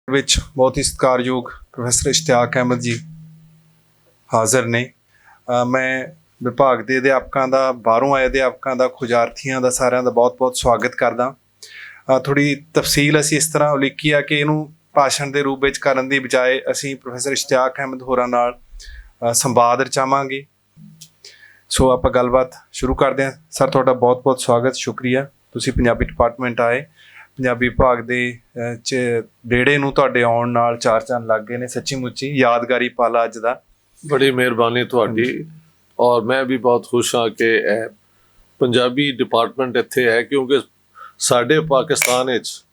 ਵਿੱਚ ਬਹੁਤ ਹੀ ਸਤਿਕਾਰਯੋਗ ਪ੍ਰੋਫੈਸਰ ਇਸ਼ਤਿਆਕ ਅਹਿਮਦ ਜੀ ਹਾਜ਼ਰ ਨੇ। ਮੈਂ ਵਿਭਾਗ ਦੇ ਅਧਿਆਪਕਾਂ ਦਾ, ਬਾਹਰੋਂ ਆਏ ਅਧਿਆਪਕਾਂ ਦਾ, ਖੋਜਾਰਥੀਆਂ ਦਾ, ਸਾਰਿਆਂ ਦਾ ਬਹੁਤ-ਬਹੁਤ ਸਵਾਗਤ ਕਰਦਾ। ਥੋੜ੍ਹੀ ਤਫਸੀਲ ਅਸੀਂ ਇਸ ਤਰ੍ਹਾਂ ਉਲੀਕੀ ਆ ਕਿ ਇਹਨੂੰ ਭਾਸ਼ਣ ਦੇ ਰੂਪ ਵਿੱਚ ਕਰਨ ਦੀ ਬਜਾਏ ਅਸੀਂ ਪ੍ਰੋਫੈਸਰ ਇਸ਼ਤਿਆਕ ਅਹਿਮਦ ਹੋਰਾਂ ਨਾਲ ਸੰਵਾਦ ਰਚਾਵਾਂਗੇ। ਸੋ ਆਪਾਂ ਗੱਲਬਾਤ ਸ਼ੁਰੂ ਕਰਦੇ ਹਾਂ। ਸਰ, ਤੁਹਾਡਾ ਬਹੁਤ-ਬਹੁਤ ਸਵਾਗਤ, ਸ਼ੁਕਰੀਆ ਤੁਸੀਂ ਪੰਜਾਬੀ ਡਿਪਾਰਟਮੈਂਟ ਆਏ। ਪੰਜਾਬੀ ਵਿਭਾਗ ਦੇ ਵਿਹੜੇ ਨੂੰ ਤੁਹਾਡੇ ਆਉਣ ਨਾਲ ਚਾਰ ਚੰਨ ਲੱਗ ਗਏ ਨੇ। ਸੱਚੀ ਮੁੱਚੀ ਯਾਦਗਾਰੀ ਪਲ ਅੱਜ ਦਾ। ਬੜੀ ਮਿਹਰਬਾਨੀ ਤੁਹਾਡੀ। ਔਰ ਮੈਂ ਵੀ ਬਹੁਤ ਖੁਸ਼ ਹਾਂ ਕਿ ਇਹ ਪੰਜਾਬੀ ਡਿਪਾਰਟਮੈਂਟ ਇੱਥੇ ਹੈ, ਕਿਉਂਕਿ ਸਾਡੇ ਪਾਕਿਸਤਾਨ ਵਿੱਚ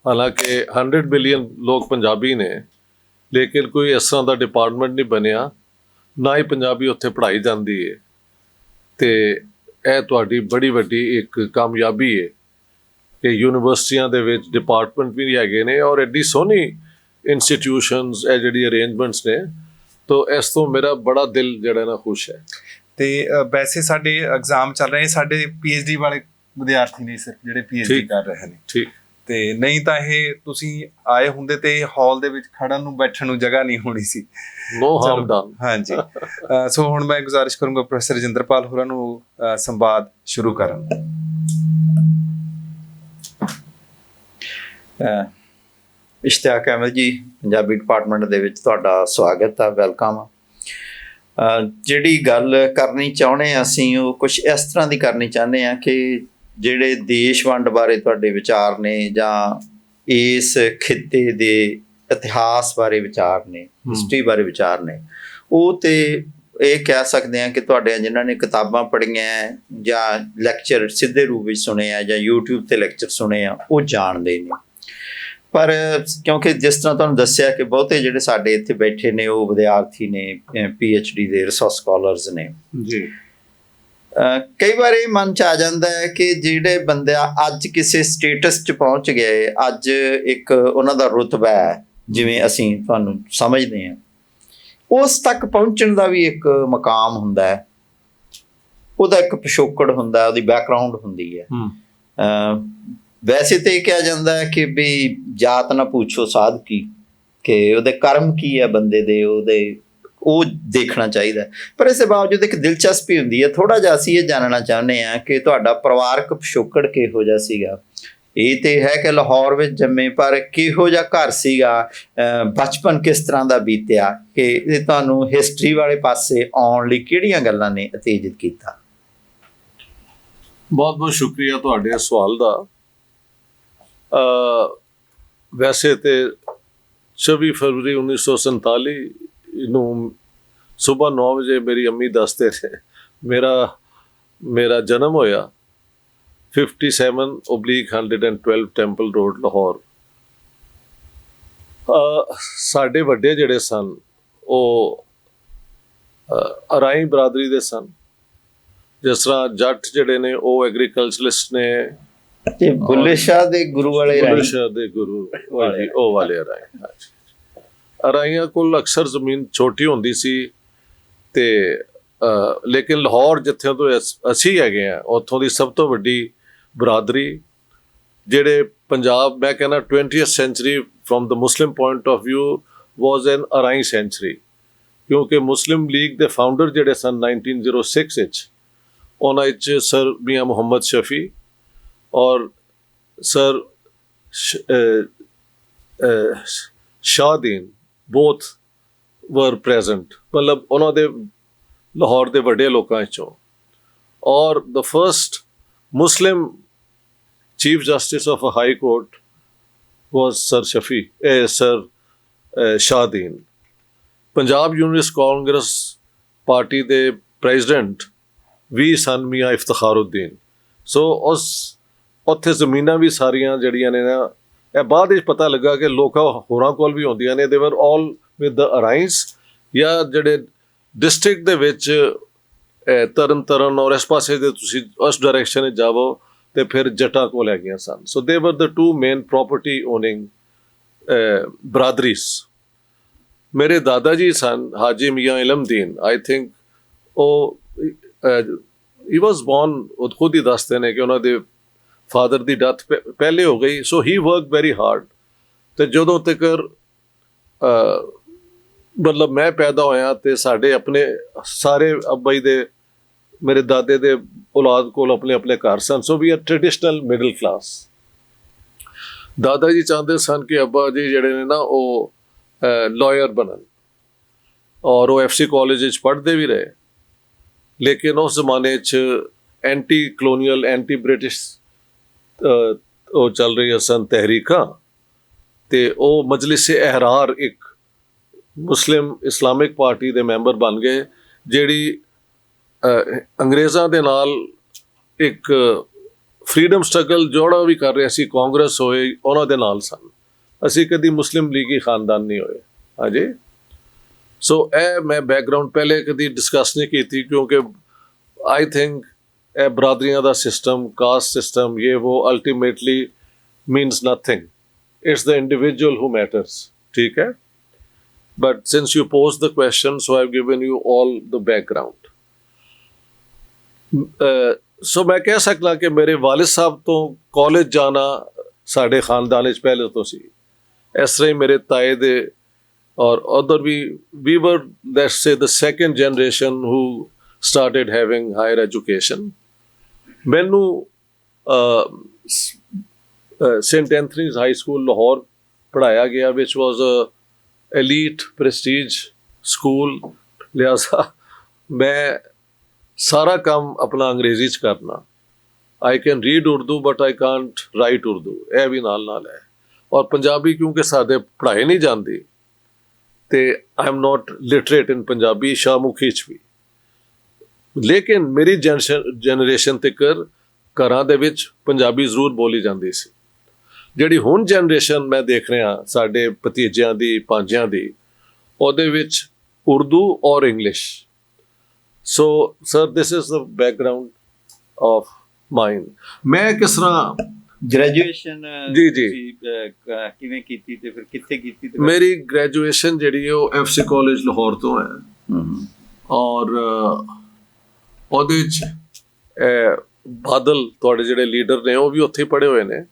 ਹਾਲਾਂਕਿ 100 ਮਿਲੀਅਨ ਲੋਕ ਪੰਜਾਬੀ ਨੇ, ਲੇਕਿਨ ਕੋਈ ਇਸ ਤਰ੍ਹਾਂ ਦਾ ਡਿਪਾਰਟਮੈਂਟ ਨਹੀਂ ਬਣਿਆ, ਨਾ ਹੀ ਪੰਜਾਬੀ ਉੱਥੇ ਪੜ੍ਹਾਈ ਜਾਂਦੀ ਹੈ। ਅਤੇ ਇਹ ਤੁਹਾਡੀ ਬੜੀ ਵੱਡੀ ਇੱਕ ਕਾਮਯਾਬੀ ਹੈ ਕਿ ਯੂਨੀਵਰਸਿਟੀਆਂ ਦੇ ਵਿੱਚ ਡਿਪਾਰਟਮੈਂਟ ਵੀ ਹੈਗੇ ਨੇ ਔਰ ਐਡੀ ਸੋਹਣੀ ਇੰਸਟੀਟਿਊਸ਼ਨਸ, ਇਹ ਜਿਹੜੀ ਅਰੇਂਜਮੈਂਟਸ ਨੇ। ਤੋ ਇਸ ਤੋਂ ਮੇਰਾ ਬੜਾ ਦਿਲ ਜਿਹੜਾ ਨਾ ਖੁਸ਼ ਹੈ। ਅਤੇ ਵੈਸੇ ਸਾਡੇ ਐਗਜ਼ਾਮ ਚੱਲ ਰਹੇ, ਸਾਡੇ PhD ਵਾਲੇ ਵਿਦਿਆਰਥੀ ਨੇ ਸਿਰਫ ਜਿਹੜੇ PhD ਕਰ ਰਹੇ ਨੇ। ਠੀਕ। ਅਤੇ ਨਹੀਂ ਤਾਂ ਇਹ ਤੁਸੀਂ ਆਏ ਹੁੰਦੇ ਤੇ ਹਾਲ ਦੇ ਵਿੱਚ ਖੜਨ ਨੂੰ, ਬੈਠਣ ਨੂੰ ਜਗ੍ਹਾ ਨਹੀਂ ਹੋਣੀ ਸੀ। ਨੋ ਹਾਰਮ ਡਨ। ਹਾਂਜੀ। ਸੋ ਹੁਣ ਮੈਂ ਗੁਜ਼ਾਰਿਸ਼ ਕਰੂੰਗਾ ਪ੍ਰੋਫੈਸਰ ਰਜਿੰਦਰਪਾਲ ਹੋਰਾਂ ਨੂੰ ਸੰਵਾਦ ਸ਼ੁਰੂ ਕਰਨ। ਇਸ਼ਤਿਆਕ ਅਹਿਮਦ ਜੀ, ਪੰਜਾਬੀ ਡਿਪਾਰਟਮੈਂਟ ਦੇ ਵਿੱਚ ਤੁਹਾਡਾ ਸਵਾਗਤ ਆ, ਵੈਲਕਮ ਆ। ਜਿਹੜੀ ਗੱਲ ਕਰਨੀ ਚਾਹੁੰਦੇ ਹਾਂ ਅਸੀਂ, ਉਹ ਕੁਛ ਇਸ ਤਰ੍ਹਾਂ ਦੀ ਕਰਨੀ ਚਾਹੁੰਦੇ ਹਾਂ ਕਿ ਜਿਹੜੇ ਦੇਸ਼ ਵੰਡ ਬਾਰੇ ਤੁਹਾਡੇ ਵਿਚਾਰ ਨੇ, ਜਾਂ ਇਸ ਖਿੱਤੇ ਦੇ ਇਤਿਹਾਸ ਬਾਰੇ ਵਿਚਾਰ ਨੇ, ਹਿਸਟਰੀ ਬਾਰੇ ਵਿਚਾਰ ਨੇ, ਉਹ ਤੇ ਇਹ ਕਹਿ ਸਕਦੇ ਹਾਂ ਕਿ ਤੁਹਾਡੇ ਜਿਨ੍ਹਾਂ ਨੇ ਕਿਤਾਬਾਂ ਪੜ੍ਹੀਆਂ ਜਾਂ ਲੈਕਚਰ ਸਿੱਧੇ ਰੂਪ ਵਿੱਚ ਸੁਣੇ ਆ ਜਾਂ YouTube 'ਤੇ ਲੈਕਚਰ ਸੁਣੇ ਆ, ਉਹ ਜਾਣਦੇ ਨੇ। ਪਰ ਕਿਉਂਕਿ ਜਿਸ ਤਰ੍ਹਾਂ ਤੁਹਾਨੂੰ ਦੱਸਿਆ ਕਿ ਬਹੁਤੇ ਜਿਹੜੇ ਸਾਡੇ ਇੱਥੇ ਬੈਠੇ ਨੇ ਉਹ ਵਿਦਿਆਰਥੀ ਨੇ, PhD ਦੇ ਰਿਸਰਚ ਸਕਾਲਰਸ ਨੇ ਜੀ। ਕਈ ਵਾਰ ਇਹ ਮਨ 'ਚ ਆ ਜਾਂਦਾ ਹੈ ਕਿ ਜਿਹੜੇ ਬੰਦੇ ਅੱਜ ਕਿਸੇ ਸਟੇਟਸ 'ਚ ਪਹੁੰਚ ਗਏ, ਅੱਜ ਇੱਕ ਉਹਨਾਂ ਦਾ ਰੁਤਬਾ ਹੈ, ਜਿਵੇਂ ਅਸੀਂ ਤੁਹਾਨੂੰ ਸਮਝਦੇ ਹਾਂ, ਉਸ ਤੱਕ ਪਹੁੰਚਣ ਦਾ ਵੀ ਇੱਕ ਮਕਾਮ ਹੁੰਦਾ ਹੈ, ਉਹਦਾ ਇੱਕ ਪਿਛੋਕੜ ਹੁੰਦਾ, ਉਹਦੀ ਬੈਕਗਰਾਊਂਡ ਹੁੰਦੀ ਹੈ। ਵੈਸੇ ਤਾਂ ਇਹ ਕਿਹਾ ਜਾਂਦਾ ਹੈ ਕਿ ਵੀ ਜਾਤ ਨਾ ਪੁੱਛੋ ਸਾਧ ਕੀ, ਕਿ ਉਹਦੇ ਕਰਮ ਕੀ ਹੈ ਬੰਦੇ ਦੇ, ਉਹ ਦੇਖਣਾ ਚਾਹੀਦਾ। ਪਰ ਇਸ ਦੇ ਬਾਵਜੂਦ ਇੱਕ ਦਿਲਚਸਪੀ ਹੁੰਦੀ ਹੈ। ਥੋੜ੍ਹਾ ਜਿਹਾ ਅਸੀਂ ਇਹ ਜਾਣਨਾ ਚਾਹੁੰਦੇ ਹਾਂ ਕਿ ਤੁਹਾਡਾ ਪਰਿਵਾਰਕ ਪਿਛੋਕੜ ਕਿਹੋ ਜਿਹਾ ਸੀਗਾ। ਇਹ ਤੇ ਹੈ ਕਿ ਲਾਹੌਰ ਵਿੱਚ ਜੰਮੇ, ਪਰ ਕਿਹੋ ਜਿਹਾ ਘਰ ਸੀਗਾ, ਬਚਪਨ ਕਿਸ ਤਰ੍ਹਾਂ ਦਾ ਬੀਤਿਆ, ਕਿ ਇਹ ਤੁਹਾਨੂੰ ਹਿਸਟਰੀ ਵਾਲੇ ਪਾਸੇ ਆਉਣ ਲਈ ਕਿਹੜੀਆਂ ਗੱਲਾਂ ਨੇ ਉਤੇਜਿਤ ਕੀਤਾ? ਬਹੁਤ ਬਹੁਤ ਸ਼ੁਕਰੀਆ ਤੁਹਾਡੇ ਸਵਾਲ ਦਾ। ਵੈਸੇ ਤੇ 24 ਫਰਵਰੀ 1947 ਨੂੰ ਸੁਬਾਹ 9 ਵਜੇ ਮੇਰੀ ਅੰਮੀ ਦੱਸਦੇ ਨੇ ਮੇਰਾ ਜਨਮ ਹੋਇਆ 57/112 ਟੈਂਪਲ ਰੋਡ, ਲਾਹੌਰ। ਸਾਡੇ ਵੱਡੇ ਜਿਹੜੇ ਸਨ ਉਹ ਅਰਾਈ ਬਰਾਦਰੀ ਦੇ ਸਨ। ਜਿਸ ਤਰ੍ਹਾਂ ਜੱਟ ਜਿਹੜੇ ਨੇ ਉਹ ਐਗਰੀਕਲਚਰਲਿਸਟ ਨੇ, ਤੇ ਬੁੱਲੇ ਸ਼ਾਹ ਦੇ ਗੁਰੂ ਵਾਲੇ, ਬੁੱਲੇ ਸ਼ਾਹ ਦੇ ਗੁਰੂ ਵਾਲੇ, ਉਹ ਵਾਲੇ ਅਰਾਈ। ਅਰਾਈਆਂ ਕੋਲ ਅਕਸਰ ਜ਼ਮੀਨ ਛੋਟੀ ਹੁੰਦੀ ਸੀ, ਤੇ ਲੇਕਿਨ ਲਾਹੌਰ ਜਿੱਥੇ ਤੋਂ ਅਸੀਂ ਹੈਗੇ ਹਾਂ, ਉੱਥੋਂ ਦੀ ਸਭ ਤੋਂ ਵੱਡੀ ਬਰਾਦਰੀ, ਜਿਹੜੇ ਪੰਜਾਬ, ਮੈਂ ਕਹਿੰਦਾ 20th century from the Muslim point of view was an Arain century, ਕਿਉਂਕਿ ਮੁਸਲਿਮ ਲੀਗ ਦੇ ਫਾਊਂਡਰ ਜਿਹੜੇ ਸਨ 1906 ਵਿੱਚ, ਉਹਨਾਂ ਵਿੱਚ ਸਰ ਮੀਆਂ ਮੁਹੰਮਦ ਸ਼ਫੀ ਔਰ ਸਰ ਸ਼ਾਹਦੀਨ, both were present, ਮਤਲਬ ਉਹਨਾਂ ਦੇ ਲਾਹੌਰ ਦੇ ਵੱਡੇ ਲੋਕਾਂ 'ਚੋਂ। ਔਰ the first Muslim Chief Justice of a High Court was Sir Shahdin. Punjab university Congress party ਦੇ ਪ੍ਰੈਜ਼ੀਡੈਂਟ ਵੀ ਸਨ ਮੀਆਂ ਇਫਤਖਾਰੁਦੀਨ। ਸੋ ਉੱਥੇ ਜ਼ਮੀਨਾਂ ਵੀ ਸਾਰੀਆਂ ਜਿਹੜੀਆਂ ਨੇ ਨਾ, ਇਹ ਬਾਅਦ ਵਿੱਚ ਪਤਾ ਲੱਗਾ ਕਿ ਲੋਕਾਂ ਹੋਰਾਂ ਕੋਲ ਵੀ ਹੁੰਦੀਆਂ ਨੇ, ਦੇ ਵਰ ਆਲ ਵਿਦ ਦ ਅਰਾਈਜ਼, ਜਾਂ ਜਿਹੜੇ ਡਿਸਟ੍ਰਿਕਟ ਦੇ ਵਿੱਚ ਤਰਨ ਤਾਰਨ ਔਰ ਇਸ ਪਾਸੇ ਦੇ ਤੁਸੀਂ ਉਸ ਡਾਇਰੈਕਸ਼ਨ ਵਿੱਚ ਜਾਵੋ ਤੇ ਫਿਰ ਜੱਟਾਂ ਕੋਲ ਹੈਗੀਆਂ ਸਨ। So they were the two main property owning ਬਰਾਦਰੀਜ਼। ਮੇਰੇ ਦਾਦਾ ਜੀ ਸਨ ਹਾਜੀ ਮੀਆਂ ਇਲਮਦੀਨ, ਆਈ ਥਿੰਕ ਉਹ ਹੀ ਵਾਜ਼ ਬੋਰਨ, ਉਹ ਖੁਦ ਹੀ ਦੱਸਦੇ ਨੇ ਕਿ ਉਹਨਾਂ ਦੇ ਫਾਦਰ ਦੀ ਡੈਥ ਪਹਿਲੇ ਹੋ ਗਈ। ਸੋ ਹੀ ਵਰਕ ਵੈਰੀ ਹਾਰਡ ਤੇ ਜਦੋਂ ਤੱਕ ਮਤਲਬ ਮੈਂ ਪੈਦਾ ਹੋਇਆ ਤੇ ਸਾਡੇ ਆਪਣੇ ਸਾਰੇ ਅੱਬਾ ਜੀ ਦੇ ਮੇਰੇ ਦਾਦੇ ਦੇ ਔਲਾਦ ਕੋਲ ਆਪਣੇ ਆਪਣੇ ਘਰ ਸਨ। So we are traditional middle class. ਦਾਦਾ ਜੀ ਚਾਹੁੰਦੇ ਸਨ ਕਿ ਅੱਬਾ ਜੀ ਜਿਹੜੇ ਨੇ ਨਾ ਉਹ ਲਾਇਰ ਬਣਨ, ਔਰ ਉਹ FC ਕਾਲਜ ਵਿੱਚ ਪੜ੍ਹਦੇ ਵੀ ਰਹੇ। ਲੇਕਿਨ ਉਸ ਜ਼ਮਾਨੇ 'ਚ ਐਂਟੀ ਕਲੋਨੀਅਲ ਐਂਟੀ ਬ੍ਰਿਟਿਸ਼ ਉਹ ਚੱਲ ਰਹੀਆਂ ਸਨ ਤਹਿਰੀਕਾਂ, ਤੇ ਉਹ ਮਜਲਿਸ-ਏ-ਅਹਿਰਾਰ ਇੱਕ ਮੁਸਲਿਮ ਇਸਲਾਮਿਕ ਪਾਰਟੀ ਦੇ ਮੈਂਬਰ ਬਣ ਗਏ, ਜਿਹੜੀ ਅੰਗਰੇਜ਼ਾਂ ਦੇ ਨਾਲ ਇੱਕ ਫਰੀडम ਸਟਰਗਲ ਜਿਹੜਾ ਵੀ ਕਰ ਰਿਹਾ ਸੀ, ਕਾਂਗਰਸ ਹੋਏ, ਉਹਨਾਂ ਦੇ ਨਾਲ ਸਨ। ਅਸੀਂ ਕਦੀ ਮੁਸਲਿਮ ਲੀਗੀ ਖਾਨਦਾਨ ਨਹੀਂ ਹੋਏ। ਹਾਂਜੀ, ਸੋ ਇਹ ਮੈਂ ਬੈਕਗਰਾਊਂਡ ਪਹਿਲੇ ਕਦੀ ਡਿਸਕਸ ਨਹੀਂ ਕੀਤੀ, ਕਿਉਂਕਿ ਆਈ ਥਿੰਕ ਇਹ ਬਰਾਦਰੀਆਂ ਦਾ ਸਿਸਟਮ, ਕਾਸਟ ਸਿਸਟਮ, ਇਹ ਉਹ ultimately means nothing. It's the individual who matters. ਠੀਕ ਹੈ, but since you posed the question, so I've given you all the background. So ਮੈਂ ਕਹਿ ਸਕਦਾ ਕਿ ਮੇਰੇ ਵਾਲਿਦ ਸਾਹਿਬ ਤੋਂ ਕਾਲਜ ਜਾਣਾ ਸਾਡੇ ਖਾਨਦਾਨ ਵਿੱਚ ਪਹਿਲੇ ਤੋਂ ਸੀ। ਇਸ ਤਰ੍ਹਾਂ ਹੀ ਮੇਰੇ ਤਾਏ ਦੇ ਔਰ ਉਧਰ ਵੀ we were, let's say, the second generation who started having higher education. ਮੈਨੂੰ St. Anthony's High School Lahore ਪੜ੍ਹਾਇਆ ਗਿਆ, which was a elite prestige school. ਲਿਹਾਜ਼ਾ ਮੈਂ ਸਾਰਾ ਕੰਮ ਆਪਣਾ ਅੰਗਰੇਜ਼ੀ 'ਚ ਕਰਨਾ। I can read Urdu but I can't right Urdu, ਇਹ ਵੀ ਨਾਲ ਨਾਲ ਹੈ। ਔਰ ਪੰਜਾਬੀ ਕਿਉਂਕਿ ਸਾਡੇ ਪੜ੍ਹਾਈ ਨਹੀਂ ਜਾਂਦੀ, ਤੇ ਆਈ ਐਮ ਨੋਟ ਲਿਟਰੇਟ ਇਨ ਪੰਜਾਬੀ, ਸ਼ਾਹਮੁਖੀ 'ਚ ਵੀ। ਲੇਕਿਨ ਮੇਰੀ ਜਨਰੇਸ਼ਨ ਤੱਕ ਘਰਾਂ ਦੇ ਵਿੱਚ ਪੰਜਾਬੀ ਜ਼ਰੂਰ ਬੋਲੀ ਜਾਂਦੀ ਸੀ। ਜਿਹੜੀ ਹੁਣ ਜਨਰੇਸ਼ਨ ਮੈਂ ਦੇਖ ਰਿਹਾ ਸਾਡੇ ਭਤੀਜਿਆਂ ਦੀ, ਭਾਂਜਿਆਂ ਦੀ, ਉਹਦੇ ਵਿੱਚ ਉਰਦੂ ਔਰ English. So sir, this is the background of ਮਾਈਨ। ਮੈਂ ਕਿਸ ਤਰ੍ਹਾਂ ਗ੍ਰੈਜੂਏਸ਼ਨ ਜੀ ਕਿਵੇਂ ਕੀਤੀ ਤੇ ਫਿਰ ਕਿੱਥੇ ਕੀਤੀ? ਮੇਰੀ ਗ੍ਰੈਜੂਏਸ਼ਨ ਜਿਹੜੀ ਹੈ ਉਹ FC ਕਾਲਜ ਲਾਹੌਰ ਤੋਂ ਹੈ। ਔਰ ਉਹਦੇ ਵਿੱਚ ਬਾਦਲ ਤੁਹਾਡੇ ਜਿਹੜੇ ਲੀਡਰ ਨੇ ਉਹ ਵੀ ਉੱਥੇ ਪੜ੍ਹੇ ਹੋਏ ਨੇ।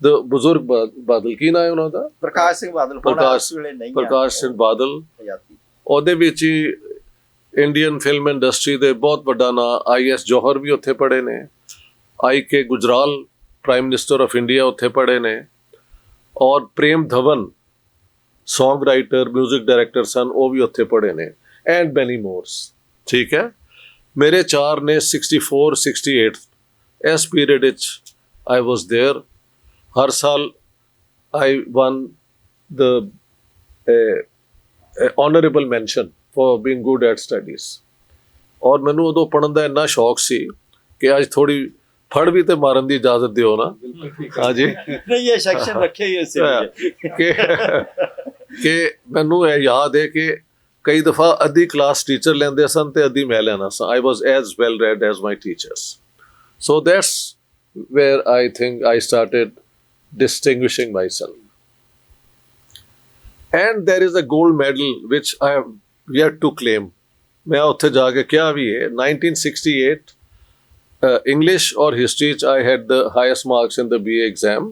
ਬਜ਼ੁਰਗ ਬਾਦਲ, ਕੀ ਨਾਂ ਹੈ ਉਹਨਾਂ ਦਾ? ਪ੍ਰਕਾਸ਼ ਸਿੰਘ ਬਾਦਲ। ਪ੍ਰਕਾਸ਼ ਸਿੰਘ ਬਾਦਲ। ਉਹਦੇ ਵਿੱਚ ਹੀ ਇੰਡੀਅਨ ਫਿਲਮ ਇੰਡਸਟਰੀ ਦੇ ਬਹੁਤ ਵੱਡਾ ਨਾਂ IS ਜੌਹਰ ਵੀ ਉੱਥੇ ਪੜ੍ਹੇ ਨੇ। IK Gujral prime minister of India ਉੱਥੇ ਪੜ੍ਹੇ ਨੇ। ਔਰ Prem Dhawan song writer, music director ਸਨ, ਉਹ ਵੀ ਉੱਥੇ ਪੜ੍ਹੇ ਨੇ। ਐਂਡ ਮੈਨੀ ਮੋਰਸ। ਠੀਕ ਹੈ, ਮੇਰੇ ਚਾਰ ਨੇ 64, 68 ਇਸ ਪੀਰੀਅਡ ਵਿੱਚ ਆਈ ਵਾਜ਼ ਦੇਅਰ। ਹਰ ਸਾਲ I won the honourable mention for being good at studies. ਔਰ ਮੈਨੂੰ ਉਦੋਂ ਪੜ੍ਹਨ ਦਾ ਇੰਨਾ ਸ਼ੌਕ ਸੀ ਕਿ ਅੱਜ ਥੋੜੀ ਫੜ ਵੀ ਤੇ ਮਾਰਨ ਦੀ ਇਜਾਜ਼ਤ ਦਿਓ ਨਾ। ਹਾਂਜੀ, ਨਹੀਂ ਇਹ ਸੈਕਸ਼ਨ ਰੱਖਿਆ ਹੀ ਅਸੀਂ ਕਿ ਮੈਨੂੰ ਇਹ ਯਾਦ ਹੈ ਕਿ ਕਈ ਦਫਾ ਅੱਧੀ ਕਲਾਸ ਟੀਚਰ ਲੈਂਦੇ ਸਨ ਤੇ ਅੱਧੀ ਮੈਂ ਲੈਣਾ ਸਾਂ। I was as well read as my teachers. So that's where I think I started distinguishing myself. And there is a gold medal which I have yet to claim. मैं उत्थे जाके क्या भी है 1968 English और history I had the highest marks in the BA exam.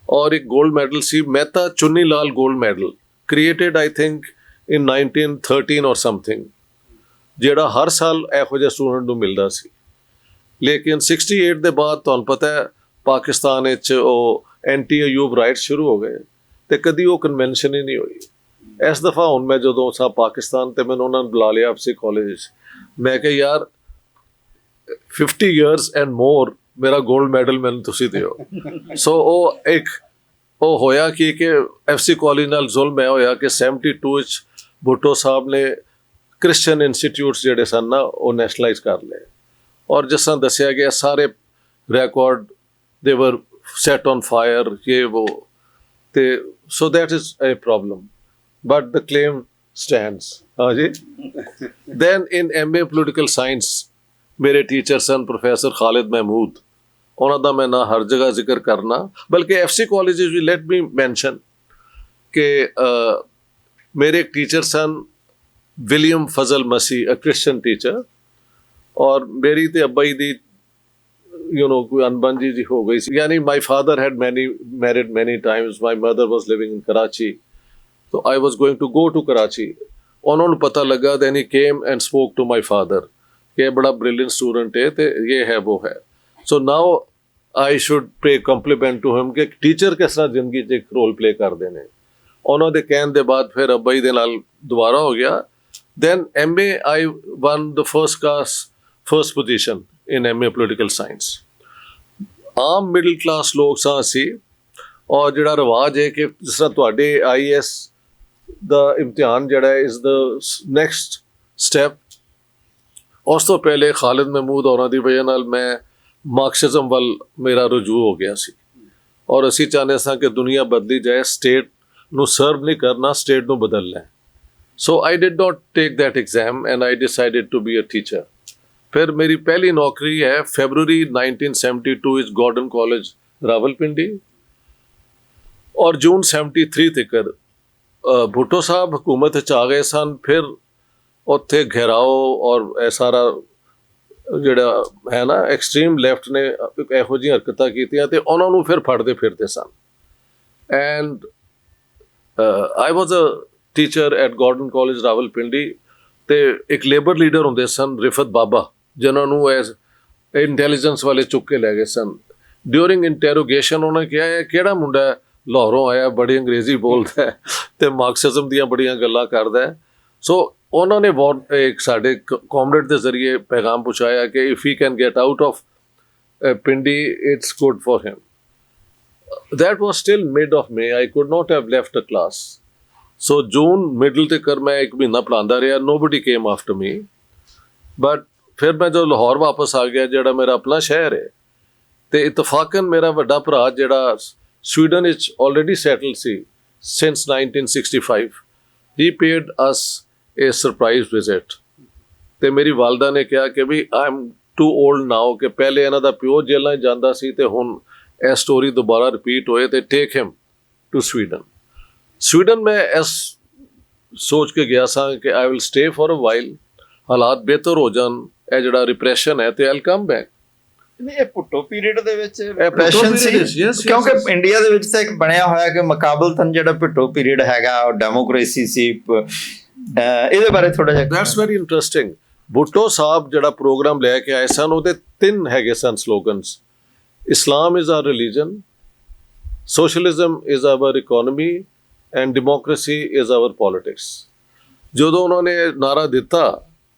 और एक gold medal C Mehta Chunni Lal gold medal created I think in 1913 or something, ਜਿਹੜਾ ਹਰ ਸਾਲ ਇਹੋ ਜਿਹੇ ਸਟੂਡੈਂਟ ਨੂੰ ਮਿਲਦਾ ਸੀ। ਲੇਕਿਨ 68 ਦੇ ਬਾਅਦ ਤੁਹਾਨੂੰ ਪਤਾ ਹੈ ਪਾਕਿਸਤਾਨ ਵਿੱਚ ਉਹ ਐਂਟੀ ਅਯੂਬ ਰਾਈਟਸ ਸ਼ੁਰੂ ਹੋ ਗਏ ਤੇ ਕਦੀ ਉਹ ਕਨਵੈਨਸ਼ਨ ਹੀ ਨਹੀਂ ਹੋਈ। ਇਸ ਦਫਾ ਹੁਣ ਮੈਂ ਜਦੋਂ ਸਾਂ ਪਾਕਿਸਤਾਨ ਤੇ ਮੈਨੂੰ ਉਹਨਾਂ ਨੇ ਬੁਲਾ ਲਿਆ FC ਕਾਲਜ। ਮੈਂ ਕਿਹਾ ਯਾਰ 50 years and more ਮੇਰਾ ਗੋਲਡ ਮੈਡਲ ਮੈਨੂੰ ਤੁਸੀਂ ਦਿਓ। ਸੋ ਉਹ ਹੋਇਆ ਕਿ FC ਕਾਲਜ ਨਾਲ ਜ਼ੁਲਮ ਇਹ ਹੋਇਆ ਕਿ 72 ਵਿੱਚ ਭੁੱਟੋ ਸਾਹਿਬ ਨੇ ਕ੍ਰਿਸਚਨ ਇੰਸਟੀਟਿਊਟਸ ਜਿਹੜੇ ਸਨ ਨਾ ਉਹ ਨੈਸ਼ਨਲਾਈਜ਼ ਕਰ ਲਏ। ਔਰ ਜਿਸ ਤਰ੍ਹਾਂ ਦੱਸਿਆ ਗਿਆ ਸਾਰੇ ਰਿਕਾਰਡ ਦੇ ਵਰ set on fire, ye wo. So that is a problem, but the claim stands. Then in MA political science ਮੇਰੇ ਟੀਚਰ ਸਨ ਪ੍ਰੋਫੈਸਰ ਖਾਲਿਦ ਮਹਿਮੂਦ। ਉਹਨਾਂ ਦਾ ਮੈਂ ਨਾ ਹਰ ਜਗ੍ਹਾ ਜ਼ਿਕਰ ਕਰਨਾ, ਬਲਕਿ FC ਕਾਲਜ ਵੀ ਲੈਟ ਮੀ ਮੈਂਸ਼ਨ ਕਿ ਮੇਰੇ ਇੱਕ ਟੀਚਰ ਸਨ ਵਿਲੀਅਮ ਫਜ਼ਲ ਮਸੀਹ, ਅ ਕ੍ਰਿਸਚਨ ਟੀਚਰ। ਔਰ ਮੇਰੀ ਤੇ ਅੱਬਾ ਜੀ ਦੀ कोई अनबन जी हो गई सी। यानी my father had married many times, my mother was living in Karachi, so I was going to go to Karachi. ਉਹਨਾਂ ਨੂੰ ਪਤਾ ਲੱਗਾ, then he came and spoke to my father ਕਿ ਇਹ ਬੜਾ brilliant student ਹੈ ਤੇ ਇਹ ਹੈ ਉਹ ਹੈ। So now I should pay compliment to him ਕਿ ਟੀਚਰ ਕਿਸ ਤਰ੍ਹਾਂ ਜ਼ਿੰਦਗੀ 'ਚ ਇੱਕ ਰੋਲ ਪਲੇ ਕਰਦੇ ਨੇ। ਉਹਨਾਂ ਦੇ ਕਹਿਣ ਦੇ ਬਾਅਦ ਫਿਰ ਅੱਬਾ ਜੀ ਦੇ ਨਾਲ ਦੁਬਾਰਾ ਹੋ ਗਿਆ। Then MA I won the first position in MA Political Science। Aam middle class ਲੋਕ ਸਾਂ ਅਸੀਂ, ਔਰ ਜਿਹੜਾ ਰਿਵਾਜ ਹੈ ਕਿ ਜਿਸ ਤਰ੍ਹਾਂ ਤੁਹਾਡੇ IAS ਦਾ ਇਮਤਿਹਾਨ ਜਿਹੜਾ ਹੈ ਇਜ਼ ਦਾ ਨੈਕਸਟ ਸਟੈਪ। ਉਸ ਤੋਂ ਪਹਿਲੇ ਖਾਲਿਦ ਮਹਿਮੂਦ ਹੋਰਾਂ ਦੀ ਵਜ੍ਹਾ ਨਾਲ ਮੈਂ ਮਾਰਕਸਿਜ਼ਮ ਵੱਲ ਮੇਰਾ ਰੁਝੂ ਹੋ ਗਿਆ ਸੀ, ਔਰ ਅਸੀਂ ਚਾਹੁੰਦੇ ਸਾਂ ਕਿ ਦੁਨੀਆ ਬਦਲੀ ਜਾਏ, ਸਟੇਟ ਨੂੰ ਸਰਵ ਨਹੀਂ ਕਰਨਾ, ਸਟੇਟ ਨੂੰ ਬਦਲਣਾ ਹੈ। So I did not take that exam and I decided to be a teacher. ਫਿਰ ਮੇਰੀ ਪਹਿਲੀ ਨੌਕਰੀ ਹੈ ਫੈਬਰੂਰੀ 1972 ਇਸ ਗਾਰਡਨ ਕਾਲਜ ਰਾਵਲਪਿੰਡੀ, ਔਰ ਜੂਨ 73 ਤੱਕ ਭੁੱਟੋ ਸਾਹਿਬ ਹਕੂਮਤ 'ਚ ਆ ਗਏ ਸਨ। ਫਿਰ ਉੱਥੇ ਘਿਰਾਓ ਔਰ ਇਹ ਸਾਰਾ ਜਿਹੜਾ ਹੈ ਨਾ ਐਕਸਟ੍ਰੀਮ ਲੈਫਟ ਨੇ ਇਹੋ ਜਿਹੀਆਂ ਹਰਕਤਾਂ ਕੀਤੀਆਂ ਤੇ ਉਹਨਾਂ ਨੂੰ ਫਿਰ ਫੜਦੇ ਫਿਰਦੇ ਸਨ। And I was a teacher at Gordon college Rawalpindi, ਤੇ ਇੱਕ ਲੇਬਰ ਲੀਡਰ ਹੁੰਦੇ ਸਨ ਰਿਫਤ ਬਾਬਾ, ਜਿਨ੍ਹਾਂ ਨੂੰ ਐਜ਼ ਇੰਟੈਲੀਜੈਂਸ ਵਾਲੇ ਚੁੱਕ ਕੇ ਲੈ ਗਏ ਸਨ। ਡਿਊਰਿੰਗ ਇੰਟੈਰੋਗੇਸ਼ਨ ਉਹਨਾਂ ਨੇ ਕਿਹਾ ਇਹ ਕਿਹੜਾ ਮੁੰਡਾ ਹੈ, ਲਾਹੌਰੋਂ ਆਇਆ, ਬੜੀ ਅੰਗਰੇਜ਼ੀ ਬੋਲਦਾ ਹੈ ਤੇ ਮਾਰਕਸਿਜ਼ਮ ਦੀਆਂ ਬੜੀਆਂ ਗੱਲਾਂ ਕਰਦਾ ਹੈ। ਸੋ ਉਹਨਾਂ ਨੇ ਇੱਕ ਸਾਡੇ ਕਾਮਰੇਡ ਦੇ ਜ਼ਰੀਏ ਪੈਗਾਮ ਪਹੁੰਚਾਇਆ ਕਿ if he can get out of Pindi it's good for him. that was still mid of May. I could not have left a class. So June middle ਤੱਕ ਮੈਂ ਇੱਕ ਮਹੀਨਾ ਪੜ੍ਹਾਉਂਦਾ ਰਿਹਾ। nobody came after me. But ਫਿਰ ਮੈਂ ਜਦੋਂ ਲਾਹੌਰ ਵਾਪਸ ਆ ਗਿਆ, ਜਿਹੜਾ ਮੇਰਾ ਆਪਣਾ ਸ਼ਹਿਰ ਹੈ, ਤੇ ਇਤਫਾਕਨ ਮੇਰਾ ਵੱਡਾ ਭਰਾ ਜਿਹੜਾ ਸਵੀਡਨ ਵਿੱਚ already settle C since 1965, he paid us a surprise visit। ਤੇ ਮੇਰੀ ਵਾਲਦਾ ਨੇ ਕਿਹਾ ਕਿ ਵੀ I am too old now, ਕਿ ਪਹਿਲੇ ਇਹਨਾਂ ਦਾ ਪਿਓ ਜੇਲ੍ਹਾਂ 'ਚ ਜਾਂਦਾ ਸੀ ਤੇ ਹੁਣ ਇਹ ਸਟੋਰੀ ਦੁਬਾਰਾ ਰਿਪੀਟ ਹੋਏ ਤੇ ਟੇਕ ਹਿਮ ਟੂ ਸਵੀਡਨ। ਮੈਂ ਇਸ ਸੋਚ ਕੇ ਗਿਆ ਸਾਂ ਕਿ I will stay for a while, ਹਾਲਾਤ ਬਿਹਤਰ ਹੋ ਜਾਣ, ਇਹ ਜਿਹੜਾ ਰਿਪਰੈਸ਼ਨ ਹੈ ਤੇ ਆਈ ਵਿਲ ਕਮ ਬੈਕ। ਇਹ ਭੁੱਟੋ ਪੀਰੀਅਡ ਦੇ ਵਿੱਚ ਰਿਪਰੈਸ਼ਨ ਸੀ, ਕਿਉਂਕਿ ਇੰਡੀਆ ਦੇ ਵਿੱਚ ਤਾਂ ਇੱਕ ਬਣਿਆ ਹੋਇਆ ਕਿ ਮੁਕਾਬਲਤਨ ਜਿਹੜਾ ਭੁੱਟੋ ਪੀਰੀਅਡ ਹੈਗਾ ਉਹ ਡੈਮੋਕ੍ਰੇਸੀ ਸੀ। ਇਹਦੇ ਬਾਰੇ ਥੋੜਾ ਜਿਹਾ। That's very interesting. Bhutto Sahib ਜਿਹੜਾ ਪ੍ਰੋਗਰਾਮ ਲੈ ਕੇ ਆਏ ਸਨ, ਉਹਦੇ 3 ਹੈਗੇ ਸਨ ਸਲੋਗਨਸ। Islam is our religion, socialism is our economy, and democracy is our politics। ਜਦੋਂ ਉਹਨਾਂ ਨੇ ਨਾਰਾ ਦਿੱਤਾ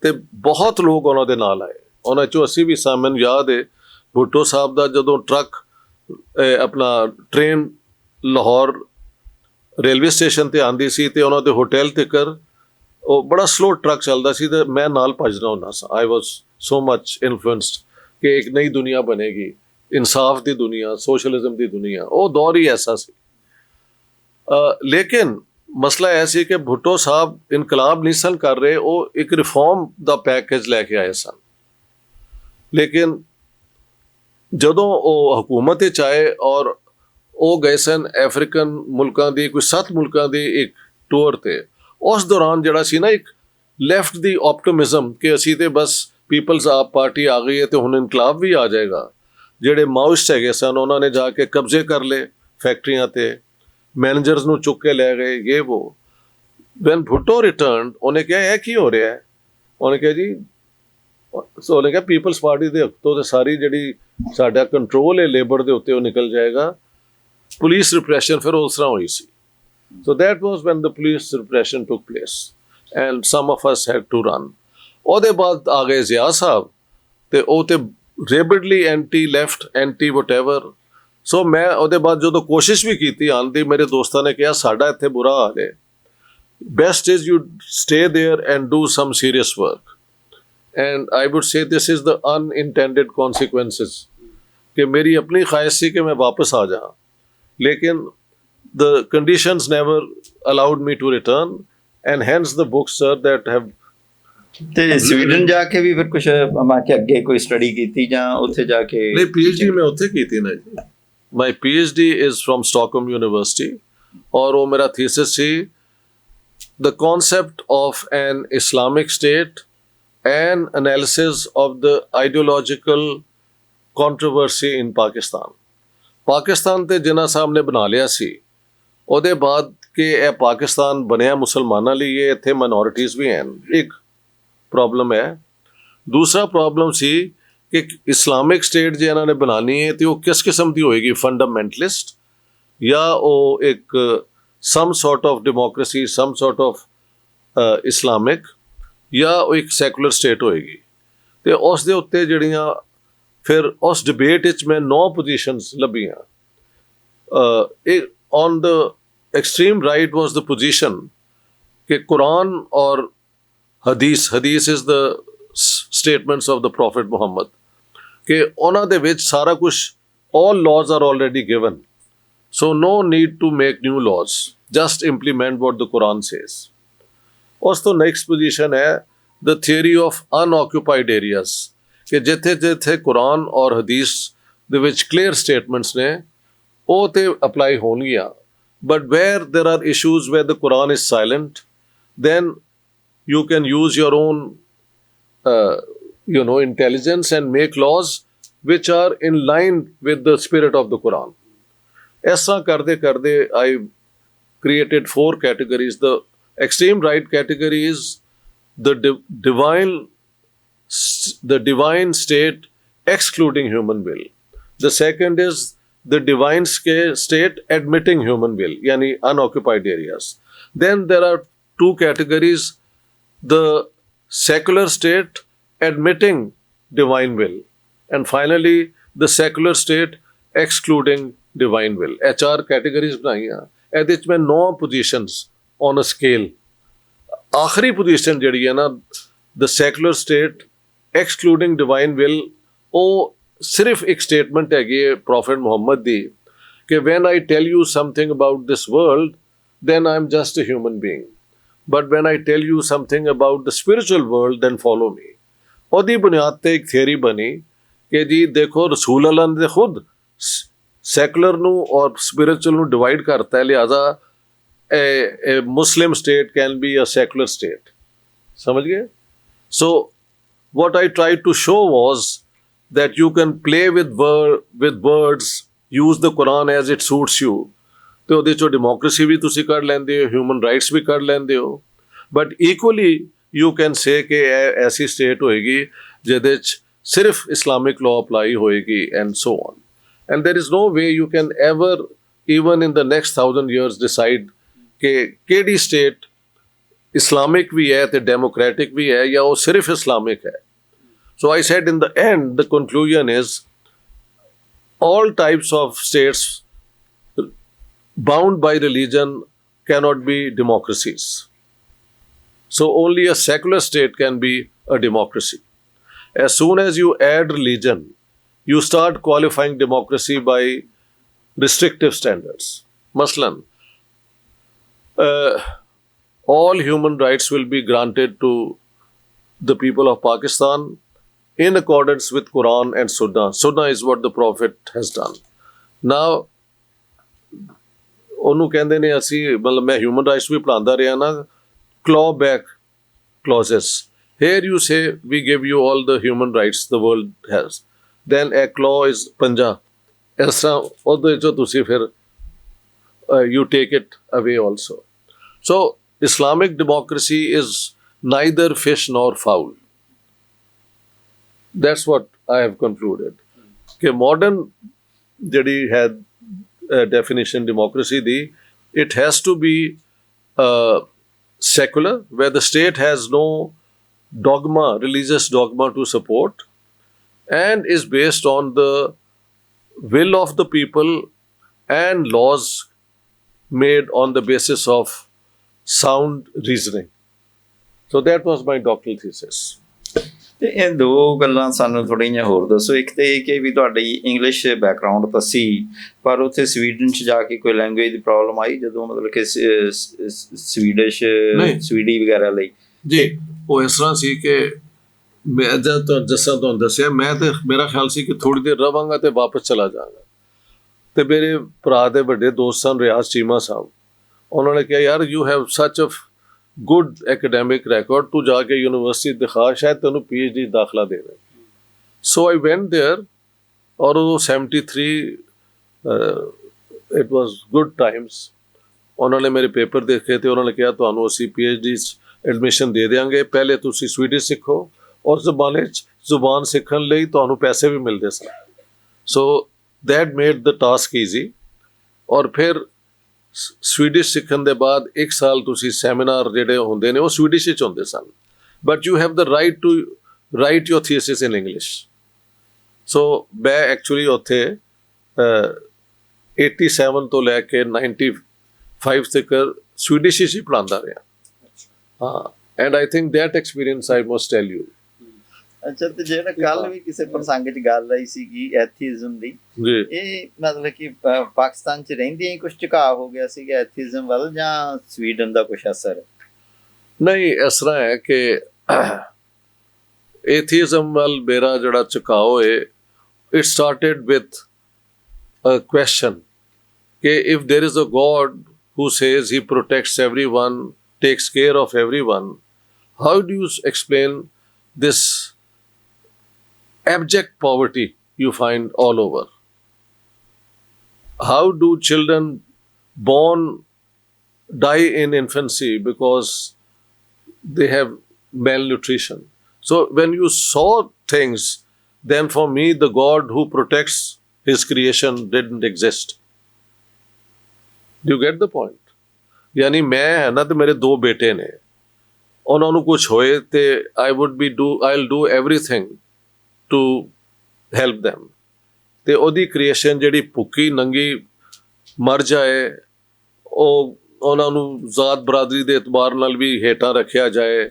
ਤੇ ਬਹੁਤ ਲੋਕ ਉਹਨਾਂ ਦੇ ਨਾਲ ਆਏ, ਉਹਨਾਂ 'ਚੋਂ ਅਸੀਂ ਵੀ ਸਾਂ। ਮੈਨੂੰ ਯਾਦ ਹੈ ਭੁੱਟੋ ਸਾਹਿਬ ਦਾ ਜਦੋਂ ਟਰੱਕ ਆਪਣਾ ਟ੍ਰੇਨ ਲਾਹੌਰ ਰੇਲਵੇ ਸਟੇਸ਼ਨ ਤੇ ਆਉਂਦੀ ਸੀ ਤੇ ਉਹਨਾਂ ਦੇ ਹੋਟਲ ਤੱਕ ਉਹ ਬੜਾ ਸਲੋ ਟਰੱਕ ਚੱਲਦਾ ਸੀ ਤੇ ਮੈਂ ਨਾਲ ਭੱਜਦਾ ਹੁੰਦਾ ਸਾਂ। I was so much influenced ਕਿ ਇੱਕ ਨਈ ਦੁਨੀਆ ਬਣੇਗੀ, ਇਨਸਾਫ ਦੀ ਦੁਨੀਆ, ਸੋਸ਼ਲਿਜ਼ਮ ਦੀ ਦੁਨੀਆ। ਉਹ ਦੌਰ ਹੀ ਐਸਾ ਸੀ। ਲੇਕਿਨ ਮਸਲਾ ਇਹ ਸੀ ਕਿ ਭੁੱਟੋ ਸਾਹਿਬ ਇਨਕਲਾਬ ਨਹੀਂ ਸਨ ਕਰ ਰਹੇ, ਉਹ ਇੱਕ ਰਿਫਾਰਮ ਦਾ ਪੈਕੇਜ ਲੈ ਕੇ ਆਏ ਸਨ। ਲੇਕਿਨ ਜਦੋਂ ਉਹ ਹਕੂਮਤ 'ਚ ਆਏ ਔਰ ਉਹ ਗਏ ਸਨ ਅਫਰੀਕਨ ਮੁਲਕਾਂ ਦੀ ਕੋਈ 7 ਮੁਲਕਾਂ ਦੀ ਇੱਕ ਟੂਰ 'ਤੇ, ਉਸ ਦੌਰਾਨ ਜਿਹੜਾ ਸੀ ਨਾ ਇੱਕ ਲੈਫਟ ਦੀ ਆਪਟਿਮਿਜ਼ਮ ਕਿ ਅਸੀਂ ਤੇ ਬਸ ਪੀਪਲਸ ਆਪ ਪਾਰਟੀ ਆ ਗਈ ਹੈ ਤੇ ਹੁਣ ਇਨਕਲਾਬ ਵੀ ਆ ਜਾਏਗਾ। ਜਿਹੜੇ ਮਾਓਇਸਟ ਹੈਗੇ ਸਨ ਉਹਨਾਂ ਨੇ ਜਾ ਕੇ ਕਬਜ਼ੇ ਕਰ ਲਏ ਫੈਕਟਰੀਆਂ ਤੇ, ਮੈਨੇਜਰਸ ਨੂੰ ਚੁੱਕ ਕੇ ਲੈ ਗਏ, ਇਹ ਉਹ। ਵੈਨ ਭੁੱਟੋ ਰਿਟਰਨਡ, ਉਹਨੇ ਕਿਹਾ ਇਹ ਕੀ ਹੋ ਰਿਹਾ ਹੈ? ਉਹਨੇ ਕਿਹਾ ਜੀ, ਉਹਨੇ ਕਿਹਾ ਪੀਪਲਸ ਪਾਰਟੀ ਦੇ ਹੱਥੋਂ ਤੇ ਸਾਰੀ ਜਿਹੜੀ ਸਾਡਾ ਕੰਟਰੋਲ ਹੈ ਲੇਬਰ ਦੇ ਉੱਤੇ ਉਹ ਨਿਕਲ ਜਾਏਗਾ। ਪੁਲਿਸ ਰਿਪਰੈਸ਼ਨ ਫਿਰ ਉਸ ਤਰ੍ਹਾਂ ਹੋਈ ਸੀ। So that was when the police repression took place and some of us had to run. ਉਹਦੇ ਬਾਅਦ ਆ ਗਏ ਜ਼ਿਆ ਸਾਹਿਬ ਤੇ ਉਹ ਤੇ rabidly anti left, anti whatever. So ਮੈਂ ਉਹਦੇ ਬਾਅਦ ਜਦੋਂ ਕੋਸ਼ਿਸ਼ ਵੀ ਕੀਤੀ ਆਉਣ ਦੀ, ਮੇਰੇ ਦੋਸਤਾਂ ਨੇ ਕਿਹਾ ਸਾਡਾ ਇੱਥੇ ਬੁਰਾ ਹਾਲ ਹੈ, best is you stay there and do some serious work. And I would say this is the unintended consequences ਕਿ ਮੇਰੀ ਆਪਣੀ ਖੁਆਇਸ਼ ਸੀ ਕਿ ਮੈਂ ਵਾਪਸ ਆ ਜਾਵਾਂ, ਲੇਕਿਨ the conditions never allowed me to return, and hence the books, sir, that have। ਤੇ ਸਵੀਡਨ ਜਾ ਕੇ ਵੀ ਫਿਰ ਕੁਝ ਮੈਂ ਕਿ ਅੱਗੇ ਕੋਈ ਸਟੱਡੀ ਕੀਤੀ ਜਾਂ ਉੱਥੇ ਜਾ ਕੇ? ਨਹੀਂ, PhD ਮੈਂ ਉੱਥੇ ਕੀਤੀ ਨਾ ਜੀ। My PhD is from Stockholm University, ਔਰ ਉਹ ਮੇਰਾ thesis C the concept of an Islamic state and analysis of the ideological controversy in Pakistan. Pakistan ਤੇ ਜਿਨ੍ਹਾਂ ਸਾਹਿਬ ਨੇ ਬਣਾ ਲਿਆ ਸੀ, ਉਹਦੇ ਬਾਅਦ ਕਿ ਇਹ ਪਾਕਿਸਤਾਨ ਬਣਿਆ ਮੁਸਲਮਾਨਾਂ ਲਈ, ਇਹ ਇੱਥੇ ਮਾਈਨੋਰਿਟੀਜ਼ ਵੀ ਹਨ, ਇੱਕ ਪ੍ਰੋਬਲਮ ਹੈ। ਦੂਸਰਾ ਪ੍ਰੋਬਲਮ ਸੀ ਕਿ ਇਸਲਾਮਿਕ ਸਟੇਟ ਜੇ ਇਹਨਾਂ ਨੇ ਬਣਾਉਣੀ ਹੈ ਤੇ ਉਹ ਕਿਸ ਕਿਸਮ ਦੀ ਹੋਏਗੀ, ਫੰਡਾਮੈਂਟਲਿਸਟ ਜਾਂ ਉਹ ਇੱਕ some sort of democracy, some sort of Islamic, ਜਾਂ ਉਹ ਇੱਕ ਸੈਕੂਲਰ ਸਟੇਟ ਹੋਏਗੀ। ਤੇ ਉਸ ਦੇ ਉੱਤੇ ਜਿਹੜੀਆਂ ਫਿਰ ਉਸ ਡਿਬੇਟ ਵਿੱਚ ਮੈਂ 9 ਪੋਜੀਸ਼ਨਸ ਲੱਭੀਆਂ। On the extreme right was the position ਕਿ ਕੁਰਾਨ ਔਰ ਹਦੀਸ is the statements of the prophet Muhammad, ਕਿ ਉਹਨਾਂ ਦੇ ਵਿੱਚ ਸਾਰਾ ਕੁਝ, all laws are already given, so no need to make new laws, just implement what the Quran says. ਉਸ ਤੋਂ ਨੈਕਸਟ ਪੋਜੀਸ਼ਨ ਹੈ ਦ ਥਿਊਰੀ ਆਫ ਅਨਆਕਿਊਪਾਈਡ ਏਰੀਆਜ਼, ਕਿ ਜਿੱਥੇ ਜਿੱਥੇ ਕੁਰਾਨ ਔਰ ਹਦੀਸ ਦੇ ਵਿੱਚ ਕਲੀਅਰ ਸਟੇਟਮੈਂਟਸ ਨੇ ਉਹ ਤੇ ਅਪਲਾਈ ਹੋਣਗੀਆਂ, but where there are issues where the Quran is silent, then you can use your own intelligence and make laws which are in line with the spirit of the Quran. ऐसा करते करते I created 4 categories. The extreme right category is the divine state excluding human will. The second is the divine state admitting human will, yani unoccupied areas. Then there are 2 categories: the secular state admitting divine will, and finally the secular state excluding divine will. ਇਹ 4 categories ਬਣਾਈਆਂ। ਇਹਦੇ ਵਿੱਚ ਮੈਂ 9 positions on a scale। ਆਖਰੀ position ਜਿਹੜੀ ਹੈ ਨਾ, the secular state excluding divine will, ਉਹ ਸਿਰਫ ਇੱਕ ਸਟੇਟਮੈਂਟ ਹੈਗੀ ਹੈ ਪ੍ਰੋਫਿਟ ਮੁਹੰਮਦ ਦੀ ਕਿ when I tell you something about this world, then I'm just a human being. But when I tell you something about the spiritual world, then follow me. ਉਹਦੀ ਬੁਨਿਆਦ ਤੇ ਇੱਕ ਥਿਊਰੀ ਬਣੀ ਕਿ ਜੀ ਦੇਖੋ, ਰਸੂਲ ਅੱਲਾਹ ਨੇ ਖੁਦ ਸੈਕੂਲਰ ਨੂੰ ਔਰ ਸਪਿਰਿਚੁਅਲ ਨੂੰ ਡਿਵਾਈਡ ਕਰਤਾ ਹੈ, ਲਿਹਾਜ਼ਾ Muslim state can be a secular state. ਸਮਝ ਗਏ? ਸੋ what I tried to show was that you can play with words, use the Quran as it suits you. ਤੇ ਉਹਦੇ ਚੋਂ ਡੈਮੋਕ੍ਰੇਸੀ ਵੀ ਤੁਸੀਂ ਕੱਢ ਲੈਂਦੇ ਹੋ, ਹਿਊਮਨ ਰਾਈਟਸ ਵੀ ਕੱਢ ਲੈਂਦੇ ਹੋ, but equally you can say ਕਿ ਇਹ ਐਸੀ ਸਟੇਟ ਹੋਏਗੀ ਜਿਹਦੇ 'ਚ ਸਿਰਫ ਇਸਲਾਮਿਕ ਲਾਅ ਅਪਲਾਈ ਹੋਏਗੀ, and so on. And there is no way you can ever, even in the next 1000 years, decide ਕਿ ਕਿਹੜੀ ਸਟੇਟ ਇਸਲਾਮਿਕ ਵੀ ਹੈ ਤੇ ਡੈਮੋਕ੍ਰੈਟਿਕ ਵੀ ਹੈ ਜਾਂ ਉਹ ਸਿਰਫ ਇਸਲਾਮਿਕ ਹੈ। So I said in the end, the conclusion is all types of states bound by religion cannot be democracies. So only a secular state can be a democracy. As soon as you add religion, you start qualifying democracy by restrictive standards. Maslan, all human rights will be granted to the people of Pakistan in accordance with Quran and Sunnah. Sunnah is what the Prophet has done. Now, ਉਹਨੂੰ ਕਹਿੰਦੇ ਨੇ ਅਸੀਂ, ਮਤਲਬ ਮੈਂ human rights ਵੀ ਪੜ੍ਹਾਉਂਦਾ ਰਿਹਾ ਨਾ, claw back clauses. Here you say we give you all the human rights the world has. Then a claw is ਪੰਜਾ, ਇਸ ਤਰ੍ਹਾਂ ਉਹਦੇ 'ਚੋਂ ਤੁਸੀਂ ਫਿਰ you take it away also. So Islamic democracy is neither fish nor fowl. That's what I have concluded. कि modern ਜਿਹੜੀ ਹੈ definition democracy the, it has to be secular, where the state has no dogma, religious dogma to support, and is based on the will of the people and laws made on the basis of sound reasoning. So that was my doctoral thesis. ਤੇ ਇਹ 2 ਗੱਲਾਂ ਸਾਨੂੰ ਥੋੜ੍ਹੀਆਂ ਹੋਰ ਦੱਸੋ। ਇੱਕ ਤਾਂ ਇਹ ਕਿ ਵੀ ਤੁਹਾਡੀ ਇੰਗਲਿਸ਼ ਬੈਕਗਰਾਊਂਡ ਤਾਂ ਸੀ, ਪਰ ਉੱਥੇ ਸਵੀਡਨ 'ਚ ਜਾ ਕੇ ਕੋਈ ਲੈਂਗੁਏਜ ਦੀ ਪ੍ਰੋਬਲਮ ਆਈ ਜਦੋਂ, ਮਤਲਬ ਕਿ ਸਵੀਡੀ ਵਗੈਰਾ ਲਈ? ਜੀ, ਉਹ ਇਸ ਤਰ੍ਹਾਂ ਸੀ ਕਿ ਮੈਂ ਜਦ ਤੁਹਾਨੂੰ ਦੱਸਿਆ, ਮੈਂ ਤੇ ਮੇਰਾ ਖਿਆਲ ਸੀ ਕਿ ਥੋੜ੍ਹੀ ਦੇਰ ਰਵਾਂਗਾ ਤੇ ਵਾਪਸ ਚਲਾ ਜਾਵਾਂਗਾ। ਤੇ ਮੇਰੇ ਭਰਾ ਦੇ ਵੱਡੇ ਦੋਸਤ ਸਨ ਰਿਆਜ਼ ਚੀਮਾ ਸਾਹਿਬ, ਉਹਨਾਂ ਨੇ ਕਿਹਾ ਯਾਰ ਯੂ ਹੈਵ ਸੱਚ ਅ ਗੁੱਡ ਐਕੈਡੈਮਿਕ ਰੈਕੋਰਡ, ਤੂੰ ਜਾ ਕੇ ਯੂਨੀਵਰਸਿਟੀ ਦਿਖਾ, ਸ਼ਾਇਦ ਤੈਨੂੰ PhD ਦਾਖਲਾ ਦੇ ਦੇਣ। ਸੋ ਆਈ ਵੈਂਟ ਦੇਅਰ ਔਰ ਉਹ 73 ਇਟ ਵਾਜ਼ ਗੁੱਡ ਟਾਈਮਸ। ਉਹਨਾਂ ਨੇ ਮੇਰੇ ਪੇਪਰ ਦੇਖੇ ਤੇ ਉਹਨਾਂ ਨੇ ਕਿਹਾ ਤੁਹਾਨੂੰ ਅਸੀਂ PhD 'ਚ ਐਡਮਿਸ਼ਨ ਦੇ ਦਿਆਂਗੇ, ਪਹਿਲੇ ਤੁਸੀਂ ਸਵੀਡਿਸ਼ ਸਿੱਖੋ ਔਰ ਜ਼ੁਬਾਨ ਸਿੱਖਣ ਲਈ ਤੁਹਾਨੂੰ ਪੈਸੇ ਵੀ ਮਿਲਦੇ ਸਨ। So that made the task easy. ਔਰ ਫਿਰ ਸਵੀਡਿਸ਼ ਸਿੱਖਣ ਦੇ ਬਾਅਦ 1 ਸਾਲ ਤੁਸੀਂ ਸੈਮੀਨਾਰ ਜਿਹੜੇ ਹੁੰਦੇ ਨੇ ਉਹ ਸਵੀਡਿਸ਼ ਵਿੱਚ ਹੁੰਦੇ ਸਨ, but you have the right to write your thesis in English. So ਮੈਂ ਐਕਚੁਅਲੀ ਉੱਥੇ 87 ਤੋਂ ਲੈ ਕੇ 95 ਤੱਕ ਸਵੀਡਿਸ਼ ਹੀ ਪੜ੍ਹਾਉਂਦਾ ਰਿਹਾ। ਹਾਂ, and I think that experience I must tell you. ਅੱਛਾ, ਤੇ ਜਿਹੜਾ ਕੱਲ ਵੀ ਕਿਸੇ ਪ੍ਰਸੰਗ 'ਚ ਗੱਲ ਆਈ ਸੀਗੀ ਐਥੀਜ਼ਮ ਦੀ, ਇਹ ਮਤਲਬ ਕਿ ਪਾਕਿਸਤਾਨ 'ਚ ਰਹਿੰਦੀਆਂ ਹੀ ਕੁਝ ਝੁਕਾਅ ਹੋ ਗਿਆ ਸੀਗਾ ਐਥੀਜ਼ਮ ਵੱਲ, ਜਾਂ ਸਵੀਡਨ ਦਾ ਕੁਝ ਅਸਰ? ਨਹੀਂ, ਇਸ ਤਰ੍ਹਾਂ ਹੈ ਕਿ एथिज्म ਵੱਲ ਮੇਰਾ ਜਿਹੜਾ ਝੁਕਾਓ ਹੈ, it started with a question कि if there is a God who says he protects everyone, takes care of everyone, how do you explain this abject poverty you find all over? How do children born die in infancy because they have malnutrition? So when you saw things, then for me the God who protects his creation didn't exist. Do you get the point? यानी मैं है ना, तो मेरे 2 बेटे ने, उन्होंने कुछ होए ते I'll do everything to help them. ਤੇ ਉਹਦੀ ਕ੍ਰੀਏਸ਼ਨ ਜਿਹੜੀ ਭੁੱਖੀ ਨੰਗੀ ਮਰ ਜਾਏ, ਉਹ ਉਹਨਾਂ ਨੂੰ ਜ਼ਾਤ ਬਰਾਦਰੀ ਦੇ ਇਤਬਾਰ ਨਾਲ ਵੀ ਹੇਠਾਂ ਰੱਖਿਆ ਜਾਏ,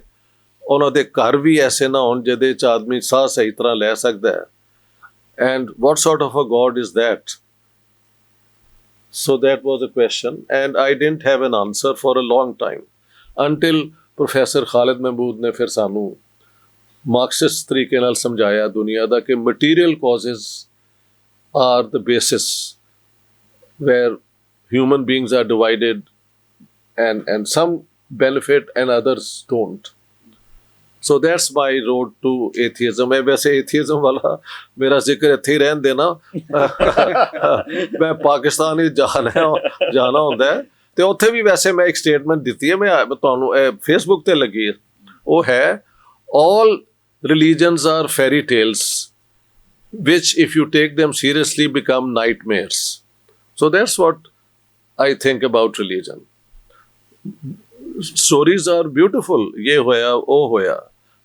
ਉਹਨਾਂ ਦੇ ਘਰ ਵੀ ਐਸੇ ਨਾ ਹੋਣ ਜਿਹਦੇ 'ਚ ਆਦਮੀ ਸਾਹ ਸਹੀ ਤਰ੍ਹਾਂ ਲੈ ਸਕਦਾ ਹੈ। And what sort of a God is that? So that was a question, and I didn't have an answer for a long time until Professor Khalid Mahmood ਨੇ ਫਿਰ ਸਾਨੂੰ ਮਾਰਕਸਿਸਟ ਤਰੀਕੇ ਨਾਲ ਸਮਝਾਇਆ ਦੁਨੀਆ ਦਾ ਕਿ material ਕਾਜ਼es are the basis where human beings are divided and some benefit and others don't. So that's my road to atheism. मैं वैसे atheism वाला मेरा जिक्र ਇੱਥੇ ਹੀ ਰਹਿਣ ਦੇਣਾ। ਮੈਂ ਪਾਕਿਸਤਾਨ ਹੀ ਜਾਣਾ ਹੁੰਦਾ ਹੈ ਤੇ ਉੱਥੇ ਵੀ ਵੈਸੇ ਮੈਂ ਇੱਕ ਸਟੇਟਮੈਂਟ ਦਿੱਤੀ ਹੈ, ਮੈਂ ਤੁਹਾਨੂੰ ਫੇਸਬੁੱਕ ਤੇ ਲੱਗੀ ਹੈ, ਉਹ ਹੈ all religions are fairy tales which if you take them seriously become nightmares. So that's what I think about religion. Stories are beautiful, ये होया वो होया,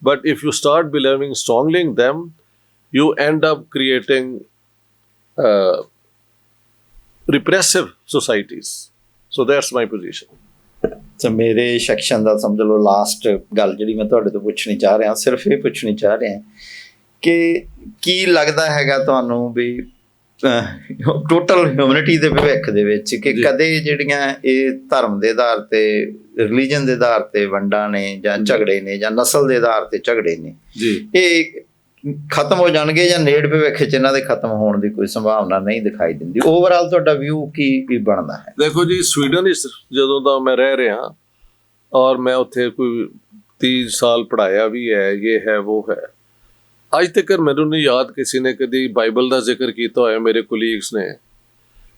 but if you start believing strongly in them, you end up creating repressive societies. So that's my position. ਤੇ ਮੇਰੇ section ਦਾ ਸਮਝ ਲਓ last ਗੱਲ ਜਿਹੜੀ ਮੈਂ ਤੁਹਾਡੇ ਤੋਂ ਪੁੱਛਣੀ ਚਾਹ ਰਿਹਾ, ਸਿਰਫ ਇਹ ਪੁੱਛਣੀ ਚਾਹ ਰਿਹਾ ਕਿ ਕੀ ਲੱਗਦਾ ਹੈਗਾ ਤੁਹਾਨੂੰ ਵੀ ਟੋਟਲ ਹਿਊਮਨਿਟੀ ਦੇ ਭਵਿੱਖ ਦੇ ਵਿੱਚ ਕਿ ਕਦੇ ਜਿਹੜੀਆਂ ਇਹ ਧਰਮ ਦੇ ਆਧਾਰ ਤੇ, ਰਿਲੀਜਨ ਦੇ ਆਧਾਰ ਤੇ ਵੰਡਾਂ ਨੇ ਜਾਂ ਝਗੜੇ ਨੇ ਜਾਂ ਨਸਲ ਦੇ ਆਧਾਰ ਤੇ ਝਗੜੇ ਨੇ, ਇਹ ਖਤਮ ਹੋ ਜਾਣਗੇ ਜਾਂ ਨੇੜ ਭਵਿੱਖ 'ਚ ਇਹਨਾਂ ਦੇ ਖਤਮ ਹੋਣ ਦੀ ਕੋਈ ਸੰਭਾਵਨਾ ਨਹੀਂ ਦਿਖਾਈ ਦਿੰਦੀ? ਓਵਰਆਲ ਤੁਹਾਡਾ ਵਿਊ ਕੀ ਬਣਦਾ ਹੈ? ਦੇਖੋ ਜੀ, ਸਵੀਡਨ ਵਿੱਚ ਜਦੋਂ ਦਾ ਮੈਂ ਰਹਿ ਰਿਹਾ ਔਰ ਮੈਂ ਉੱਥੇ ਕੋਈ 30 ਸਾਲ ਪੜ੍ਹਾਇਆ ਵੀ ਹੈ, ਇਹ ਹੈ ਉਹ ਹੈ, ਅੱਜ ਤੱਕ ਮੈਨੂੰ ਨਹੀਂ ਯਾਦ ਕਿਸੇ ਨੇ ਕਦੀ ਬਾਈਬਲ ਦਾ ਜ਼ਿਕਰ ਕੀਤਾ ਹੋਇਆ ਮੇਰੇ ਕੋਲੀਗਸ ਨੇ,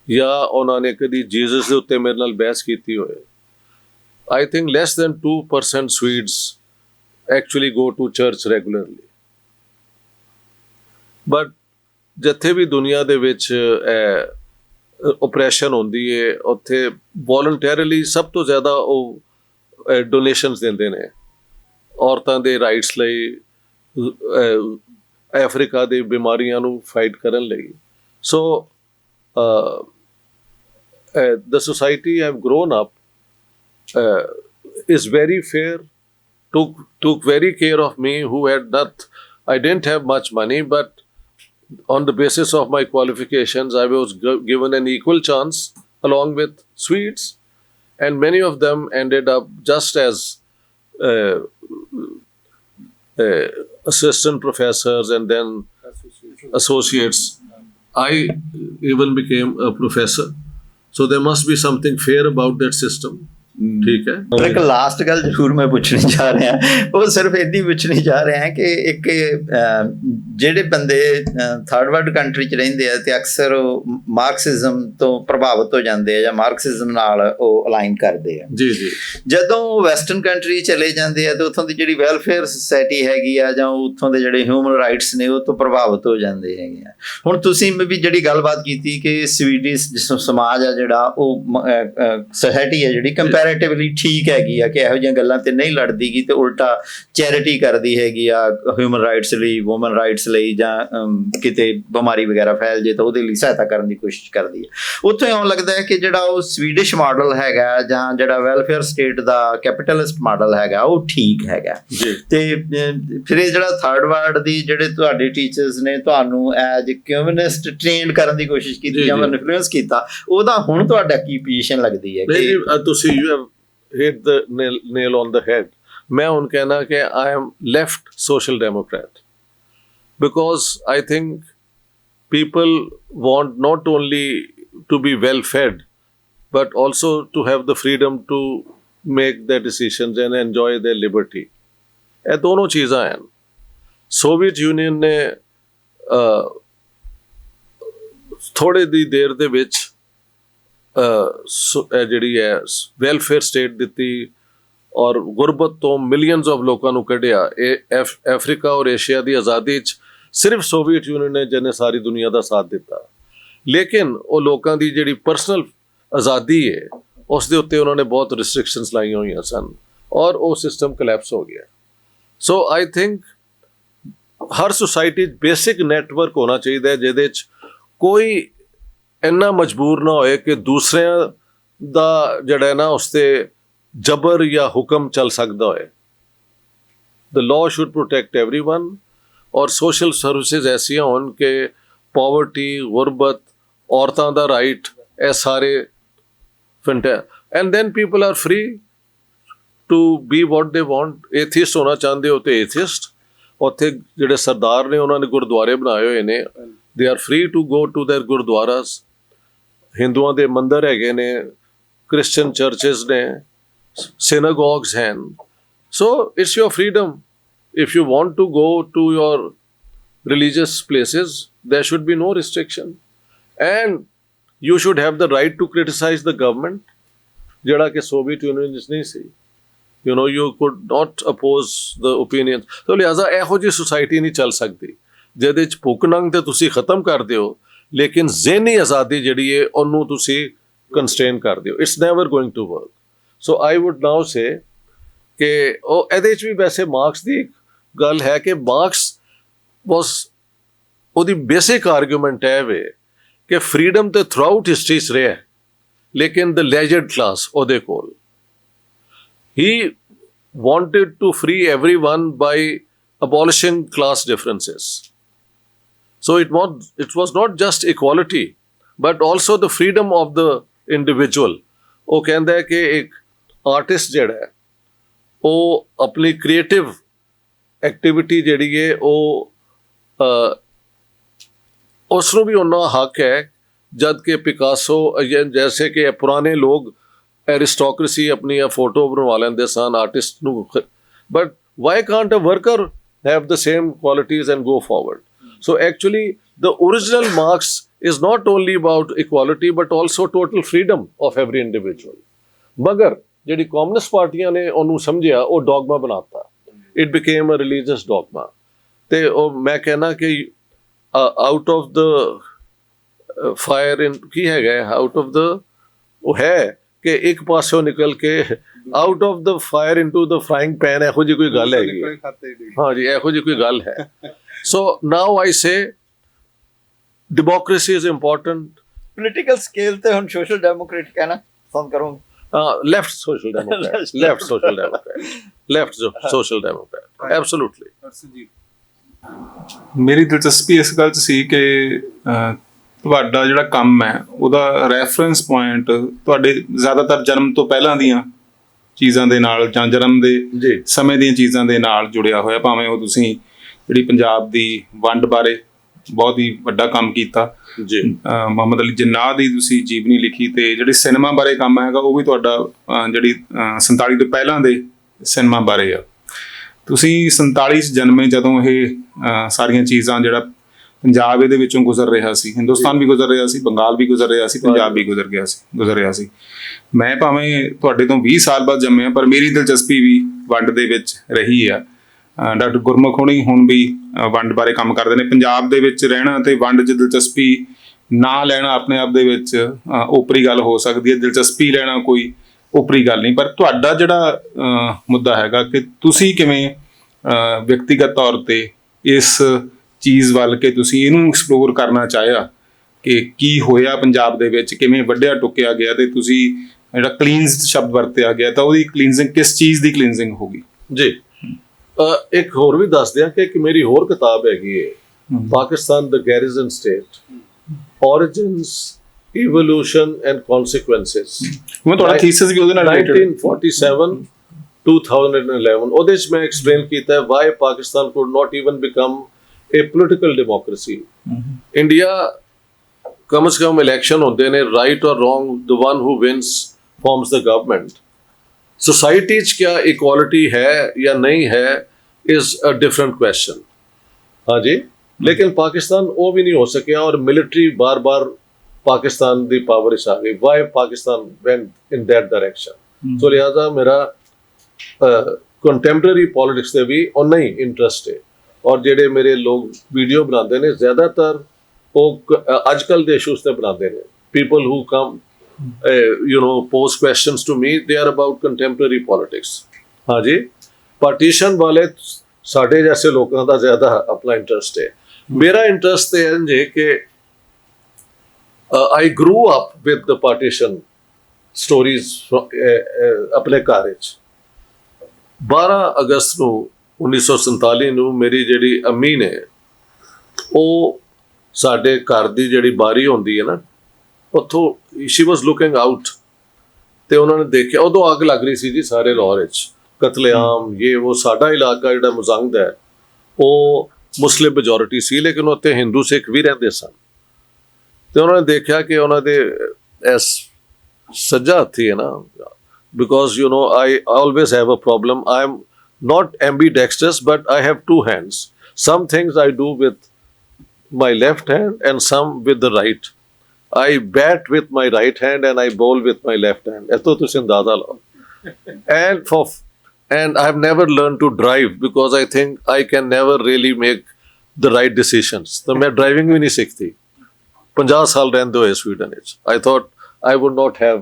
ਜਾਂ ਉਹਨਾਂ ਨੇ ਕਦੀ ਜੀਸਸ ਦੇ ਉੱਤੇ ਮੇਰੇ ਨਾਲ ਬਹਿਸ ਕੀਤੀ ਹੋਏ। I think less than 2% Swedes actually go to church regularly. But ਜਿੱਥੇ ਵੀ ਦੁਨੀਆ ਦੇ ਵਿੱਚ ਓਪਰੇਸ਼ਨ ਹੁੰਦੀ ਹੈ, ਉੱਥੇ ਵੋਲੰਟੈਰੀਲੀ ਸਭ ਤੋਂ ਜ਼ਿਆਦਾ ਉਹ ਡੋਨੇਸ਼ਨਸ ਦਿੰਦੇ ਨੇ ਔਰਤਾਂ ਦੇ ਰਾਈਟਸ ਲਈ, ਅਫਰੀਕਾ ਦੀ ਬਿਮਾਰੀਆਂ ਨੂੰ ਫਾਈਟ ਕਰਨ ਲਈ। ਸੋ the society I've grown up is very fair, took very care of me, who had not, I didn't have much money, but on the basis of my qualifications, I was given an equal chance along with Swedes, and many of them ended up just as assistant professors and then associates. I even became a professor. So there must be something fair about that system. ਠੀਕ ਹੈ। ਇੱਕ last ਗੱਲ ਜ਼ਰੂਰ ਮੈਂ ਪੁੱਛਣੀ ਚਾਹ ਰਿਹਾ, ਉਹ ਸਿਰਫ ਇੰਨੀ ਪੁੱਛਣੀ ਚਾਹ ਰਿਹਾ ਕਿ ਇੱਕ ਜਿਹੜੇ ਬੰਦੇ ਥਰਡ ਵਰਲਡ ਕੰਟਰੀ 'ਚ ਰਹਿੰਦੇ ਆ ਤੇ ਅਕਸਰ ਉਹ ਮਾਰਕਸਿਜ਼ਮ ਤੋਂ ਪ੍ਰਭਾਵਿਤ ਹੋ ਜਾਂਦੇ ਆ ਜਾਂ ਮਾਰਕਸਿਜ਼ਮ ਨਾਲ ਉਹ ਅਲਾਈਨ ਕਰਦੇ ਆ। ਜੀ ਜੀ। ਜਦੋਂ ਉਹ ਵੈਸਟਰਨ ਕੰਟਰੀ ਚਲੇ ਜਾਂਦੇ ਆ ਤੇ ਉੱਥੋਂ ਦੀ ਜਿਹੜੀ ਵੈਲਫੇਅਰ ਸੁਸਾਇਟੀ ਹੈਗੀ ਆ ਜਾਂ ਉੱਥੋਂ ਦੇ ਜਿਹੜੇ ਹਿਊਮਨ ਰਾਈਟਸ ਨੇ ਉਹ ਤੋਂ ਪ੍ਰਭਾਵਿਤ ਹੋ ਜਾਂਦੇ ਹੈਗੇ ਆ। ਹੁਣ ਤੁਸੀਂ ਵੀ ਜਿਹੜੀ ਗੱਲਬਾਤ ਕੀਤੀ ਕਿ ਸਵੀਡਿਸ਼ ਸਮਾਜ ਆ ਜਿਹੜਾ ਉਹ ਸੁਸਾਇਟੀ ਹੈ ਜਿਹੜੀ ਕੰਪੈਰੇਟਿਵਲੀ ਠੀਕ ਹੈਗੀ ਆ ਕਿ ਇਹੋ ਜਿਹੀਆਂ ਗੱਲਾਂ ਤੇ ਨਹੀਂ ਲੜਦੀ ਗੀ ਤੇ ਉਲਟਾ ਚੈਰਿਟੀ ਕਰਦੀ ਹੈਗੀ ਆ ਹਿਊਮਨ ਰਾਈਟਸ ਲਈ, ਵੂਮਨ ਰਾਈਟਸ ਲਈ, ਜਾਂ ਕਿਤੇ ਬਿਮਾਰੀ ਵਗੈਰਾ ਫੈਲ ਜੇ ਤਾਂ ਉਹਦੇ ਲਈ ਸਹਾਇਤਾ ਕਰਨ ਦੀ ਕੋਸ਼ਿਸ਼ ਕਰਦੀ ਹੈ। ਉੱਥੋਂ ਇਉਂ ਲੱਗਦਾ ਹੈ ਕਿ ਜਿਹੜਾ ਉਹ ਸਵੀਡਿਸ਼ ਮਾਡਲ ਹੈਗਾ ਜਾਂ ਜਿਹੜਾ ਵੈਲਫੇਅਰ ਸਟੇਟ ਦਾ ਕੈਪੀਟਲਿਸਟ ਮਾਡਲ ਹੈਗਾ ਉਹ ਠੀਕ ਹੈਗਾ। ਤੇ ਫਿਰ ਇਹ ਜਿਹੜਾ ਥਰਡ ਵਰਲਡ ਦੀ ਜਿਹੜੇ ਤੁਹਾਡੇ ਟੀਚਰਸ ਨੇ ਤੁਹਾਨੂੰ ਐਜ ਕਮਿਊਨਿਸਟ ਟ੍ਰੇਨ ਕਰਨ ਦੀ ਕੋਸ਼ਿਸ਼ ਕੀਤੀ ਜਾਂ ਇਨਫਲੂਐਂਸ ਕੀਤਾ, ਉਹਦਾ ਹੁਣ ਤੁਹਾਡਾ ਕੀ ਪੋਜੀਸ਼ਨ ਲੱਗਦੀ ਹੈ? ਤੁਸੀਂ you have hit the nail on the head. ਮੈਂ ਹੁਣ ਕਹਿਣਾ ਕਿ I am left social Democrat because I think people want not only to be well fed but also to have the freedom to make their decisions and enjoy their liberty. ਇਹ ਦੋਨੋਂ ਚੀਜ਼ਾਂ ਹਨ। Soviet union ਨੇ ਥੋੜੇ ਦੀ ਦੇਰ ਦੇ ਵਿੱਚ ਜਿਹੜੀ ਹੈ ਵੈਲਫੇਅਰ ਸਟੇਟ ਦਿੱਤੀ ਔਰ ਗੁਰਬਤ ਤੋਂ ਮਿਲੀਅਨਸ ਆਫ ਲੋਕਾਂ ਨੂੰ ਕੱਢਿਆ। ਇਹ ਅਫਰੀਕਾ ਔਰ ਏਸ਼ੀਆ ਦੀ ਆਜ਼ਾਦੀ 'ਚ ਸਿਰਫ ਸੋਵੀਅਤ ਯੂਨੀਅਨ ਨੇ ਜਿਹਨੇ ਸਾਰੀ ਦੁਨੀਆ ਦਾ ਸਾਥ ਦਿੱਤਾ। ਲੇਕਿਨ ਉਹ ਲੋਕਾਂ ਦੀ ਜਿਹੜੀ ਪਰਸਨਲ ਆਜ਼ਾਦੀ ਹੈ ਉਸ ਦੇ ਉੱਤੇ ਉਹਨਾਂ ਨੇ ਬਹੁਤ ਰਿਸਟ੍ਰਿਕਸ਼ਨਸ ਲਾਈਆਂ ਹੋਈਆਂ ਸਨ ਔਰ ਉਹ ਸਿਸਟਮ ਕੋਲੈਪਸ ਹੋ ਗਿਆ। ਸੋ ਆਈ ਥਿੰਕ ਹਰ ਸੁਸਾਇਟੀ 'ਚ ਬੇਸਿਕ ਨੈਟਵਰਕ ਹੋਣਾ ਚਾਹੀਦਾ ਜਿਹਦੇ 'ਚ ਕੋਈ ਇੰਨਾ ਮਜਬੂਰ ਨਾ ਹੋਏ ਕਿ ਦੂਸਰਿਆਂ ਦਾ ਜਿਹੜਾ ਨਾ ਉਸ 'ਤੇ ਜਬਰ ਜਾਂ ਹੁਕਮ ਚੱਲ ਸਕਦਾ ਹੋਏ। The law should protect everyone ਔਰ ਸੋਸ਼ਲ ਸਰਵਿਸਿਜ਼ ਐਸੀਆਂ ਹੋਣ ਕਿ ਪਾਵਰਟੀ, ਗੁਰਬਤ, ਔਰਤਾਂ ਦਾ ਰਾਈਟ, ਇਹ ਸਾਰੇ and then people are free to be what they want. ਏਥੀਸਟ ਹੋਣਾ ਚਾਹੁੰਦੇ ਹੋ ਤੇ ਏਥੀਸਟ। ਉੱਥੇ ਜਿਹੜੇ ਸਰਦਾਰ ਨੇ ਉਹਨਾਂ ਨੇ ਗੁਰਦੁਆਰੇ ਬਣਾਏ ਹੋਏ ਨੇ, they are free to go to their gurdwaras. ਹਿੰਦੂਆਂ ਦੇ ਮੰਦਰ ਹੈਗੇ ਨੇ, ਕ੍ਰਿਸਚਨ ਚਰਚਿਸ ਨੇ, synagogues ਹਨ। So it's your freedom. If you want to go to your religious places, there should be no restriction. And you should have the right to criticize the government, ਜਿਹੜਾ ਕਿ Soviet union ਵਿੱਚ ਨਹੀਂ ਸੀ। You know, you could not oppose the opinions. So ਲਿਹਾਜ਼ਾ ਇਹੋ ਜਿਹੀ society ਨਹੀਂ ਚੱਲ ਸਕਦੀ ਜਿਹਦੇ 'ਚ ਭੁੱਖ ਨੰਗ ਤੇ ਤੁਸੀਂ ਖਤਮ ਕਰ ਦਿਓ ਲੇਕਿਨ ਜ਼ਿਹਨੀ ਆਜ਼ਾਦੀ ਜਿਹੜੀ ਹੈ ਉਹਨੂੰ ਤੁਸੀਂ ਕੰਸਟ੍ਰੇਨ ਕਰ ਦਿਓ। It's never going to work. So I would now say ਕਿ ਉਹ ਇਹਦੇ 'ਚ ਵੀ ਵੈਸੇ ਮਾਰਕਸ ਦੀ ਗੱਲ ਹੈ ਕਿ ਮਾਰਕਸ ਵਾਸ ਉਹਦੀ ਬੇਸਿਕ ਆਰਗੂਮੈਂਟ ਹੈ ਵੇ ਕਿ ਫਰੀडम ਤੇ ਥਰੂ ਆਊਟ ਹਿਸਟਰੀ 'ਚ ਰਿਹਾ ਲੇਕਿਨ ਦ ਲੈਜਰਡ ਕਲਾਸ ਉਹਦੇ ਕੋਲ ਹੀ wanted to free everyone by abolishing class differences. So it was not just equality but also the freedom of the individual. ਉਹ ਕਹਿੰਦਾ ਹੈ ਕਿ ਇੱਕ ਆਰਟਿਸਟ ਜਿਹੜਾ ਹੈ ਉਹ ਆਪਣੀ ਕ੍ਰੀਏਟਿਵ ਐਕਟੀਵਿਟੀ ਜਿਹੜੀ ਹੈ ਉਹ ਉਸ ਨੂੰ ਵੀ ਉਹਨਾਂ ਹੱਕ ਹੈ ਜਦ ਕਿ ਪਿਕਾਸੋ ਜੈਸੇ ਕਿ ਪੁਰਾਣੇ ਲੋਕ ਐਰਿਸਟੋਕ੍ਰੇਸੀ ਆਪਣੀ ਫੋਟੋ ਬਣਵਾ ਲੈਂਦੇ ਸਨ ਆਰਟਿਸਟ ਨੂੰ but why can't a worker have the same qualities and go forward. So actually the original Marx is not only about equality but also total freedom of every individual. ਮਗਰ ਜਿਹੜੀ communist ਪਾਰਟੀਆਂ ਨੇ ਉਹਨੂੰ ਸਮਝਿਆ ਉਹ ਡੌਗਮਾ ਬਣਾਤਾ। It became a religious dogma. ਤੇ ਉਹ ਮੈਂ ਕਹਿਣਾ ਕਿ out of the fire in ਕੀ ਹੈਗਾ out of the ਉਹ ਹੈ ਕਿ ਇੱਕ ਪਾਸੋਂ ਨਿਕਲ ਕੇ out of the fire into the frying pan ਇਹੋ ਜਿਹੀ ਕੋਈ ਗੱਲ ਹੈਗੀ। ਹਾਂ ਜੀ ਇਹੋ ਜਿਹੀ ਕੋਈ ਗੱਲ ਹੈ। So now I say democracy is important. Political scale ਤੇ ਹੁਣ ਸੋਸ਼ਲ ਡੈਮੋਕ੍ਰੇਟ ਕਹਿਣਾ ਪਸੰਦ ਕਰੂੰਗਾ। Left social democrat left social democrat left social democrat absolutely. ਮੇਰੀ ਦਿਲਚਸਪੀ ਇਸ ਗੱਲ 'ਚ ਸੀ ਕਿ ਤੁਹਾਡਾ ਜਿਹੜਾ ਕੰਮ ਹੈ ਉਹਦਾ ਰੈਫਰੈਂਸ ਪੁਆਇੰਟ ਤੁਹਾਡੇ ਜ਼ਿਆਦਾਤਰ ਜਨਮ ਤੋਂ ਪਹਿਲਾਂ ਦੀਆਂ ਚੀਜ਼ਾਂ ਦੇ ਨਾਲ ਜਾਂ ਜਨਮ ਦੇ ਸਮੇਂ ਦੀਆਂ ਚੀਜ਼ਾਂ ਦੇ ਨਾਲ ਜੁੜਿਆ ਹੋਇਆ। ਭਾਵੇਂ ਉਹ ਤੁਸੀਂ ਜਿਹੜੀ ਪੰਜਾਬ ਦੀ ਵੰਡ ਬਾਰੇ ਬਹੁਤ ਹੀ ਵੱਡਾ ਕੰਮ ਕੀਤਾ, ਮੁਹੰਮਦ ਅਲੀ ਜਿੰਨਾਹ ਦੀ ਤੁਸੀਂ ਜੀਵਨੀ ਲਿਖੀ, ਤੇ ਜਿਹੜੀ ਸਿਨੇਮਾ ਬਾਰੇ ਕੰਮ ਹੈਗਾ ਉਹ ਵੀ ਤੁਹਾਡਾ ਜਿਹੜੀ 47 ਤੋਂ ਪਹਿਲਾਂ ਦੇ ਸਿਨੇਮਾ ਬਾਰੇ ਆ। ਤੁਸੀਂ 47 'ਚ ਜਨਮੇ ਜਦੋਂ ਇਹ ਸਾਰੀਆਂ ਚੀਜ਼ਾਂ ਜਿਹੜਾ ਪੰਜਾਬ ਇਹਦੇ ਵਿੱਚੋਂ ਗੁਜ਼ਰ ਰਿਹਾ ਸੀ, ਹਿੰਦੁਸਤਾਨ ਵੀ ਗੁਜ਼ਰ ਰਿਹਾ ਸੀ, ਬੰਗਾਲ ਵੀ ਗੁਜ਼ਰ ਰਿਹਾ ਸੀ, ਪੰਜਾਬ ਵੀ ਗੁਜ਼ਰ ਰਿਹਾ ਸੀ। ਮੈਂ ਭਾਵੇਂ ਤੁਹਾਡੇ ਤੋਂ 20 ਸਾਲ ਬਾਅਦ ਜੰਮਿਆ, ਪਰ ਮੇਰੀ ਦਿਲਚਸਪੀ ਵੀ ਵੰਡ ਦੇ ਵਿੱਚ ਰਹੀ ਆ। ਡਾਕਟਰ ਗੁਰਮੁਖ ਹੋਣੀ ਹੁਣ ਵੀ ਵੰਡ ਬਾਰੇ ਕੰਮ ਕਰਦੇ ਨੇ। ਪੰਜਾਬ ਦੇ ਵਿੱਚ ਰਹਿਣਾ ਤੇ ਵੰਡ 'ਚ ਦਿਲਚਸਪੀ ਨਾ ਲੈਣਾ ਆਪਣੇ ਆਪ ਦੇ ਵਿੱਚ ਓਪਰੀ ਗੱਲ ਹੋ ਸਕਦੀ ਹੈ, ਦਿਲਚਸਪੀ ਲੈਣਾ ਕੋਈ ਓਪਰੀ ਗੱਲ ਨਹੀਂ। ਪਰ ਤੁਹਾਡਾ ਜਿਹੜਾ ਮੁੱਦਾ ਹੈਗਾ ਕਿ ਤੁਸੀਂ ਕਿਵੇਂ ਵਿਅਕਤੀਗਤ ਤੌਰ ਤੇ ਇਸ ਚੀਜ਼ ਵੱਲ ਕਿ ਤੁਸੀਂ ਇਹਨੂੰ ਐਕਸਪਲੋਰ ਕਰਨਾ ਚਾਹਿਆ ਕਿ ਕੀ ਹੋਇਆ ਪੰਜਾਬ ਦੇ ਵਿੱਚ, ਕਿਵੇਂ ਵੱਢਿਆ ਟੁੱਕਿਆ ਗਿਆ, ਤੇ ਤੁਸੀਂ ਜਿਹੜਾ ਕਲੀਨਜ਼ਡ ਸ਼ਬਦ ਵਰਤਿਆ ਗਿਆ ਤਾਂ ਉਹਦੀ ਕਲੀਨਜ਼ਿੰਗ ਕਿਸ ਚੀਜ਼ ਦੀ ਕਲੀਨਜ਼ਿੰਗ ਹੋਗੀ? ਜੀ ਇੱਕ ਹੋਰ ਵੀ ਦੱਸ ਦਿਆਂ ਕਿ ਇੱਕ ਮੇਰੀ ਹੋਰ ਕਿਤਾਬ ਹੈਗੀ ਹੈ, ਪਾਕਿਸਤਾਨ ਦ ਗੈਰੀਜ਼ਨ state, origins, evolution and consequences। ਮੈਂ ਤੁਹਾਡਾ ਥੀਸਿਸ ਵੀ ਉਹਦੇ ਨਾਲ ਰਿਲੇਟਡ 1947 2011 ਉਹਦੇ ਵਿੱਚ ਮੈਂ ਐਕਸਪਲੇਨ ਕੀਤਾ ਹੈ why Pakistan could not even become a political democracy। India ਕਮ ਸੇ ਕਮ ਇਲੈਕਸ਼ਨ ਹੁੰਦੇ ਨੇ, right or wrong, the one who wins forms the government। Society च क्या इक्वालिटी है या नहीं है is a different question। हाँ जी, लेकिन पाकिस्तान वो भी नहीं हो सकिया और मिलिट्री बार बार पाकिस्तान दी पावर आ गई। Why Pakistan went in that direction? So लिहाजा मेरा contemporary politics से भी उन्ना ही इंटरेस्ट है। और जेडे मेरे लोग वीडियो बनाते हैं ज़्यादातर वो आजकल के इशूज़ से बनाते हैं। People who come pose questions to me, they are about contemporary politics। हाँ जी, पार्टीशन वाले साढ़े जैसे लोगों का ज़्यादा अपना इंटरेस्ट है। मेरा इंटरेस्ट है जे कि I grew up with the partition stories अपने घर च। 12 अगस्त ਨੂੰ 1947 ਨੂੰ ਮੇਰੀ ਜਿਹੜੀ ਅੰਮੀ ਨੇ ਉਹ ਸਾਡੇ ਘਰ ਦੀ ਜਿਹੜੀ ਬਾਰੀ ਹੁੰਦੀ ਹੈ ਨਾ ਉੱਥੋਂ ਸ਼ੀ ਵਾਸ ਲੁਕਿੰਗ ਆਊਟ ਤੇ ਉਹਨਾਂ ਨੇ ਦੇਖਿਆ, ਉਦੋਂ ਅੱਗ ਲੱਗ ਰਹੀ ਸੀ ਜੀ ਸਾਰੇ ਲਾਹੌਰ ਵਿੱਚ, ਕਤਲੇਆਮ ਇਹ ਉਹ। ਸਾਡਾ ਇਲਾਕਾ ਜਿਹੜਾ ਮੁਜ਼ੰਗਦ ਹੈ ਉਹ ਮੁਸਲਿਮ ਮੈਜੋਰਿਟੀ ਸੀ, ਲੇਕਿਨ ਉੱਥੇ ਹਿੰਦੂ ਸਿੱਖ ਵੀ ਰਹਿੰਦੇ ਸਨ। ਤੇ ਉਹਨਾਂ ਨੇ ਦੇਖਿਆ ਕਿ ਉਹਨਾਂ ਦੇ ਇਸ ਸੱਜਾ ਹੱਥੀ ਹੈ ਨਾ, because I always have a problem, I am not ambidextrous but I have two hands, some things I do with my left hand and some with the right। I bat with my right hand and I bowl with my left hand। ऐतो तुसी अंदाज़ा लो। And I have never learned to drive because I think I can never really make the right decisions। तो मैं driving भी नहीं सीखती। 50 ਸਾਲ ਰਹਿੰਦੇ ਹੋਏ ਸਵੀਡਨ ਵਿੱਚ। I thought I would not have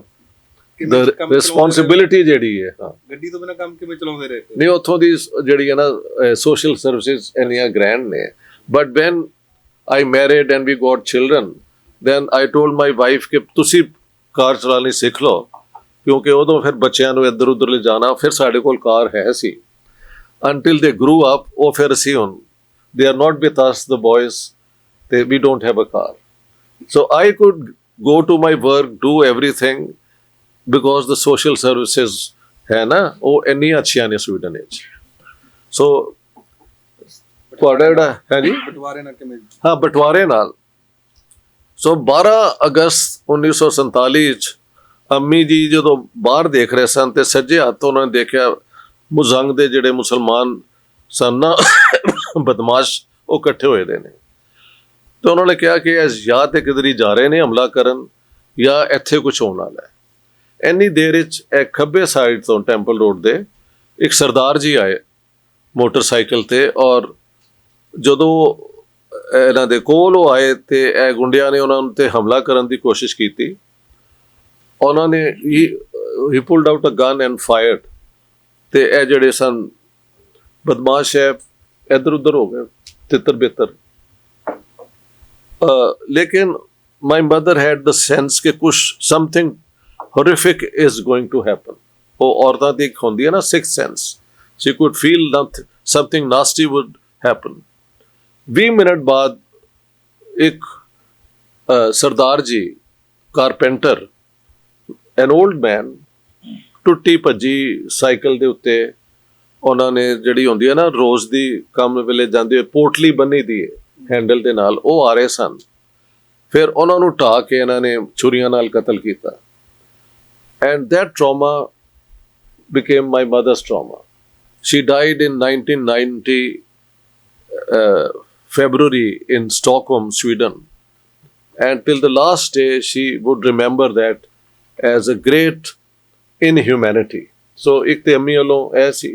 the responsibility ਜਿਹੜੀ ਹੈ। ਹਾਂ, ਗੱਡੀ ਤੋਂ ਬਿਨਾਂ ਕੰਮ ਕਿਵੇਂ ਚਲਾਉਂਦੇ ਰਹੇ? ਨਹੀਂ, ਉੱਥੋਂ ਦੀ ਜਿਹੜੀ ਹੈ ਨਾ ਸੋਸ਼ਲ ਸਰਵਿਸਿਜ਼ ਇੰਨੀਆਂ ਗ੍ਰੈਂਡ ਨੇ। But when I married and we got children, then I told my wife ਕਿ ਤੁਸੀਂ ਕਾਰ ਚਲਾਉਣੀ ਸਿੱਖ ਲਓ, ਕਿਉਂਕਿ ਉਦੋਂ ਫਿਰ ਬੱਚਿਆਂ ਨੂੰ ਇੱਧਰ ਉੱਧਰ ਲਿਜਾਣਾ। ਫਿਰ ਸਾਡੇ ਕੋਲ ਕਾਰ ਹੈ ਸੀ until they grew up। ਉਹ ਫਿਰ ਅਸੀਂ ਹੁਣ they are not with us, the boys, we don't have a car। So I could go to my work, do everything because the social services ਹੈ ਨਾ ਉਹ ਇੰਨੀਆਂ ਅੱਛੀਆਂ ਨੇ ਸਵੀਡਨ ਵਿੱਚ। ਸੋ ਤੁਹਾਡਾ ਜਿਹੜਾ ਹੈ ਜੀ ਬਟਵਾਰੇ ਨਾਲ ਕਿਵੇਂ? ਹਾਂ, ਬਟਵਾਰੇ ਨਾਲ। ਸੋ 12 ਅਗਸਤ 1947 ਚ ਅੰਮੀ ਜੀ ਜਦੋਂ ਬਾਹਰ ਦੇਖ ਰਹੇ ਸਨ ਤੇ ਸੱਜੇ ਹੱਥ ਉਹਨਾਂ ਨੇ ਦੇਖਿਆ ਮੁਜ਼ੰਗ ਦੇ ਜਿਹੜੇ ਮੁਸਲਮਾਨ ਸਨ ਨਾ ਬਦਮਾਸ਼ ਉਹ ਇਕੱਠੇ ਹੋਏ ਦੇ ਨੇ। ਤੇ ਉਹਨਾਂ ਨੇ ਕਿਹਾ ਕਿ ਜਾਂ ਤੇ ਕਿਧਰ ਹੀ ਜਾ ਰਹੇ ਨੇ ਹਮਲਾ ਕਰਨ ਜਾਂ ਇੱਥੇ ਕੁਛ ਹੋਣ ਵਾਲਾ ਹੈ। ਇੰਨੀ ਦੇਰ ਵਿੱਚ ਇਹ ਖੱਬੇ ਸਾਈਡ ਤੋਂ ਟੈਂਪਲ ਰੋਡ ਦੇ ਇੱਕ ਸਰਦਾਰ ਜੀ ਆਏ ਮੋਟਰਸਾਈਕਲ ਤੇ, ਔਰ ਜਦੋਂ ਇਹਨਾਂ ਦੇ ਕੋਲ ਉਹ ਆਏ ਤੇ ਇਹ ਗੁੰਡਿਆਂ ਨੇ ਉਹਨਾਂ ਤੇ ਹਮਲਾ ਕਰਨ ਦੀ ਕੋਸ਼ਿਸ਼ ਕੀਤੀ। ਉਹਨਾਂ ਨੇ ਹੀ pulled out a gun and fired ਤੇ ਇਹ ਜਿਹੜੇ ਸਨ ਬਦਮਾਸ਼ ਹੈ ਇੱਧਰ ਉੱਧਰ ਹੋ ਗਏ ਤਿੱਤਰ ਬਿੱਤਰ। ਲੇਕਿਨ my mother head the sense ਕਿ ਕੁਛ something horrific is going to happen। ਉਹ ਔਰਤਾਂ ਦੀ ਇੱਕ ਹੁੰਦੀ ਹੈ ਨਾ six sense, she could feel something nasty would happen। 20 minute ਬਾਅਦ ਇੱਕ Sardar ji carpenter an old man ਟੁੱਟੀ ਭੱਜੀ ਸਾਈਕਲ ਦੇ ਉੱਤੇ, ਉਹਨਾਂ ਨੇ ਜਿਹੜੀ ਹੁੰਦੀ ਹੈ ਨਾ ਰੋਜ਼ ਦੀ ਕੰਮ ਵੇਲੇ ਜਾਂਦੇ ਹੋਏ ਪੋਟਲੀ ਬੰਨੀ ਦੀ ਹੈ ਹੈਂਡਲ ਦੇ ਨਾਲ, ਉਹ ਆ ਰਹੇ ਸਨ। ਫਿਰ ਉਹਨਾਂ ਨੂੰ ਢਾਹ ਕੇ ਇਹਨਾਂ ਨੇ ਛੁਰੀਆਂ ਨਾਲ ਕਤਲ ਕੀਤਾ। And that trauma became my mother's trauma। She died in 1990 February in Stockholm, Sweden. And till the last day, she would remember that as a great inhumanity. So ਇੱਕ ਤੇ ਅੰਮੀ ਵੱਲੋਂ ਇਹ ਸੀ।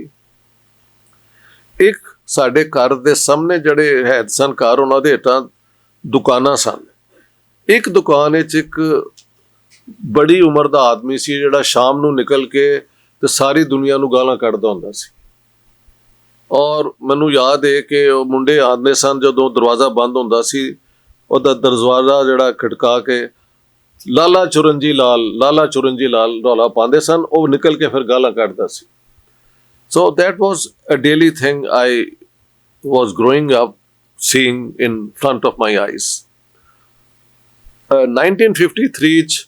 ਇੱਕ ਸਾਡੇ ਘਰ ਦੇ ਸਾਹਮਣੇ ਜਿਹੜੇ ਹੈ ਸਨ ਘਰ, ਉਹਨਾਂ ਦੇ ਹੇਠਾਂ ਦੁਕਾਨਾਂ ਸਨ। ਇੱਕ ਦੁਕਾਨ ਵਿੱਚ ਇੱਕ ਬੜੀ ਉਮਰ ਦਾ ਆਦਮੀ ਸੀ ਜਿਹੜਾ ਸ਼ਾਮ ਨੂੰ ਨਿਕਲ ਕੇ ਤੇ ਸਾਰੀ ਦੁਨੀਆ ਨੂੰ ਗਾਲਾਂ ਕੱਢਦਾ ਹੁੰਦਾ ਸੀ। ਔਰ ਮੈਨੂੰ ਯਾਦ ਹੈ ਕਿ ਉਹ ਮੁੰਡੇ ਆਉਂਦੇ ਸਨ, ਜਦੋਂ ਦਰਵਾਜ਼ਾ ਬੰਦ ਹੁੰਦਾ ਸੀ ਉਹਦਾ ਦਰਵਾਜ਼ਾ ਜਿਹੜਾ ਖਟਕਾ ਕੇ ਲਾਲਾ ਚੁਰੰਜੀ ਲਾਲ ਰੌਲਾ ਪਾਉਂਦੇ ਸਨ, ਉਹ ਨਿਕਲ ਕੇ ਫਿਰ ਗਾਲਾਂ ਕੱਢਦਾ ਸੀ। So that was a daily thing I was growing up seeing in front of my eyes. 1953 'ਚ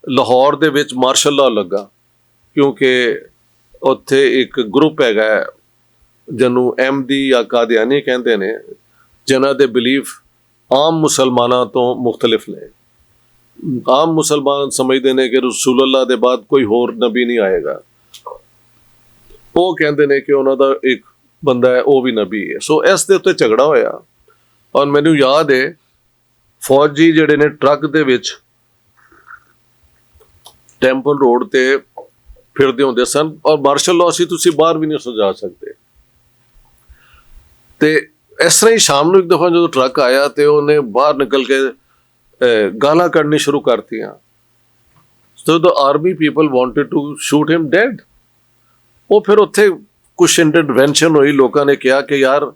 ਲਾਹੌਰ ਦੇ ਵਿੱਚ ਮਾਰਸ਼ਲ ਲਾਅ ਲੱਗਾ, ਕਿਉਂਕਿ ਉੱਥੇ ਇੱਕ ਗਰੁੱਪ ਹੈਗਾ ਜਿਹਨੂੰ ਅਹਿਮਦੀ ਜਾਂ ਕਾਦੀਆਨੀ ਕਹਿੰਦੇ ਨੇ, ਜਿਨ੍ਹਾਂ ਦੇ ਬਿਲੀਫ ਆਮ ਮੁਸਲਮਾਨਾਂ ਤੋਂ ਮੁਖਤਲਿਫ ਨੇ। ਆਮ ਮੁਸਲਮਾਨ ਸਮਝਦੇ ਨੇ ਕਿ ਰਸੂਲੁੱਲਾਹ ਦੇ ਬਾਅਦ ਕੋਈ ਹੋਰ ਨਬੀ ਨਹੀਂ ਆਏਗਾ। ਉਹ ਕਹਿੰਦੇ ਨੇ ਕਿ ਉਹਨਾਂ ਦਾ ਇੱਕ ਬੰਦਾ ਹੈ, ਉਹ ਵੀ ਨਬੀ ਹੈ। ਸੋ ਇਸ ਦੇ ਉੱਤੇ ਝਗੜਾ ਹੋਇਆ। ਔਰ ਮੈਨੂੰ ਯਾਦ ਹੈ ਫੌਜੀ ਜਿਹੜੇ ਨੇ ਟਰੱਕ ਦੇ ਵਿੱਚ ਟੈਂਪਲ ਰੋਡ ਤੇ ਫਿਰਦੇ ਹੁੰਦੇ ਸਨ, ਔਰ ਮਾਰਸ਼ਲ ਲਾਅ ਸੀ, ਤੁਸੀਂ ਬਾਹਰ ਵੀ ਨਹੀਂ ਸਜਾ ਸਕਦੇ। ਤੇ ਇਸ ਤਰ੍ਹਾਂ ਹੀ ਸ਼ਾਮ ਨੂੰ ਇੱਕ ਦਫਾ ਜਦੋਂ ਟਰੱਕ ਆਇਆ ਤੇ ਉਹਨੇ ਬਾਹਰ ਨਿਕਲ ਕੇ ਗਾਲਾਂ ਕੱਢਣੀ ਸ਼ੁਰੂ ਕਰਤੀਆਂ। So the army people wanted to shoot him dead. ਉਹ ਫਿਰ ਉੱਥੇ ਕੁਛ ਇੰਟਰਵੈਂਸ਼ਨ ਹੋਈ, ਲੋਕਾਂ ਨੇ ਕਿਹਾ ਕਿ ਯਾਰ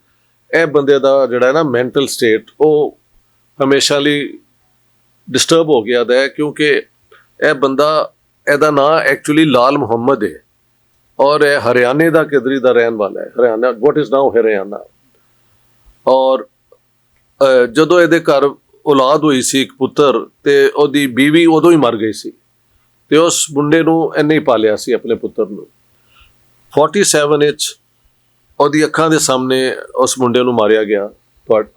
ਇਹ ਬੰਦੇ ਦਾ ਜਿਹੜਾ ਨਾ ਮੈਂਟਲ ਸਟੇਟ ਉਹ ਹਮੇਸ਼ਾ ਲਈ ਡਿਸਟਰਬ ਹੋ ਗਿਆ ਹੈ, ਕਿਉਂਕਿ ਇਹ ਬੰਦਾ, ਇਹਦਾ ਨਾਂ ਐਕਚੁਅਲੀ ਲਾਲ ਮੁਹੰਮਦ ਹੈ ਔਰ ਇਹ ਹਰਿਆਣੇ ਦਾ ਕਿਧਰੀ ਦਾ ਰਹਿਣ ਵਾਲਾ ਹੈ, Haryana, what is now Haryana. ਔਰ ਜਦੋਂ ਇਹਦੇ ਘਰ ਔਲਾਦ ਹੋਈ ਸੀ ਇੱਕ ਪੁੱਤਰ, ਤੇ ਉਹਦੀ ਬੀਵੀ ਉਦੋਂ ਹੀ ਮਰ ਗਈ ਸੀ, ਤੇ ਉਸ ਮੁੰਡੇ ਨੂੰ ਇਹਨੇ ਹੀ ਪਾਲਿਆ ਸੀ ਆਪਣੇ ਪੁੱਤਰ ਨੂੰ। 47 ਵਿੱਚ ਉਹਦੀ ਅੱਖਾਂ ਦੇ ਸਾਹਮਣੇ ਉਸ ਮੁੰਡੇ ਨੂੰ ਮਾਰਿਆ ਗਿਆ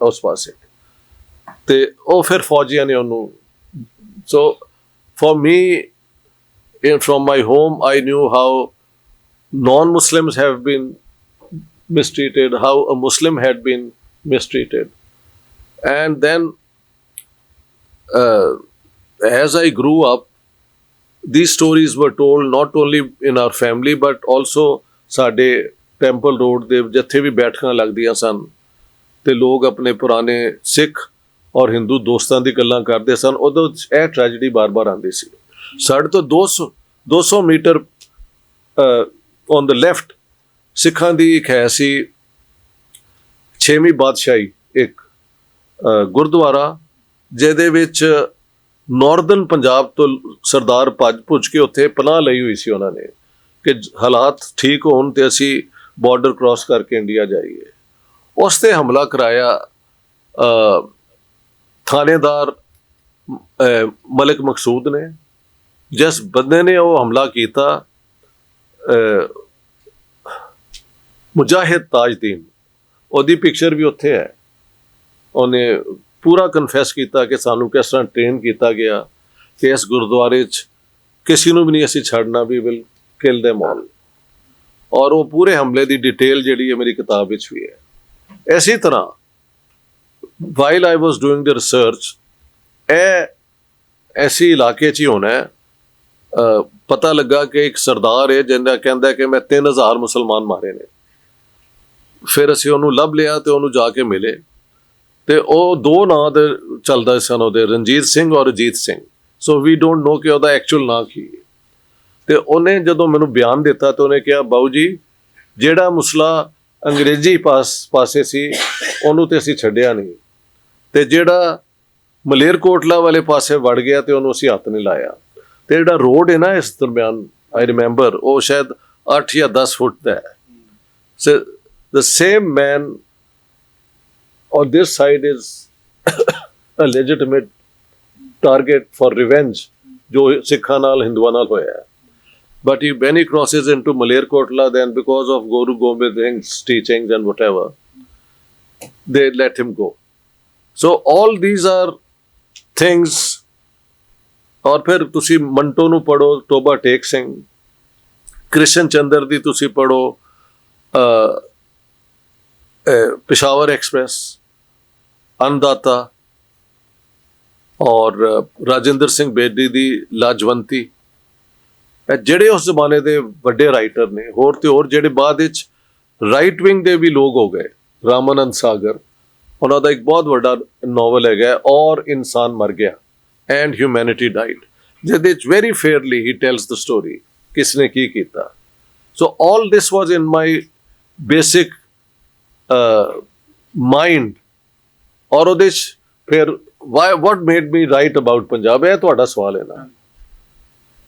ਉਸ ਪਾਸੇ, ਤੇ ਉਹ ਫਿਰ ਫੌਜੀਆਂ ਨੇ ਉਹਨੂੰ। ਸੋ for me, from my home, I knew how non-Muslims have been mistreated, how a Muslim had been mistreated. And then as I grew up, these stories were told not only in our family but also ਸਾਡੇ temple road ਦੇ ਜਿੱਥੇ ਵੀ ਬੈਠਕਾਂ ਲੱਗਦੀਆਂ ਸਨ ਤੇ ਲੋਕ ਆਪਣੇ ਪੁਰਾਣੇ ਸਿੱਖ ਔਰ ਹਿੰਦੂ ਦੋਸਤਾਂ ਦੀ ਗੱਲਾਂ ਕਰਦੇ ਸਨ। ਉਦੋਂ ਇਹ ਟ੍ਰੈਜਡੀ ਬਾਰ-ਬਾਰ ਆਉਂਦੀ ਸੀ। ਸਾਡੇ ਤੋਂ 200 ਮੀਟਰ ਔਨ ਦ ਲੈਫਟ ਸਿੱਖਾਂ ਦੀ ਇੱਕ ਹੈ ਸੀ 6ਵੀਂ ਬਾਦਸ਼ਾਹੀ, ਇੱਕ ਗੁਰਦੁਆਰਾ ਜਿਹਦੇ ਵਿੱਚ ਨਾਰਦਰਨ ਪੰਜਾਬ ਤੋਂ ਸਰਦਾਰ ਭੱਜ ਕੇ ਉੱਥੇ ਪਨਾਹ ਲਈ ਹੋਈ ਸੀ ਉਹਨਾਂ ਨੇ ਕਿ ਹਾਲਾਤ ਠੀਕ ਹੋਣ ਤੇ ਅਸੀਂ ਬਾਰਡਰ ਕ੍ਰਾਸ ਕਰਕੇ ਇੰਡੀਆ ਜਾਈਏ। ਉਸ ਤੇ ਹਮਲਾ ਕਰਾਇਆ ਥਾਣੇਦਾਰ ਮਲਿਕ ਮਕਸੂਦ ਨੇ। ਜਿਸ ਬੰਦੇ ਨੇ ਉਹ ਹਮਲਾ ਕੀਤਾ, ਮੁਜਾਹਿਦ ਤਾਜਦੀਨ, ਉਹਦੀ ਪਿਕਚਰ ਵੀ ਉੱਥੇ ਹੈ। ਉਹਨੇ ਪੂਰਾ ਕਨਫੈਸ ਕੀਤਾ ਕਿ ਸਾਨੂੰ ਕਿਸ ਤਰ੍ਹਾਂ ਟ੍ਰੇਨ ਕੀਤਾ ਗਿਆ ਕਿ ਇਸ ਗੁਰਦੁਆਰੇ 'ਚ ਕਿਸੇ ਨੂੰ ਵੀ ਨਹੀਂ ਅਸੀਂ ਛੱਡਣਾ, we will kill them all। ਔਰ ਉਹ ਪੂਰੇ ਹਮਲੇ ਦੀ ਡਿਟੇਲ ਜਿਹੜੀ ਹੈ ਮੇਰੀ ਕਿਤਾਬ ਵਿੱਚ ਵੀ ਹੈ। ਇਸੇ ਤਰ੍ਹਾਂ while I was doing the research, ਇਹ ਐਸੀ ਇਲਾਕੇ 'ਚ ਹੀ ਹੋਣਾ ਹੈ, ਪਤਾ ਲੱਗਾ ਕਿ ਇੱਕ ਸਰਦਾਰ ਹੈ ਜਿਹਦਾ ਕਹਿੰਦਾ ਕਿ ਮੈਂ 3000 ਮੁਸਲਮਾਨ ਮਾਰੇ ਨੇ। ਫਿਰ ਅਸੀਂ ਉਹਨੂੰ ਲੱਭ ਲਿਆ ਤੇ ਉਹਨੂੰ ਜਾ ਕੇ ਮਿਲੇ, ਤੇ ਉਹ ਦੋ ਨਾਂ ਦੇ ਚੱਲਦਾ ਸਨ ਉਹਦੇ, ਰਣਜੀਤ ਸਿੰਘ ਔਰ ਅਜੀਤ ਸਿੰਘ। ਸੋ ਵੀ ਡੋਂਟ ਨੋ ਕਿ ਉਹਦਾ ਐਕਚੁਅਲ ਨਾਂ ਕੀ ਹੈ। ਤੇ ਉਹਨੇ ਜਦੋਂ ਮੈਨੂੰ ਬਿਆਨ ਦਿੱਤਾ ਤੇ ਉਹਨੇ ਕਿਹਾ, ਬਾਊ ਜੀ ਜਿਹੜਾ ਮੁਸਲਾ ਅੰਗਰੇਜ਼ੀ ਪਾਸੇ ਸੀ ਉਹਨੂੰ ਤੇ ਅਸੀਂ ਛੱਡਿਆ ਨਹੀਂ, ਤੇ ਜਿਹੜਾ ਮਲੇਰਕੋਟਲਾ ਵਾਲੇ ਪਾਸੇ ਵੜ ਗਿਆ ਤੇ ਉਹਨੂੰ ਅਸੀਂ ਹੱਥ ਨਹੀਂ ਲਾਇਆ। ਤੇ ਜਿਹੜਾ ਰੋਡ ਹੈ ਨਾ ਇਸ ਦਰਮਿਆਨ, ਆਈ ਰਿਮੈਂਬਰ, ਉਹ ਸ਼ਾਇਦ 8 ਜਾਂ 10 ਫੁੱਟ ਦਾ ਹੈ। ਸੋ the same man on this side is a legitimate target for revenge ਜੋ ਸਿੱਖਾਂ ਨਾਲ ਹਿੰਦੂਆਂ ਨਾਲ ਹੋਇਆ ਹੈ। But when he crosses into Malerkotla, then because of Guru Gobind Singh's teachings and whatever, they let him go. So all these are things। और फिर तुसी मंटो नू पढ़ो, टोबा टेक सिंह, कृष्ण चंद्र दी तुसी पढ़ो, पेशावर एक्सप्रेस, अन्नदाता और राजेंद्र सिंह बेदी दी लाजवंती, ਜਿਹੜੇ ਉਸ ਜ਼ਮਾਨੇ ਦੇ ਵੱਡੇ ਰਾਈਟਰ ਨੇ। ਹੋਰ ਤੇ ਹੋਰ ਜਿਹੜੇ ਬਾਅਦ ਵਿੱਚ ਰਾਈਟ ਵਿੰਗ ਦੇ ਵੀ ਲੋਕ ਹੋ ਗਏ, ਰਾਮਾਨੰਦ ਸਾਗਰ, ਉਹਨਾਂ ਦਾ ਇੱਕ ਬਹੁਤ ਵੱਡਾ ਨਾਵਲ ਹੈਗਾ ਔਰ ਇਨਸਾਨ ਮਰ ਗਿਆ, ਐਂਡ ਹਿਊਮੈਨਿਟੀ ਡਾਈਡ, ਜਿਹਦੇ ਵਿੱਚ very fairly he tells the story ਕਿਸ ਨੇ ਕੀ ਕੀਤਾ। So all this was in my basic mind. ਔਰ ਉਹਦੇ 'ਚ ਫਿਰ what made me write about Punjab, ਇਹ ਤੁਹਾਡਾ ਸਵਾਲ ਹੈ ਨਾ।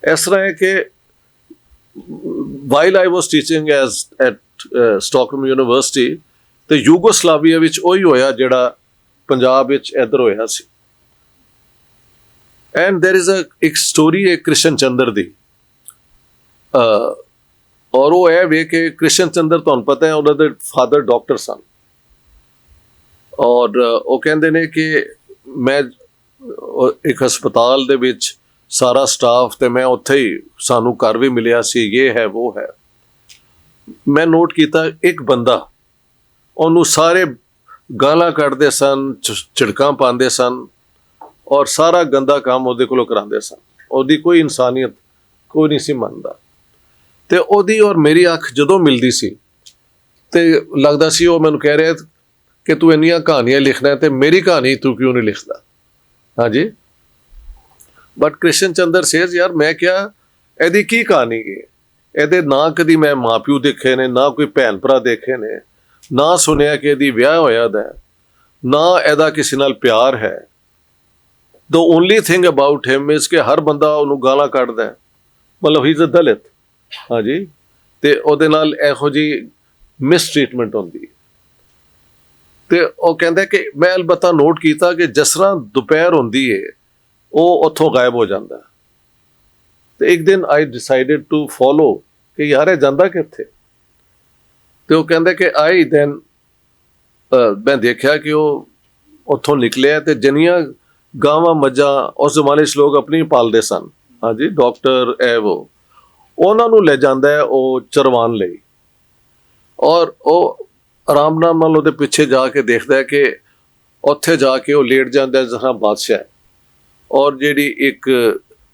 ਇਸ ਤਰ੍ਹਾਂ ਹੈ ਕਿ while I was teaching at Stockholm University, ਤੇ ਯੂਗੋਸਲਾਵੀਆ ਵਿੱਚ ਉਹੀ ਹੋਇਆ ਜਿਹੜਾ ਪੰਜਾਬ ਵਿੱਚ ਇੱਧਰ ਹੋਇਆ ਸੀ। ਐਂਡ ਦੇਰ ਇਜ਼ ਇੱਕ ਸਟੋਰੀ ਹੈ ਕ੍ਰਿਸ਼ਨ ਚੰਦਰ ਦੀ, ਔਰ ਉਹ ਇਹ ਵੇ ਕਿ ਕ੍ਰਿਸ਼ਨ ਚੰਦਰ, ਤੁਹਾਨੂੰ ਪਤਾ ਹੈ, ਉਹਨਾਂ ਦੇ ਫਾਦਰ ਡਾਕਟਰ ਸਨ। ਔਰ ਉਹ ਕਹਿੰਦੇ ਨੇ ਕਿ ਮੈਂ ਇੱਕ ਹਸਪਤਾਲ ਦੇ ਵਿੱਚ ਸਾਰਾ ਸਟਾਫ, ਤੇ ਮੈਂ ਉੱਥੇ ਹੀ, ਸਾਨੂੰ ਘਰ ਵੀ ਮਿਲਿਆ ਸੀ, ਇਹ ਹੈ ਉਹ ਹੈ। ਮੈਂ ਨੋਟ ਕੀਤਾ ਇੱਕ ਬੰਦਾ, ਉਹਨੂੰ ਸਾਰੇ ਗਾਲਾਂ ਕੱਢਦੇ ਸਨ, ਝਿੜਕਾਂ ਪਾਉਂਦੇ ਸਨ, ਔਰ ਸਾਰਾ ਗੰਦਾ ਕੰਮ ਉਹਦੇ ਕੋਲੋਂ ਕਰਾਉਂਦੇ ਸਨ। ਉਹਦੀ ਕੋਈ ਇਨਸਾਨੀਅਤ ਕੋਈ ਨਹੀਂ ਸੀ ਮੰਨਦਾ। ਤੇ ਉਹਦੀ ਔਰ ਮੇਰੀ ਅੱਖ ਜਦੋਂ ਮਿਲਦੀ ਸੀ ਤੇ ਲੱਗਦਾ ਸੀ ਉਹ ਮੈਨੂੰ ਕਹਿ ਰਿਹਾ ਕਿ ਤੂੰ ਇੰਨੀਆਂ ਕਹਾਣੀਆਂ ਲਿਖਣਾ ਤੇ ਮੇਰੀ ਕਹਾਣੀ ਤੂੰ ਕਿਉਂ ਨਹੀਂ ਲਿਖਦਾ। ਹਾਂਜੀ, ਬਟ ਕ੍ਰਿਸ਼ਨ ਚੰਦਰ ਸੇਜ਼, ਯਾਰ ਮੈਂ ਕਿਹਾ ਇਹਦੀ ਕੀ ਕਹਾਣੀ ਹੈ, ਇਹਦੇ ਨਾ ਕਦੀ ਮੈਂ ਮਾਂ ਪਿਓ ਦੇਖੇ ਨੇ, ਨਾ ਕੋਈ ਭੈਣ ਭਰਾ ਦੇਖੇ ਨੇ, ਨਾ ਸੁਣਿਆ ਕਿ ਇਹਦੀ ਵਿਆਹ ਹੋਇਆ ਦਾ, ਨਾ ਇਹਦਾ ਕਿਸੇ ਨਾਲ ਪਿਆਰ ਹੈ। The only thing about him is ਕਿ ਹਰ ਬੰਦਾ ਉਹਨੂੰ ਗਾਲਾਂ ਕੱਢਦਾ, ਮਤਲਬ ਹੀ ਇਜ਼ ਅ ਦਲਿਤ। ਹਾਂਜੀ, ਤੇ ਉਹਦੇ ਨਾਲ ਇਹੋ ਜਿਹੀ ਮਿਸਟ੍ਰੀਟਮੈਂਟ ਹੁੰਦੀ ਹੈ। ਤੇ ਉਹ ਕਹਿੰਦਾ ਕਿ ਮੈਂ ਅਲਬੱਤਾ ਨੋਟ ਕੀਤਾ ਕਿ ਜਿਸ ਤਰ੍ਹਾਂ ਦੁਪਹਿਰ ਹੁੰਦੀ ਹੈ ਉਹ ਉੱਥੋਂ ਗਾਇਬ ਹੋ ਜਾਂਦਾ। ਤੇ ਇੱਕ ਦਿਨ ਆਈ ਡਿਸਾਈਡਡ ਟੂ ਫੋਲੋ ਕਿ ਯਾਰ ਇਹ ਜਾਂਦਾ ਕਿੱਥੇ। ਤੇ ਉਹ ਕਹਿੰਦਾ ਕਿ ਆਈ ਦੈਨ ਮੈਂ ਦੇਖਿਆ ਕਿ ਉਹ ਉੱਥੋਂ ਨਿਕਲਿਆ, ਤੇ ਜਿੰਨੀਆਂ ਗਾਵਾਂ ਮੱਝਾਂ ਉਸ ਜ਼ਮਾਨੇ 'ਚ ਲੋਕ ਆਪਣੀ ਪਾਲਦੇ ਸਨ, ਹਾਂਜੀ, ਡਾਕਟਰ ਉਹਨਾਂ ਨੂੰ ਲੈ ਜਾਂਦਾ ਹੈ ਉਹ ਚਰਵਾਉਣ ਲਈ। ਔਰ ਉਹ ਆਰਾਮ ਨਾਲ ਉਹਦੇ ਪਿੱਛੇ ਜਾ ਕੇ ਦੇਖਦਾ ਹੈ ਕਿ ਉੱਥੇ ਜਾ ਕੇ ਉਹ ਲੇਟ ਜਾਂਦਾ ਜਿਸ ਤਰ੍ਹਾਂ ਬਾਦਸ਼ਾਹ ਹੈ, ਔਰ ਜਿਹੜੀ ਇੱਕ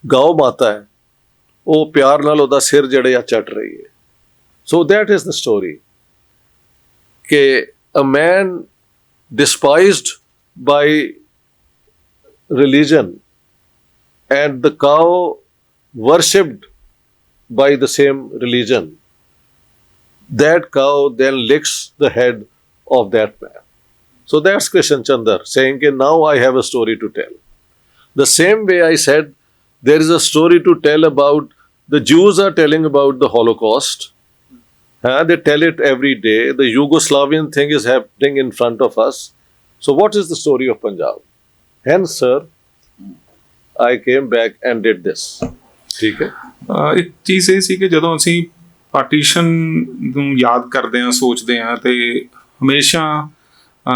ਗਾਉ ਮਾਤਾ ਹੈ ਉਹ ਪਿਆਰ ਨਾਲ ਉਹਦਾ ਸਿਰ ਜਿਹੜਾ ਚੱਟ ਰਹੀ ਹੈ। So that is the story ਕਿ ਅ ਮੈਨ despised by religion and the cow worshipped by the same religion, that cow then licks the head of that man. So that's Krishan Chandra saying that now I have a story to tell. The same way I said there is a story to tell about the Jews are telling about the Holocaust. They tell it every day. The Yugoslavian thing is happening in front of us. So what is the story of Punjab? Hence, sir, I came back and did this. ਠੀਕ ਹੈ। ਇੱਕ ਚੀਜ਼ ਇਹ ਸੀ ਕਿ ਜਦੋਂ ਅਸੀਂ partition ਨੂੰ ਯਾਦ ਕਰਦੇ ਹਾਂ, ਸੋਚਦੇ ਹਾਂ, ਤੇ ਹਮੇਸ਼ਾ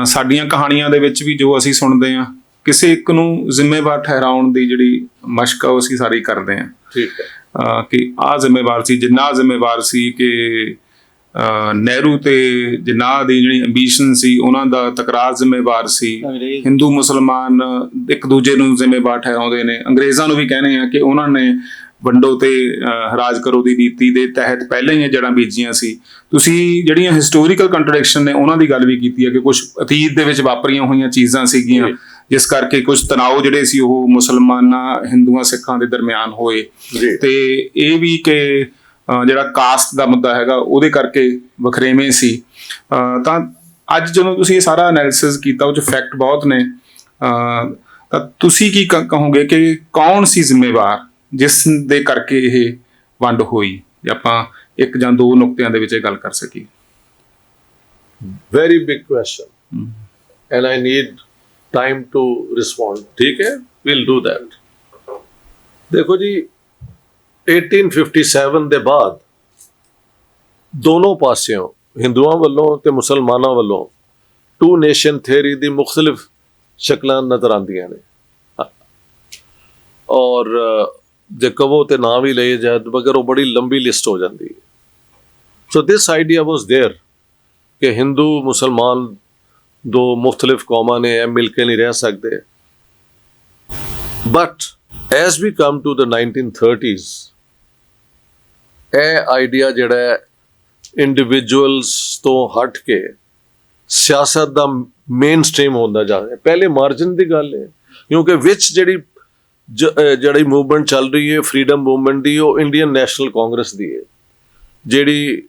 ਸਾਡੀਆਂ ਕਹਾਣੀਆਂ ਦੇ ਵਿੱਚ ਵੀ ਜੋ ਅਸੀਂ ਸੁਣਦੇ ਹਾਂ, ਕਿਸੇ ਇੱਕ ਨੂੰ ਜ਼ਿੰਮੇਵਾਰ ਠਹਿਰਾਉਣ ਦੀ ਜਿਹੜੀ ਮਸ਼ਕ ਆ ਉਹ ਅਸੀਂ ਸਾਰੀ ਕਰਦੇ ਹਾਂ। ਠੀਕ ਹੈ। ਕਿ ਆਹ ਜ਼ਿੰਮੇਵਾਰ ਸੀ, ਜਿੰਨਾ ਜ਼ਿੰਮੇਵਾਰ ਸੀ ਕਿ ਨਹਿਰੂ ਤੇ ਜਿਨਾਹ ਦੀ ਜਿਹੜੀ ਐਂਬੀਸ਼ਨ ਸੀ ਉਹਨਾਂ ਦਾ ਤਕਰਾਰ ਜ਼ਿੰਮੇਵਾਰ ਸੀ। ਹਿੰਦੂ ਮੁਸਲਮਾਨ ਇੱਕ ਦੂਜੇ ਨੂੰ ਜ਼ਿੰਮੇਵਾਰ ਠਹਿਰਾਉਂਦੇ ਨੇ। ਅੰਗਰੇਜ਼ਾਂ ਨੂੰ ਵੀ ਕਹਿੰਦੇ ਆ ਕਿ ਉਹਨਾਂ ਨੇ ਵੰਡੋ ਤੇ ਰਾਜ ਕਰੋ ਦੀ ਨੀਤੀ ਦੇ ਤਹਿਤ ਪਹਿਲਾਂ ਹੀ ਇਹ ਜੜ੍ਹਾਂ ਬੀਜੀਆਂ ਸੀ। ਤੁਸੀਂ ਜਿਹੜੀਆਂ ਹਿਸਟੋਰੀਕਲ ਕੰਟਰਡਿਕਸ਼ਨ ਨੇ ਉਹਨਾਂ ਦੀ ਗੱਲ ਵੀ ਕੀਤੀ ਹੈ ਕਿ ਕੁਝ ਅਤੀਤ ਦੇ ਵਿੱਚ ਵਾਪਰੀਆਂ ਹੋਈਆਂ ਚੀਜ਼ਾਂ ਸੀਗੀਆਂ ਜਿਸ ਕਰਕੇ ਕੁਝ ਤਣਾਅ ਜਿਹੜੇ ਸੀ ਉਹ ਮੁਸਲਮਾਨਾਂ, ਹਿੰਦੂਆਂ, ਸਿੱਖਾਂ ਦੇ ਦਰਮਿਆਨ ਹੋਏ। ਤੇ ਇਹ ਵੀ ਕਿ ਜਿਹੜਾ ਕਾਸਟ ਦਾ ਮੁੱਦਾ ਹੈਗਾ ਉਹਦੇ ਕਰਕੇ ਵਖਰੇਵੇਂ ਸੀ। ਤਾਂ ਅੱਜ ਜਦੋਂ ਤੁਸੀਂ ਇਹ ਸਾਰਾ ਐਨਾਲਿਸਿਸ ਕੀਤਾ ਉਹ 'ਚ ਫੈਕਟ ਬਹੁਤ ਨੇ, ਤਾਂ ਤੁਸੀਂ ਕੀ ਕਹੋਗੇ ਕਿ ਕੌਣ ਸੀ ਜ਼ਿੰਮੇਵਾਰ ਜਿਸ ਦੇ ਕਰਕੇ ਇਹ ਵੰਡ ਹੋਈ, ਜੇ ਆਪਾਂ ਇੱਕ ਜਾਂ ਦੋ ਨੁਕਤਿਆਂ ਦੇ ਵਿੱਚ ਇਹ ਗੱਲ ਕਰ ਸਕੀਏ? Very big question, and I need time to respond. ਠੀਕ ਹੈ, we'll do that. ਦੇਖੋ ਜੀ, 1857 ਦੇ ਬਾਅਦ ਦੋਨੋਂ ਪਾਸਿਓਂ, ਹਿੰਦੂਆਂ ਵੱਲੋਂ ਤੇ ਮੁਸਲਮਾਨਾਂ ਵੱਲੋਂ, ਟੂ ਨੇਸ਼ਨ ਥਿਊਰੀ ਦੀ ਮੁਖਤਲਿਫ ਸ਼ਕਲਾਂ ਨਜ਼ਰ ਆਉਂਦੀਆਂ ਨੇ। ਔਰ ਜੇ ਕਹੋ ਤੇ ਨਾਂ ਵੀ ਲਏ ਜਾਏ ਮਗਰ ਉਹ ਬੜੀ ਲੰਬੀ ਲਿਸਟ ਹੋ ਜਾਂਦੀ ਹੈ। ਸੋ ਦਿਸ ਆਈਡੀਆ ਵਾਸ देयर ਕਿ ਹਿੰਦੂ ਮੁਸਲਮਾਨ ਦੋ ਮੁਖਤਲਿਫ ਕੌਮਾਂ ਨੇ, ਇਹ ਮਿਲ ਕੇ ਨਹੀਂ ਰਹਿ ਸਕਦੇ। But as we come to the 1930s, ਇਹ ਆਈਡੀਆ ਜਿਹੜਾ ਹੈ ਇੰਡੀਵਿਜੂਅਲਸ ਤੋਂ ਹਟ ਕੇ ਸਿਆਸਤ ਦਾ ਮੇਨ ਸਟ੍ਰੀਮ ਹੁੰਦਾ ਜਾ ਰਿਹਾ। ਪਹਿਲੇ ਮਾਰਜਨ ਦੀ ਗੱਲ ਹੈ, ਕਿਉਂਕਿ ਵਿੱਚ ਜਿਹੜੀ ਮੂਵਮੈਂਟ ਚੱਲ ਰਹੀ ਹੈ ਫਰੀडम ਮੂਵਮੈਂਟ ਦੀ, ਉਹ ਇੰਡੀਅਨ ਨੈਸ਼ਨਲ ਕਾਂਗਰਸ ਦੀ ਹੈ, ਜਿਹੜੀ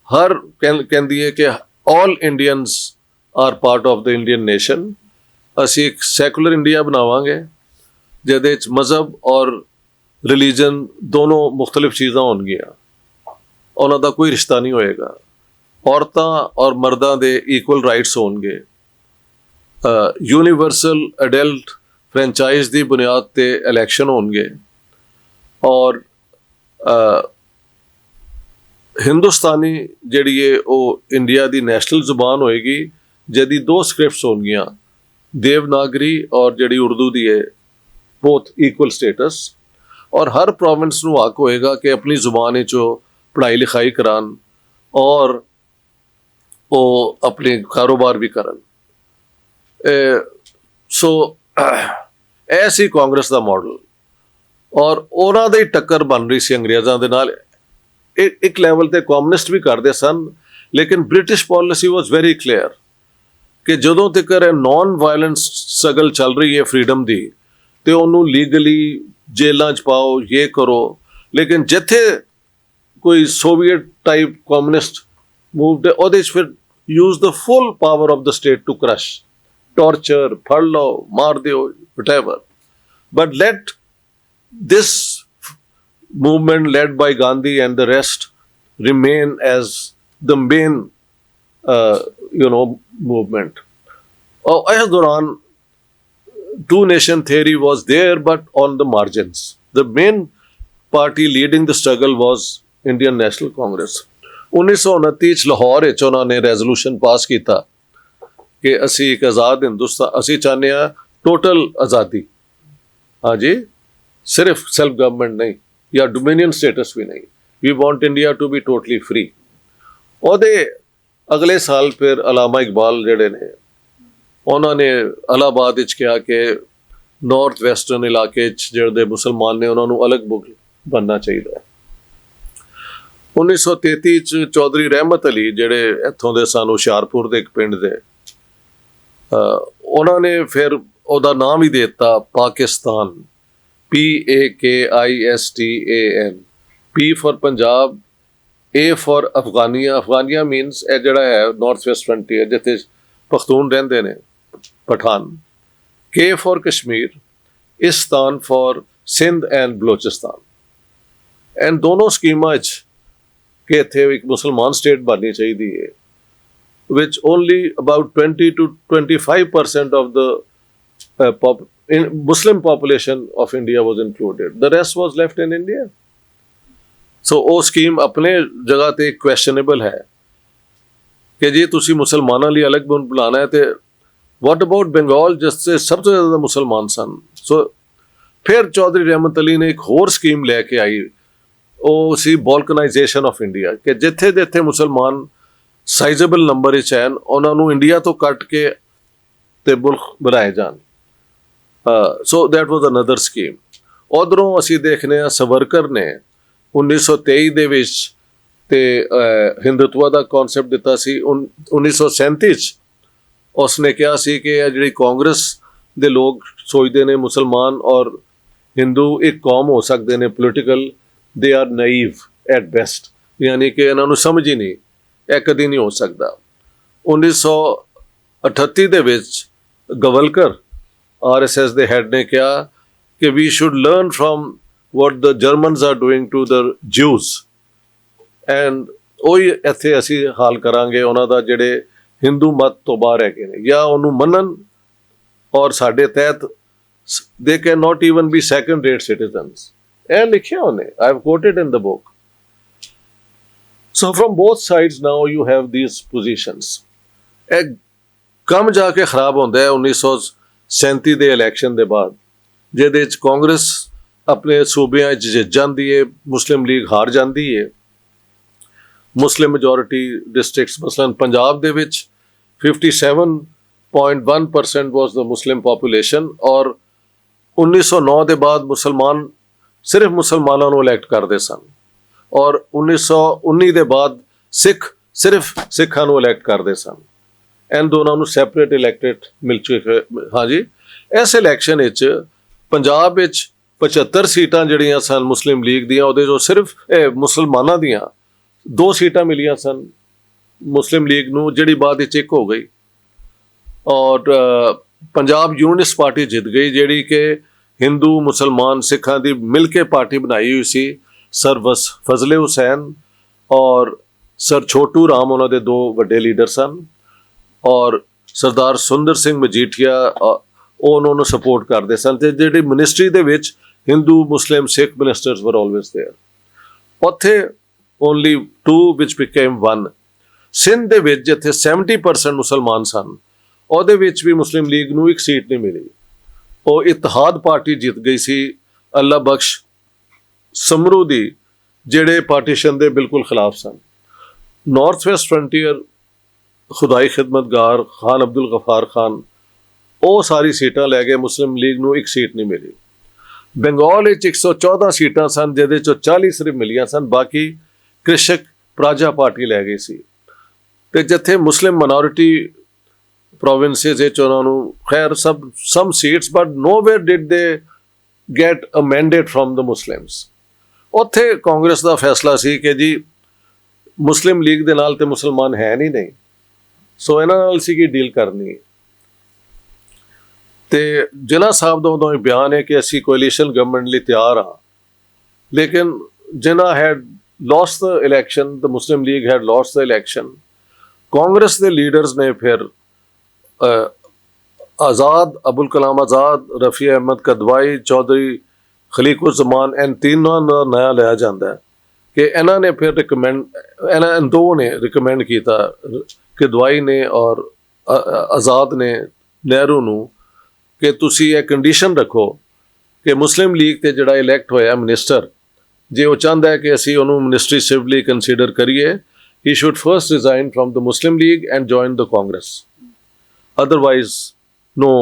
ਹਰ ਕਹਿੰਦੀ ਹੈ ਕਿ all Indians are part of the Indian nation. ਅਸੀਂ ਇੱਕ ਸੈਕੂਲਰ ਇੰਡੀਆ ਬਣਾਵਾਂਗੇ ਜਿਹਦੇ 'ਚ ਮਜ਼ਹਬ ਔਰ ਰਿਲੀਜਨ ਦੋਨੋਂ ਮੁਖਤਲਿਫ ਚੀਜ਼ਾਂ ਹੋਣਗੀਆਂ, ਉਹਨਾਂ ਦਾ ਕੋਈ ਰਿਸ਼ਤਾ ਨਹੀਂ ਹੋਏਗਾ। ਔਰਤਾਂ ਔਰ ਮਰਦਾਂ ਦੇ ਇਕੁਅਲ ਰਾਈਟਸ ਹੋਣਗੇ। ਯੂਨੀਵਰਸਲ ਅਡਲਟ ਫਰੈਂਚਾਈਜ਼ ਦੀ ਬੁਨਿਆਦ 'ਤੇ ਇਲੈਕਸ਼ਨ ਹੋਣਗੇ। ਔਰ ਹਿੰਦੁਸਤਾਨੀ ਜਿਹੜੀ ਹੈ ਉਹ ਇੰਡੀਆ ਦੀ ਨੈਸ਼ਨਲ ਜ਼ੁਬਾਨ ਹੋਏਗੀ, ਜਿਹਦੀ ਦੋ ਸਕ੍ਰਿਪਟਸ ਹੋਣਗੀਆਂ, ਦੇਵਨਾਗਰੀ ਔਰ ਜਿਹੜੀ ਉਰਦੂ ਦੀ ਹੈ, ਬੋਥ ਇਕੁਅਲ ਸਟੇਟਸ। ਔਰ ਹਰ ਪ੍ਰੋਵਿੰਸ ਨੂੰ ਹੱਕ ਹੋਏਗਾ ਕਿ ਆਪਣੀ ਜ਼ੁਬਾਨ ਵਿੱਚ ਉਹ ਪੜ੍ਹਾਈ ਲਿਖਾਈ ਕਰਾਉਣ ਔਰ ਉਹ ਆਪਣੇ ਕਾਰੋਬਾਰ ਵੀ ਕਰਨ। ਸੋ ਇਹ ਸੀ ਕਾਂਗਰਸ ਦਾ ਮਾਡਲ, ਔਰ ਉਹਨਾਂ ਦੀ ਟੱਕਰ ਬਣ ਰਹੀ ਸੀ ਅੰਗਰੇਜ਼ਾਂ ਦੇ ਨਾਲ। ਇੱਕ ਲੈਵਲ ਤੇ ਕਮਿਊਨਿਸਟ ਵੀ ਕਰਦੇ ਸਨ, ਲੇਕਿਨ British policy was very clear ਕਿ ਜਦੋਂ ਤੱਕ ਨੌਨ ਵਾਇਲੈਂਸ ਸਟਰਗਲ ਚੱਲ ਰਹੀ ਹੈ ਫਰੀडम ਦੀ, ਤੇ ਉਹਨੂੰ ਲੀਗਲੀ ਜੇਲਾਂ 'ਚ ਪਾਓ, ਇਹ ਕਰੋ। ਲੇਕਿਨ ਜਿੱਥੇ ਕੋਈ ਸੋਵੀਅਤ ਟਾਈਪ ਕਮਿਊਨਿਸਟ ਮੂਵਡ, ਉਹਦੇ 'ਚ ਫਿਰ use the full power of the state to crush, torture, ਫੜ ਲਓ, ਮਾਰ ਦਿਓ, whatever. But let this movement led by Gandhi and the rest remain as the main movement. As Duran, two nation theory was there, but on the margins. The main party leading the struggle was Indian National Congress. 1929 ਚ ਲਾਹੌਰ ਵਿੱਚ ਉਹਨਾਂ ਨੇ resolution ਪਾਸ ਕੀਤਾ ਕਿ ਅਸੀਂ ਇੱਕ ਆਜ਼ਾਦ ਹਿੰਦੁਸਤਾਨ, ਅਸੀਂ ਚਾਹੁੰਦੇ ਹਾਂ ਟੋਟਲ ਆਜ਼ਾਦੀ। ਹਾਂਜੀ, ਸਿਰਫ ਸੈਲਫ ਗਵਰਨਮੈਂਟ ਨਹੀਂ ਜਾਂ ਡੋਮੀਨੀਅਨ ਸਟੇਟਸ ਵੀ ਨਹੀਂ, we want India to be totally free. ਉਹਦੇ ਅਗਲੇ ਸਾਲ ਫਿਰ ਅਲਾਮਾ ਇਕਬਾਲ ਜਿਹੜੇ ਨੇ, ਉਹਨਾਂ ਨੇ ਇਲਾਹਾਬਾਦ ਵਿੱਚ ਕਿਹਾ ਕਿ ਨਾਰਥ ਵੈਸਟਰਨ ਇਲਾਕੇ 'ਚ ਜਿਹੜੇ ਮੁਸਲਮਾਨ ਨੇ ਉਹਨਾਂ ਨੂੰ ਅਲੱਗ ਮੁਲਕ ਬਣਨਾ ਚਾਹੀਦਾ ਹੈ। 1933 'ਚ ਚੌਧਰੀ ਰਹਿਮਤ ਅਲੀ ਜਿਹੜੇ ਇੱਥੋਂ ਦੇ ਸਨ, ਹੁਸ਼ਿਆਰਪੁਰ ਦੇ ਇੱਕ ਪਿੰਡ ਦੇ, ਉਹਨਾਂ ਨੇ ਫਿਰ ਉਹਦਾ ਨਾਮ ਹੀ ਦੇ ਦਿੱਤਾ Pakistan, PAKISTAN, P for Punjab, A for Afghania. Afghania means ਇਹ ਜਿਹੜਾ ਹੈ ਨਾਰਥ ਵੈਸਟ ਫਰੰਟੀਅਰ, ਜਿੱਥੇ ਪਖਤੂਨ ਰਹਿੰਦੇ ਨੇ, ਪਠਾਨ। K for ਕਸ਼ਮੀਰ, ਇਸਤਾਨ for Sindh and Balochistan. And ਦੋਨੋਂ ਸਕੀਮਾਂ 'ਚ ਕਿ ਇੱਥੇ ਇੱਕ ਮੁਸਲਮਾਨ ਸਟੇਟ ਬਣਨੀ ਚਾਹੀਦੀ ਹੈ, which only about 20 to 25% of the Muslim population of India was included. The rest was left in India. So ਉਹ ਸਕੀਮ ਆਪਣੇ ਜਗ੍ਹਾ ਤੇ questionable ਹੈ ਕਿ ਜੇ ਤੁਸੀਂ ਮੁਸਲਮਾਨਾਂ ਲਈ ਅਲੱਗ ਮੁਲਕ ਬਣਾਉਣਾ ਹੈ, ਤੇ what about ਬੰਗਾਲ, ਜਿਸ 'ਤੇ ਸਭ ਤੋਂ ਜ਼ਿਆਦਾ ਮੁਸਲਮਾਨ ਸਨ। ਸੋ ਫਿਰ ਚੌਧਰੀ ਰਹਿਮਤ ਅਲੀ ਨੇ ਇੱਕ ਹੋਰ ਸਕੀਮ ਲੈ ਕੇ ਆਈ, ਉਹ ਸੀ ਬਾਲਕਨਾਈਜੇਸ਼ਨ ਆਫ ਇੰਡੀਆ, ਕਿ ਜਿੱਥੇ ਜਿੱਥੇ ਮੁਸਲਮਾਨ ਸਾਈਜ਼ੇਬਲ ਨੰਬਰ ਵਿੱਚ ਹਨ, ਉਹਨਾਂ ਨੂੰ ਇੰਡੀਆ ਤੋਂ ਕੱਟ ਕੇ ਤੇ ਮੁਲਕ ਬਣਾਏ ਜਾਣ। ਸੋ ਦੈਟ ਵਾਜ਼ ਅਨਦਰ ਸਕੀਮ। ਉੱਧਰੋਂ ਅਸੀਂ ਦੇਖਦੇ ਹਾਂ ਸਵਰਕਰ ਨੇ 1923 ਦੇ ਵਿੱਚ ਤੇ ਹਿੰਦੂਤਵਾ ਦਾ ਕਨਸੈਪਟ ਦਿੱਤਾ ਸੀ। 1937 'ਚ ਉਸਨੇ ਕਿਹਾ ਸੀ ਕਿ ਇਹ ਜਿਹੜੀ ਕਾਂਗਰਸ ਦੇ ਲੋਕ ਸੋਚਦੇ ਨੇ ਮੁਸਲਮਾਨ ਔਰ ਹਿੰਦੂ ਇੱਕ ਕੌਮ ਹੋ ਸਕਦੇ ਨੇ political, they are ਨਾਈਵ at best, ਯਾਨੀ ਕਿ ਇਹਨਾਂ ਨੂੰ ਸਮਝ ਹੀ ਨਹੀਂ, ਇਹ ਕਦੀ ਨਹੀਂ ਹੋ ਸਕਦਾ। 1938 ਦੇ ਵਿੱਚ ਗਵਲਕਰ RSS ਦੇ ਹੈਡ ਨੇ ਕਿਹਾ ਕਿ we should learn from what the Germans are doing to the Jews, and ਉਹੀ ਇੱਥੇ ਅਸੀਂ ਹਾਲ ਕਰਾਂਗੇ ਉਹਨਾਂ ਦਾ, ਜਿਹੜੇ ਹਿੰਦੂ ਮਤ ਤੋਂ ਬਾਹਰ ਹੈਗੇ ਨੇ ਜਾਂ ਉਹਨੂੰ ਮੰਨਣ, ਔਰ ਸਾਡੇ ਤਹਿਤ they cannot even be second rate citizens. ਇਹ ਲਿਖਿਆ ਉਹਨੇ, I have quoted in the book. So from both sides now you have these positions. ਇਹ ਕੰਮ ਜਾ ਕੇ ਖਰਾਬ ਹੁੰਦਾ ਹੈ 1937 ਦੇ ਇਲੈਕਸ਼ਨ ਦੇ ਬਾਅਦ, ਜਿਹਦੇ 'ਚ ਕਾਂਗਰਸ ਆਪਣੇ ਸੂਬਿਆਂ 'ਚ ਜਿੱਤ ਜਾਂਦੀ ਹੈ, ਮੁਸਲਿਮ ਲੀਗ ਹਾਰ ਜਾਂਦੀ ਹੈ। ਮੁਸਲਿਮ ਮੈਜੋਰਿਟੀ ਡਿਸਟ੍ਰਿਕਟਸ, ਮਸਲਨ ਪੰਜਾਬ ਦੇ ਵਿੱਚ 57.1% ਵਾਸ ਦ ਮੁਸਲਿਮ ਪਾਪੂਲੇਸ਼ਨ, ਔਰ 1909 ਦੇ ਬਾਅਦ ਮੁਸਲਮਾਨ ਸਿਰਫ ਮੁਸਲਮਾਨਾਂ ਨੂੰ ਇਲੈਕਟ ਕਰਦੇ ਸਨ, ਔਰ 1919 ਦੇ ਬਾਅਦ ਸਿੱਖ ਸਿਰਫ ਸਿੱਖਾਂ ਨੂੰ ਇਲੈਕਟ ਕਰਦੇ ਸਨ। ਐਨ ਦੋਨਾਂ ਨੂੰ ਸੈਪਰੇਟ ਇਲੈਕਟਡ ਮਿਲ ਚੁੱਕੇ। ਹਾਂਜੀ, ਇਸ ਇਲੈਕਸ਼ਨ ਵਿੱਚ ਪੰਜਾਬ ਵਿੱਚ 75 ਸੀਟਾਂ ਜਿਹੜੀਆਂ ਸਨ ਮੁਸਲਿਮ ਲੀਗ ਦੀਆਂ, ਉਹਦੇ ਚੋਂ ਸਿਰਫ ਮੁਸਲਮਾਨਾਂ ਦੀਆਂ 2 ਸੀਟਾਂ ਮਿਲੀਆਂ ਸਨ ਮੁਸਲਿਮ ਲੀਗ ਨੂੰ, ਜਿਹੜੀ ਬਾਅਦ ਵਿੱਚ ਇੱਕ ਹੋ ਗਈ, ਔਰ ਪੰਜਾਬ ਯੂਨਿਸਟ ਪਾਰਟੀ ਜਿੱਤ ਗਈ, ਜਿਹੜੀ ਕਿ ਹਿੰਦੂ ਮੁਸਲਮਾਨ ਸਿੱਖਾਂ ਦੀ ਮਿਲ ਕੇ ਪਾਰਟੀ ਬਣਾਈ ਹੋਈ ਸੀ। ਸਰ ਫਜ਼ਲੇ ਹੁਸੈਨ ਔਰ ਸਰ ਛੋਟੂ ਰਾਮ ਉਹਨਾਂ ਦੇ 2 ਵੱਡੇ ਲੀਡਰ ਸਨ, ਔਰ ਸਰਦਾਰ ਸੁੰਦਰ ਸਿੰਘ ਮਜੀਠੀਆ ਉਹ ਉਹਨਾਂ ਨੂੰ ਸਪੋਰਟ ਕਰਦੇ ਸਨ। ਤੇ ਜਿਹੜੀ ਮਿਨਿਸਟਰੀ ਦੇ ਵਿੱਚ ਹਿੰਦੂ ਮੁਸਲਿਮ ਸਿੱਖ ਮਿਨਿਸਟਰਸ ਵਰ ਆਲਵੇਜ਼ ਦੇਅਰ। ਉੱਥੇ ਓਨਲੀ 2 ਵਿਚ ਬਿਕੇਮ 1। ਸਿੰਧ ਦੇ ਵਿੱਚ ਜਿੱਥੇ 70% ਮੁਸਲਮਾਨ ਸਨ, ਉਹਦੇ ਵਿੱਚ ਵੀ ਮੁਸਲਿਮ ਲੀਗ ਨੂੰ ਇੱਕ ਸੀਟ ਨਹੀਂ ਮਿਲੀ। ਉਹ ਇਤਿਹਾਦ ਪਾਰਟੀ ਜਿੱਤ ਗਈ ਸੀ, ਅੱਲਾ ਬਖਸ਼ ਸਮਰੂ ਦੀ, ਜਿਹੜੇ ਪਾਰਟੀਸ਼ਨ ਦੇ ਬਿਲਕੁਲ ਖਿਲਾਫ ਸਨ। ਨਾਰਥ ਵੈਸਟ ਫਰੰਟੀਅਰ, ਖੁਦਾਈ ਖਿਦਮਤਗਾਰ, ਖਾਨ ਅਬਦੁਲ ਗਫਾਰ ਖਾਨ, ਉਹ ਸਾਰੀ ਸੀਟਾਂ ਲੈ ਗਏ, ਮੁਸਲਿਮ ਲੀਗ ਨੂੰ ਇੱਕ ਸੀਟ ਨਹੀਂ ਮਿਲੀ। ਬੰਗਾਲ ਵਿੱਚ 114 ਸੀਟਾਂ ਸਨ, ਜਿਹਦੇ ਚੋਂ 40 ਸਿਰਫ ਮਿਲੀਆਂ ਸਨ, ਬਾਕੀ ਕ੍ਰਿਸ਼ਕ ਪ੍ਰਾਜਾ ਪਾਰਟੀ ਲੈ ਗਈ ਸੀ। ਤੇ ਜਿੱਥੇ ਮੁਸਲਿਮ ਮਾਈਨੋਰਿਟੀ ਪ੍ਰੋਵਿੰਸਿਸ ਵਿੱਚ ਉਹਨਾਂ ਨੂੰ ਖੈਰ some seats, but nowhere did they get a mandate from the Muslims. ਉੱਥੇ ਕਾਂਗਰਸ ਦਾ ਫੈਸਲਾ ਸੀ ਕਿ ਜੀ ਮੁਸਲਿਮ ਲੀਗ ਦੇ ਨਾਲ ਤੇ ਮੁਸਲਮਾਨ ਹੈ ਨਹੀਂ, ਸੋ ਇਹਨਾਂ ਨਾਲ ਸੀ ਕਿ ਡੀਲ ਕਰਨੀ। ਤੇ ਜਿਨ੍ਹਾਂ ਸਾਹਿਬ ਦਾ ਉਦੋਂ ਬਿਆਨ ਹੈ ਕਿ ਅਸੀਂ ਕੋਲੀਸ਼ਨ ਗਵਰਨਮੈਂਟ ਲਈ ਤਿਆਰ ਹਾਂ, ਲੇਕਿਨ ਜਿਨ੍ਹਾਂ head lost the election, the Muslim League had lost the election, Congress ਦੇ ਲੀਡਰਸ ਨੇ ਫਿਰ ਆਜ਼ਾਦ, ਅਬੁਲ ਕਲਾਮ ਆਜ਼ਾਦ, ਰਫੀ ਅਹਿਮਦ ਕਦਵਾਈ, ਚੌਧਰੀ ਖਲੀਕੁਜ਼ਮਾਨ, ਇਹਨਾਂ ਤਿੰਨਾਂ ਦਾ ਨਾਂ ਲਿਆ ਜਾਂਦਾ ਕਿ ਇਹਨਾਂ ਨੇ ਫਿਰ ਇਹਨਾਂ 2 ਨੇ ਰਿਕਮੈਂਡ ਕੀਤਾ, ਕਦਵਾਈ ਨੇ ਔਰ ਆਜ਼ਾਦ ਨੇ, ਨਹਿਰੂ ਨੂੰ, ਕਿ ਤੁਸੀਂ ਇਹ ਕੰਡੀਸ਼ਨ ਰੱਖੋ ਕਿ ਮੁਸਲਿਮ ਲੀਗ ਤੇ ਜਿਹੜਾ ਇਲੈਕਟ ਹੋਇਆ ਮਿਨਿਸਟਰ, ਜੇ ਉਹ ਚਾਹੁੰਦਾ ਹੈ ਕਿ ਅਸੀਂ ਉਹਨੂੰ ਮਿਨਿਸਟਰੀ ਸਿਵਲੀ ਕੰਸੀਡਰ ਕਰੀਏ, he should first resign from the Muslim League and join the Congress. Otherwise, no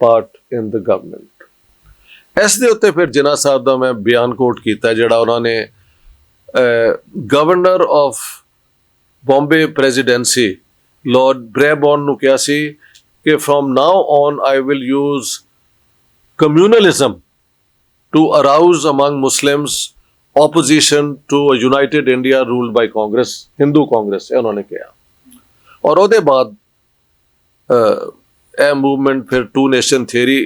part in the government. ਇਸ ਦੇ ਉੱਤੇ ਫਿਰ ਜਿਨ੍ਹਾਂ ਸਾਹਿਬ ਦਾ ਮੈਂ ਬਿਆਨ ਕੋਟ ਕੀਤਾ, ਜਿਹੜਾ ਉਹਨਾਂ ਨੇ governor of Bombay presidency lord Brabourne ਨੂੰ ਕਿਹਾ ਸੀ ਕਿ from now on I will use communalism to arouse among Muslims opposition to a united India ruled by Congress, Hindu Congress, ਉਹਨਾਂ ਨੇ ਕਿਹਾ। ਔਰ ਉਹਦੇ ਬਾਅਦ ਇਹ ਮੂਵਮੈਂਟ ਫਿਰ 2 nation theory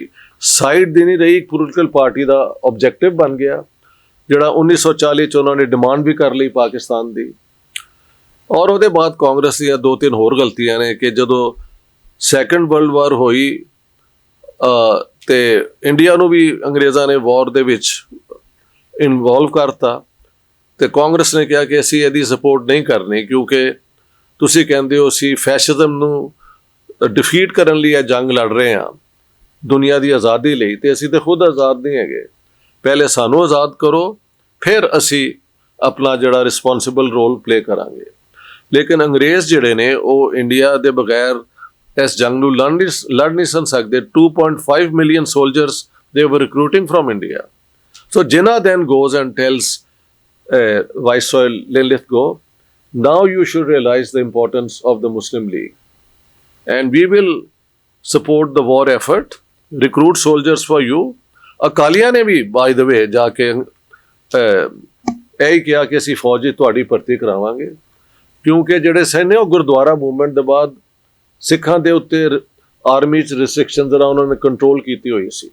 ਸਾਈਡ ਦੀ ਨਹੀਂ ਰਹੀ, ਇੱਕ ਪੋਲੀਟੀਕਲ ਪਾਰਟੀ ਦਾ ਆਬਜੈਕਟਿਵ ਬਣ ਗਿਆ, ਜਿਹੜਾ 1940 ਚ ਉਹਨਾਂ ਨੇ ਡਿਮਾਂਡ ਵੀ ਕਰ ਲਈ ਪਾਕਿਸਤਾਨ ਦੀ। ਔਰ ਉਹਦੇ ਬਾਅਦ ਕਾਂਗਰਸ ਦੀਆਂ 2-3 ਹੋਰ ਗਲਤੀਆਂ ਨੇ ਕਿ ਜਦੋਂ ਸੈਕੰਡ ਵਰਲਡ ਵਾਰ ਹੋਈ ਤੇ ਇੰਡੀਆ ਨੂੰ ਵੀ ਅੰਗਰੇਜ਼ਾਂ ਨੇ ਵਾਰ ਦੇ ਵਿੱਚ ਇਨਵੋਲਵ ਕਰਤਾ, ਤੇ ਕਾਂਗਰਸ ਨੇ ਕਿਹਾ ਕਿ ਅਸੀਂ ਇਹਦੀ ਸਪੋਰਟ ਨਹੀਂ ਕਰਨੀ, ਕਿਉਂਕਿ ਤੁਸੀਂ ਕਹਿੰਦੇ ਹੋ ਅਸੀਂ ਫੈਸ਼ਿਜ਼ਮ ਨੂੰ ਡਿਫੀਟ ਕਰਨ ਲਈ ਇਹ ਜੰਗ ਲੜ ਰਹੇ ਹਾਂ, ਦੁਨੀਆ ਦੀ ਆਜ਼ਾਦੀ ਲਈ, ਤੇ ਅਸੀਂ ਤੇ ਖੁਦ ਆਜ਼ਾਦ ਨਹੀਂ ਹੈਗੇ। ਪਹਿਲੇ ਸਾਨੂੰ ਆਜ਼ਾਦ ਕਰੋ, ਫਿਰ ਅਸੀਂ ਆਪਣਾ ਜਿਹੜਾ ਰਿਸਪੌਂਸਿਬਲ ਰੋਲ ਪਲੇ ਕਰਾਂਗੇ। ਲੇਕਿਨ ਅੰਗਰੇਜ਼ ਜਿਹੜੇ ਨੇ ਉਹ ਇੰਡੀਆ ਦੇ ਬਗੈਰ ਇਸ ਜੰਗ ਨੂੰ ਲੜ ਨਹੀਂ ਸਨ ਸਕਦੇ। 2.5 million soldiers they were recruiting from India. So Jinnah then goes and tells Viceroy Lithgow, now you should realize the importance of the Muslim League and we will support the war effort, recruit soldiers for you. ਅਕਾਲੀਆਂ ਨੇ ਵੀ by the way ਜਾ ਕੇ ਇਹ ਕਿਹਾ ਕਿ ਅਸੀਂ ਫੌਜੀ ਤੁਹਾਡੀ ਭਰਤੀ ਕਰਾਵਾਂਗੇ, ਕਿਉਂਕਿ ਜਿਹੜੇ ਸੈਨੇ ਉਹ ਗੁਰਦੁਆਰਾ ਮੂਵਮੈਂਟ ਦੇ ਬਾਅਦ ਸਿੱਖਾਂ ਦੇ ਉੱਤੇ ਆਰਮੀ 'ਚ ਰਿਸਟ੍ਰਿਕਸ਼ਨ ਜਿਹੜਾ ਉਹਨਾਂ ਨੇ ਕੰਟਰੋਲ ਕੀਤੀ ਹੋਈ ਸੀ।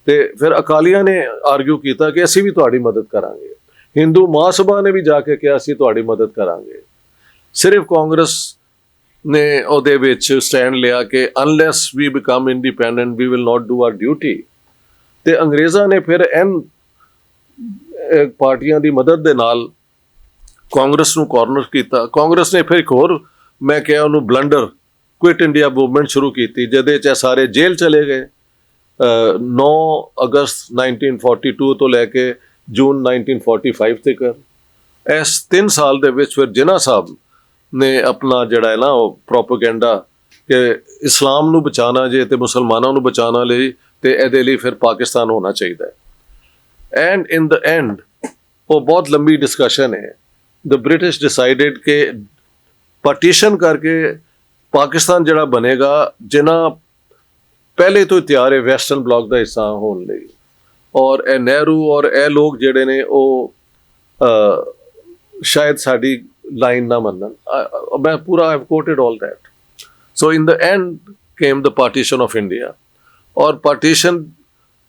ਤੇ ਫਿਰ ਅਕਾਲੀਆਂ ਨੇ ਆਰਗੂ ਕੀਤਾ ਕਿ ਅਸੀਂ ਵੀ ਤੁਹਾਡੀ ਮਦਦ ਕਰਾਂਗੇ। ਹਿੰਦੂ ਮਹਾਸਭਾ ਨੇ ਵੀ ਜਾ ਕੇ ਕਿਹਾ ਅਸੀਂ ਤੁਹਾਡੀ ਮਦਦ ਕਰਾਂਗੇ। ਸਿਰਫ ਕਾਂਗਰਸ ਨੇ ਉਹਦੇ ਵਿੱਚ ਸਟੈਂਡ ਲਿਆ ਕਿ unless we become independent we will not do our duty. ਤੇ ਅੰਗਰੇਜ਼ਾਂ ਨੇ ਫਿਰ ਪਾਰਟੀਆਂ ਦੀ ਮਦਦ ਦੇ ਨਾਲ ਕਾਂਗਰਸ ਨੂੰ ਕਾਰਨਰ ਕੀਤਾ। ਕਾਂਗਰਸ ਨੇ ਫਿਰ ਇੱਕ ਹੋਰ, ਮੈਂ ਕਿਹਾ ਉਹਨੂੰ ਬਲੰਡਰ, ਕੁਇਟ ਇੰਡੀਆ ਮੂਵਮੈਂਟ ਸ਼ੁਰੂ ਕੀਤੀ, ਜਿਹਦੇ 'ਚ ਸਾਰੇ ਜੇਲ੍ਹ ਚਲੇ ਗਏ। 9 ਅਗਸਤ 1942 ਤੋਂ ਲੈ ਕੇ ਜੂਨ 1945 ਤੱਕ ਇਸ 3 ਸਾਲ ਦੇ ਵਿੱਚ ਫਿਰ ਜਿਨ੍ਹਾਂ ਸਾਹਿਬ ਨੇ ਆਪਣਾ ਜਿਹੜਾ ਹੈ ਨਾ ਉਹ ਪ੍ਰੋਪੇਗੈਂਡਾ ਕਿ ਇਸਲਾਮ ਨੂੰ ਬਚਾਉਣਾ ਜੇ ਤੇ ਮੁਸਲਮਾਨਾਂ ਨੂੰ ਬਚਾਉਣ ਲਈ ਤੇ ਇਹਦੇ ਲਈ ਫਿਰ ਪਾਕਿਸਤਾਨ ਹੋਣਾ ਚਾਹੀਦਾ ਹੈ। ਐਂਡ ਇਨ ਦ ਐਂਡ ਉਹ ਬਹੁਤ ਲੰਬੀ ਡਿਸਕਸ਼ਨ ਹੈ। ਦ ਬ੍ਰਿਟਿਸ਼ ਡਿਸਾਈਡਡ ਕਿ ਪਾਰਟੀਸ਼ਨ ਕਰਕੇ ਪਾਕਿਸਤਾਨ ਜਿਹੜਾ ਬਣੇਗਾ ਜਿਨ੍ਹਾਂ ਪਹਿਲੇ ਤੋਂ ਹੀ ਤਿਆਰ ਹੈ ਵੈਸਟਰਨ ਬਲਾਕ ਦਾ ਹਿੱਸਾ ਹੋਣ ਲਈ, ਔਰ ਇਹ ਨਹਿਰੂ ਔਰ ਇਹ ਲੋਕ ਜਿਹੜੇ ਨੇ ਉਹ ਸ਼ਾਇਦ ਸਾਡੀ ਲਾਈਨ ਨਾ ਮੰਨਣ। ਮੈਂ ਪੂਰਾ I have coated all that. So in the and came the partition of India. ਔਰ ਪਾਰਟੀਸ਼ਨ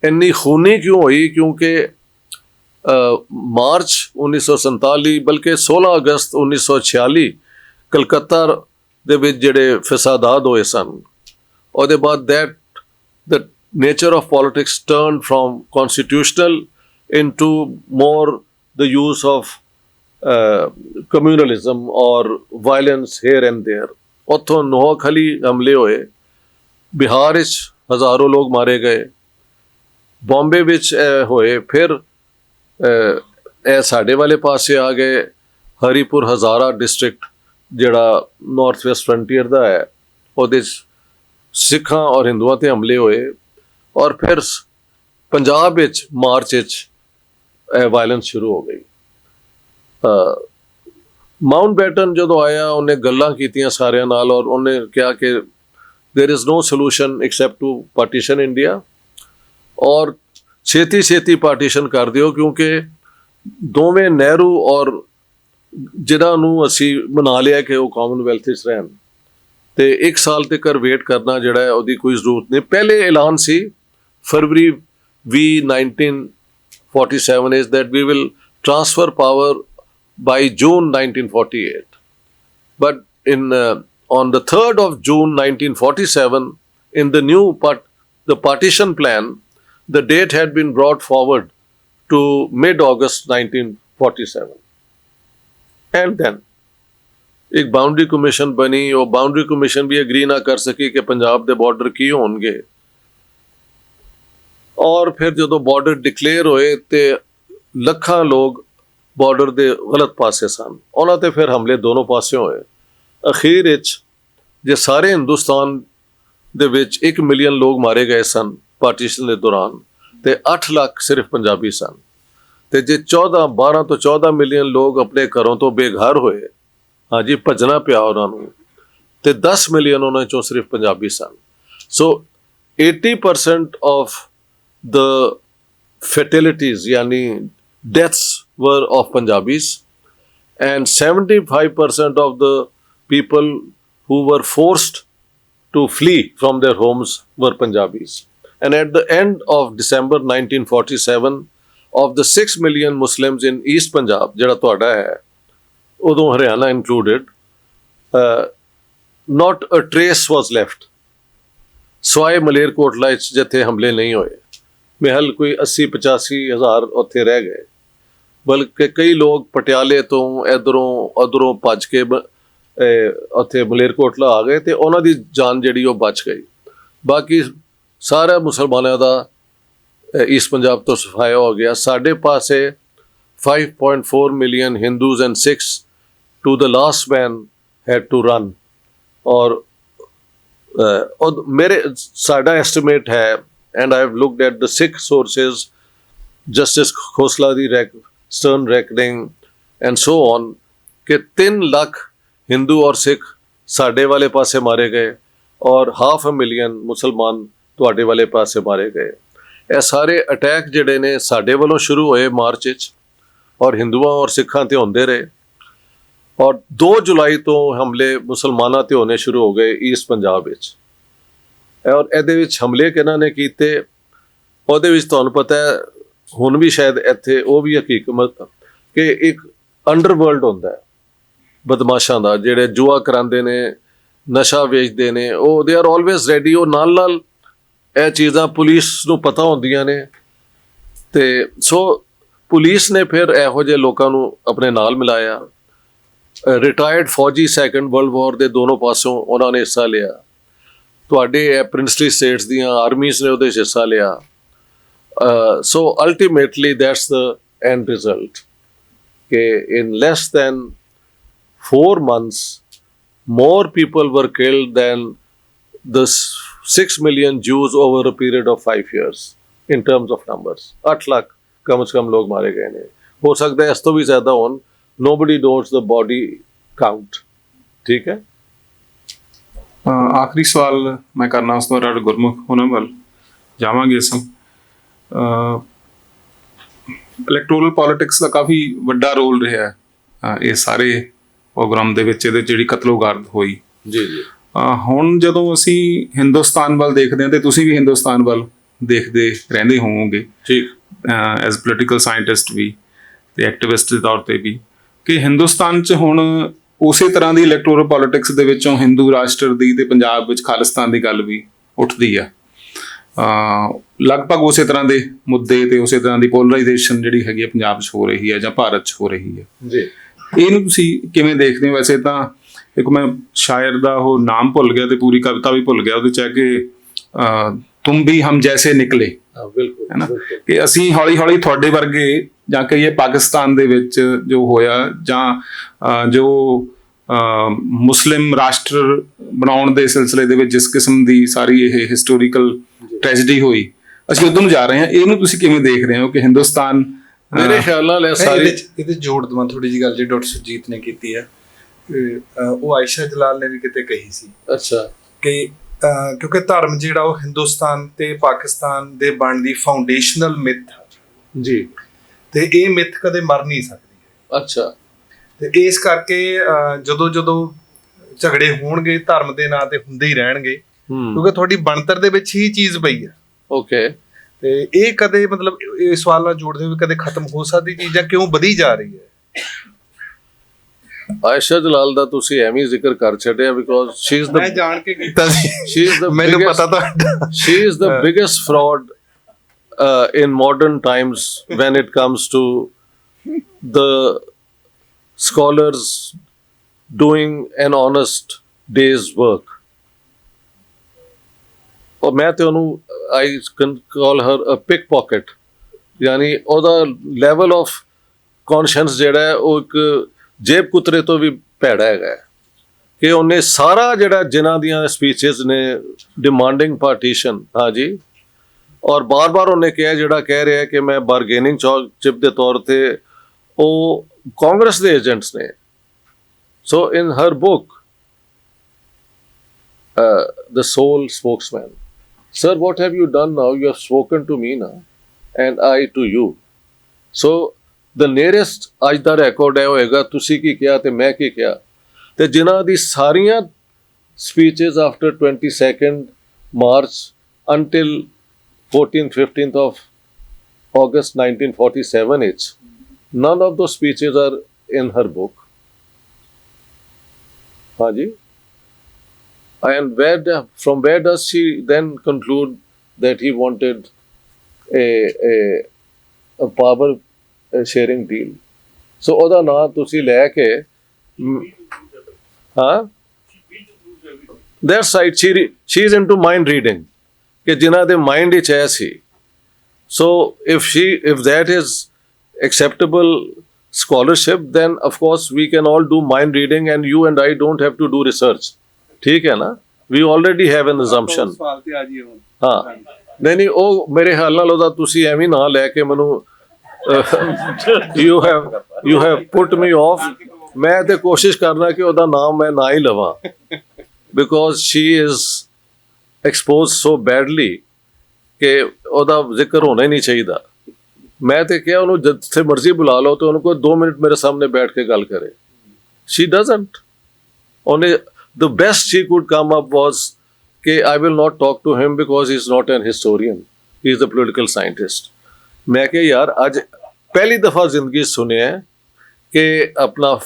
ਇੰਨੀ ਖੂਨੀ ਕਿਉਂ ਹੋਈ? ਕਿਉਂਕਿ ਮਾਰਚ 1947 ਬਲਕਿ 16 ਅਗਸਤ 1946 ਕਲਕੱਤਾ ਦੇ ਵਿੱਚ ਜਿਹੜੇ ਫਸਾਦਾਤ ਹੋਏ ਸਨ, ਉਹਦੇ ਬਾਅਦ that the nature of politics turned from constitutional into more the use of communalism or violence here and there. ਉੱਥੋਂ ਨੋਖਲੀ ਹਮਲੇ ਹੋਏ, ਬਿਹਾਰ ਵਿੱਚ ਹਜ਼ਾਰਾਂ ਲੋਕ ਮਾਰੇ ਗਏ, ਬੰਬੇ ਵਿੱਚ ਹੋਏ, ਫਿਰ ਇਹ ਸਾਡੇ ਵਾਲੇ ਪਾਸੇ ਆ ਗਏ, ਹਰੀਪੁਰ ਹਜ਼ਾਰਾ ਡਿਸਟ੍ਰਿਕਟ ਜਿਹੜਾ ਨਾਰਥ ਵੈਸਟ ਫਰੰਟੀਅਰ ਦਾ ਹੈ, ਉਹਦੇ 'ਚ ਸਿੱਖਾਂ ਔਰ ਹਿੰਦੂਆਂ 'ਤੇ ਹਮਲੇ ਹੋਏ, ਔਰ ਫਿਰ ਪੰਜਾਬ ਵਿੱਚ ਮਾਰਚ ਵਿੱਚ ਵਾਇਲੈਂਸ ਸ਼ੁਰੂ ਹੋ ਗਈ। ਮਾਊਂਟ ਬੈਟਨ ਜਦੋਂ ਆਇਆ ਉਹਨੇ ਗੱਲਾਂ ਕੀਤੀਆਂ ਸਾਰਿਆਂ ਨਾਲ, ਔਰ ਉਹਨੇ ਕਿਹਾ ਕਿ there is no solution except to partition India, ਔਰ ਛੇਤੀ ਛੇਤੀ ਪਾਰਟੀਸ਼ਨ ਕਰ ਦਿਓ, ਕਿਉਂਕਿ ਦੋਵੇਂ ਨਹਿਰੂ ਔਰ ਜਿਨ੍ਹਾਂ ਨੂੰ ਅਸੀਂ ਬਣਾ ਲਿਆ ਕਿ ਉਹ ਕਾਮਨਵੈਲਥ ਵਿੱਚ ਰਹਿਣ, ਤੇ 1 ਸਾਲ ਤੱਕ ਵੇਟ ਕਰਨਾ ਜਿਹੜਾ ਹੈ ਉਹਦੀ ਕੋਈ ਜ਼ਰੂਰਤ ਨਹੀਂ। ਪਹਿਲੇ ਐਲਾਨ ਸੀ ਫਰਵਰੀ 20 1947 is that we will transfer power by June 1948. But on the 3rd of June 1947, in the the partition plan, the date had been brought forward to mid-August 1947. And then एक बाउंड्री कमीशन बनी, और boundary commission भी agree ना कर सकी कि पंजाब के border की होंगे, और फिर जो बॉर्डर डिक्लेयर होए तो ਲੱਖਾਂ ਲੋग बॉर्डर के गलत पासे सन, उन्होंने ते फिर हमले दोनों पासे होए। अखीर जे सारे हिंदुस्तान दे विच 1 मिलियन लोग मारे गए सन पार्टीशन के दौरान, तो 8 लाख सिर्फ पंजाबी सन, तो जे 12 तो 14 मिलियन लोग अपने घरों तो बेघर होए, हाँ जी भजना पिया उन्होंने, तो 10 मिलियन उन्होंने चों सिर्फ पंजाबी सन। सो 80% ऑफ द फर्टिलिटीज यानी deaths were of Punjabis, and 75% of the people who were forced to flee from their homes were Punjabis. And at the end of December 1947, of the 6 million Muslims in East Punjab, jehda tuada hai, udo Haryana included, not a trace was left. ਸਵਾਏ Malerkotla ਵਿੱਚ ਜਿੱਥੇ ਹਮਲੇ ਨਹੀਂ ਹੋਏ, महल कोई 80-85 हज़ार उत्थे रह गए, बल्कि कई लोग पटियाले तो इधरों उधरों भज के उत्थे मलेरकोटला आ गए, तो उन्हों की जान जिहड़ी वो बच गई। बाकी सारा मुसलमानों का ईस्ट पंजाब तो सफाया हो गया। साढ़े पासे 5.4 million Hindus and Sikhs to the last man had to run. और मेरे साडा एस्टिमेट है, and I have looked at the Sikh sources, Justice Khosla di stern reckoning and so on, कि 3 लाख हिंदू और सिख साढ़े वाले पासे मारे गए और 500,000 मुसलमान तुहाडे वाले पासे मारे गए। ये सारे अटैक जिहड़े ने साढ़े वालों शुरू होए मार्च विच, और हिंदुआं और सिखां ते होंदे रहे, और 2 जुलाई तो हमले मुसलमानां ते होने शुरू हो गए ईस्ट पंजाब विच। और ਇਹਦੇ ਵਿੱਚ ਹਮਲੇ ਕਿਹਨਾਂ ਨੇ ਕੀਤੇ, ਉਹਦੇ ਵਿੱਚ ਤੁਹਾਨੂੰ ਪਤਾ ਹੈ ਹੁਣ ਵੀ ਸ਼ਾਇਦ ਇੱਥੇ ਉਹ ਵੀ ਹਕੀਕਤ ਕਿ ਇੱਕ ਅੰਡਰਵਰਲਡ ਹੁੰਦਾ ਹੈ ਬਦਮਾਸ਼ਾਂ ਦਾ, ਜਿਹੜੇ ਜੂਆ ਕਰਾਉਂਦੇ ਨੇ, ਨਸ਼ਾ ਵੇਚਦੇ ਨੇ, ਉਹ ਦੇ ਆਰ ਆਲਵੇਜ਼ ਰੈਡੀ। ਉਹ ਨਾਲ ਨਾਲ ਇਹ ਚੀਜ਼ਾਂ ਪੁਲਿਸ ਨੂੰ ਪਤਾ ਹੁੰਦੀਆਂ ਨੇ, ਤੇ ਸੋ ਪੁਲਿਸ ਨੇ ਫਿਰ ਇਹੋ ਜਿਹੇ ਲੋਕਾਂ ਨੂੰ ਆਪਣੇ ਨਾਲ ਮਿਲਾਇਆ। ਰਿਟਾਇਰਡ ਫੌਜੀ ਸੈਕੰਡ ਵਰਲਡ ਵਾਰ ਦੇ ਦੋਨੋਂ ਪਾਸੋਂ ਉਹਨਾਂ ਨੇ ਹਿੱਸਾ ਲਿਆ। ਤੁਹਾਡੇ ਪ੍ਰਿੰਸਲੀ ਸਟੇਟਸ ਦੀਆਂ ਆਰਮੀਜ਼ ਨੇ ਉਹਦੇ 'ਚ ਹਿੱਸਾ ਲਿਆ। So ultimately that's the end result कि in less than 4 months more people were killed than the 6 million Jews over a period of 5 years in terms of numbers. 8 lakh कम से कम लोग मारे गए ने, हो सकता है इस तो भी ज़्यादा होन, nobody knows the body count. ठीक है। ਆਖਰੀ ਸਵਾਲ ਮੈਂ ਕਰਨਾ, ਉਸ ਤੋਂ ਬਾਅਦ ਗੁਰਮੁਖ ਉਹਨਾਂ ਵੱਲ ਜਾਵਾਂਗੇ। ਇਲੈਕਟੋਰਲ ਪੋਲਿਟਿਕਸ ਦਾ ਕਾਫੀ ਵੱਡਾ ਰੋਲ ਰਿਹਾ ਇਹ ਸਾਰੇ ਪ੍ਰੋਗਰਾਮ ਦੇ ਵਿੱਚ, ਇਹਦੇ ਜਿਹੜੀ ਕਤਲੋਗਾਰਦ ਹੋਈ ਜੀ ਜੀ। ਹੁਣ ਜਦੋਂ ਅਸੀਂ ਹਿੰਦੁਸਤਾਨ ਵੱਲ ਦੇਖਦੇ ਹਾਂ, ਤੇ ਤੁਸੀਂ ਵੀ ਹਿੰਦੁਸਤਾਨ ਵੱਲ ਦੇਖਦੇ ਰਹਿੰਦੇ ਹੋਵੋਗੇ ਠੀਕ, ਐਜ਼ ਪੋਲੀਟੀਕਲ ਸਾਇੰਟਿਸਟ ਵੀ ਤੇ ਐਕਟਿਵਿਸਟ ਦੇ ਤੌਰ ਤੇ ਵੀ, ਕਿ ਹਿੰਦੁਸਤਾਨ 'ਚ ਹੁਣ ਉਸੇ ਤਰ੍ਹਾਂ ਦੀ ਇਲੈਕਟੋਰਲ ਪੋਲਿਟਿਕਸ ਦੇ ਵਿੱਚੋਂ ਹਿੰਦੂ ਰਾਸ਼ਟਰ ਦੀ ਤੇ ਪੰਜਾਬ ਵਿੱਚ ਖਾਲਿਸਤਾਨ ਦੀ ਗੱਲ ਵੀ ਉੱਠਦੀ ਆ। ਲਗਭਗ ਉਸੇ ਤਰ੍ਹਾਂ ਦੇ ਮੁੱਦੇ ਤੇ ਉਸੇ ਤਰ੍ਹਾਂ ਦੀ ਪੋਲਰਾਈਜੇਸ਼ਨ ਜਿਹੜੀ ਹੈਗੀ ਆ ਪੰਜਾਬ 'ਚ ਹੋ ਰਹੀ ਹੈ ਜਾਂ ਭਾਰਤ 'ਚ ਹੋ ਰਹੀ ਹੈ ਜੀ। ਇਹਨੂੰ ਤੁਸੀਂ ਕਿਵੇਂ ਦੇਖਦੇ ਹੋ? ਵੈਸੇ ਤਾਂ ਇੱਕ ਮੈਂ ਸ਼ਾਇਰ ਦਾ ਉਹ ਨਾਮ ਭੁੱਲ ਗਿਆ ਤੇ ਪੂਰੀ ਕਵਿਤਾ ਵੀ ਭੁੱਲ ਗਿਆ, ਉਹਦੇ 'ਚ ਹੈ ਕਿ ਤੁਮ ਵੀ ਹਮ ਜੈਸੇ ਨਿਕਲੇ, ਬਿਲਕੁਲ ਹੈ ਨਾ, ਕਿ ਅਸੀਂ ਹੌਲੀ ਹੌਲੀ ਤੁਹਾਡੇ ਵਰਗੇ, ਜਾਂ ਕਹੀਏ ਪਾਕਿਸਤਾਨ ਦੇ ਵਿੱਚ ਜੋ ਹੋਇਆ, ਜਾਂ ਜੋ ਮੁਸਲਿਮ ਰਾਸ਼ਟਰ ਬਣਾਉਣ ਦੇ ਸਿਲਸਿਲੇ ਦੇ ਵਿੱਚ ਜਿਸ ਕਿਸਮ ਦੀ ਸਾਰੀ ਇਹ ਹਿਸਟੋਰੀਕਲ ਟ੍ਰੈਜਡੀ ਹੋਈ, ਅਸੀਂ ਉਧਰ ਨੂੰ ਜਾ ਰਹੇ ਹਾਂ। ਇਹਨੂੰ ਤੁਸੀਂ ਕਿਵੇਂ ਦੇਖ ਰਹੇ ਹੋ ਕਿ ਹਿੰਦੁਸਤਾਨ? ਮੇਰੇ ਖਿਆਲ ਨਾਲ ਇਹ ਸਾਰੀ ਇਹਦੇ ਜੋੜ ਦਵਾਂ ਥੋੜੀ ਜਿਹੀ ਗੱਲ, ਜਿਹੜੀ ਡਾਕਟਰ ਸੁਰਜੀਤ ਨੇ ਕੀਤੀ ਹੈ, ਉਹ ਆਇਸ਼ਾ ਜਲਾਲ ਨੇ ਵੀ ਕਿਤੇ ਕਹੀ ਸੀ। ਅੱਛਾ, ਕਿ ਕਿਉਂਕਿ ਧਰਮ ਜਿਹੜਾ ਉਹ ਹਿੰਦੁਸਤਾਨ ਤੇ ਪਾਕਿਸਤਾਨ ਦੇ ਬਣਨ ਦੀ ਫਾਊਂਡੇਸ਼ਨਲ ਮਿਥ ਜੀ, ਤੇ ਇਹ ਮਿਥ ਕਦੇ ਮਰ ਨਹੀਂ ਸਕਦੀ। ਅੱਛਾ, ਤੇ ਇਸ ਕਰਕੇ ਜਦੋਂ ਝਗੜੇ ਹੋਣਗੇ ਧਰਮ ਦੇ ਨਾਂ ਤੇ ਹੁੰਦੇ ਹੀ ਰਹਿਣਗੇ, ਕਿਉਂਕਿ ਤੁਹਾਡੀ ਬਣਤਰ ਦੇ ਵਿੱਚ ਹੀ ਚੀਜ਼ ਪਈ ਹੈ। ਓਕੇ। ਤੇ ਇਹ ਕਦੇ ਮਤਲਬ ਇਹ ਸਵਾਲ ਨਾਲ ਜੋੜਦੇ ਹੋਏ ਕਦੇ ਖਤਮ ਹੋ ਸਕਦੀ ਚੀਜ਼ ਜਾਂ ਕਿਉਂ ਵਧੀ ਜਾ ਰਹੀ ਹੈ? ਆਇਸ਼ਾ ਜਲਾਲ ਦਾ ਤੁਸੀਂ ਐਵੇਂ ਜ਼ਿਕਰ ਕਰ ਛੱਡਿਆ, ਬਿਕੋਜ਼ ਸ਼ੀ ਇਜ਼ ਮੈਂ ਜਾਣ ਕੇ ਕੀਤਾ ਸੀ, ਸ਼ੀ ਇਜ਼ ਦ ਮੈਨੂੰ ਪਤਾ ਤਾਂ, she is the biggest fraud in modern times when it comes to the scholars doing an honest day's work. और मैं तो ਉਹਨੂੰ I can call her a pickpocket, यानी ਉਹਦਾ level of conscience ਜਿਹੜਾ ਹੈ ਉਹ ਇੱਕ ਜੇਬ ਕੁਤਰੇ ਤੋਂ ਵੀ ਭੈੜਾ ਹੈਗਾ, ਕਿ ਉਹਨੇ ਸਾਰਾ ਜਿਹੜਾ ਜਿਨ੍ਹਾਂ ਦੀਆਂ ਸਪੀਚਸ ਨੇ ਡਿਮਾਂਡਿੰਗ ਪਾਰਟੀਸ਼ਨ, ਹਾਂ ਜੀ, ਔਰ ਬਾਰ-ਬਾਰ ਉਹਨੇ ਕਿਹਾ, ਜਿਹੜਾ ਕਹਿ ਰਿਹਾ ਕਿ ਮੈਂ ਬਾਰਗੇਨਿੰਗ ਚਿਪ ਦੇ ਤੌਰ ਤੇ, ਉਹ ਕਾਂਗਰਸ ਦੇ ਏਜੰਟਸ ਨੇ। So in her book the sole spokesman, sir what have you done now, you have spoken to me ਨਾ and I to you. So the nearest ਅੱਜ ਦਾ ਰੈਕੋਰਡ ਹੈ ਹੋਏਗਾ ਤੁਸੀਂ ਕੀ ਕਿਹਾ ਤੇ ਮੈਂ ਕੀ ਕਿਹਾ, ਤੇ ਜਿਨ੍ਹਾਂ ਦੀ ਸਾਰੀਆਂ speeches after 22 March until 15th of August 1947, none of those speeches are in her book. Haji. And from where does she then conclude that he wanted a power sharing deal? So oda na tusi le ke that's right, she is into mind reading, ਕਿ ਜਿਨ੍ਹਾਂ ਦੇ mind ਵਿੱਚ ਹੈ ਸੀ। ਸੋ if that is acceptable scholarship, then of course we can all do mind reading and you and I don't have to do research. ਠੀਕ ਹੈ ਨਾ, we already have an assumption. ਹਾਂ, ਨਹੀਂ ਉਹ ਮੇਰੇ ਖਿਆਲ ਨਾਲ ਉਹਦਾ ਤੁਸੀਂ ਐਵੇਂ ਨਾ ਲੈ ਕੇ ਮੈਨੂੰ you have put me off. ਮੈਂ ਤੇ ਕੋਸ਼ਿਸ਼ ਕਰਨਾ ਕਿ ਉਹਦਾ ਨਾਮ ਮੈਂ ਨਾ ਹੀ ਲਵਾਂ, because she is exposed so badly ਕਿ ਉਹਦਾ ਜ਼ਿਕਰ ਹੋਣਾ ਹੀ ਨਹੀਂ ਚਾਹੀਦਾ। ਮੈਂ ਤੇ ਕਿਹਾ ਉਹਨੂੰ ਜਿੱਥੇ ਮਰਜ਼ੀ ਬੁਲਾ ਲਓ ਤੇ ਉਹਨੂੰ ਕੋਈ 2 ਮਿੰਟ ਮੇਰੇ ਸਾਹਮਣੇ ਬੈਠ ਕੇ ਗੱਲ ਕਰੇ। she doesn't. ਉਹਨੇ the best she could come up was ਕਿ I will not talk to him because he is not an historian, he is a political scientist. ਮੈਂ ਕਿਹਾ ਯਾਰ ਅੱਜ ਪਹਿਲੀ ਦਫਾ ਜ਼ਿੰਦਗੀ ਸੁਣਿਆ ਕਿ ਆਪਣਾ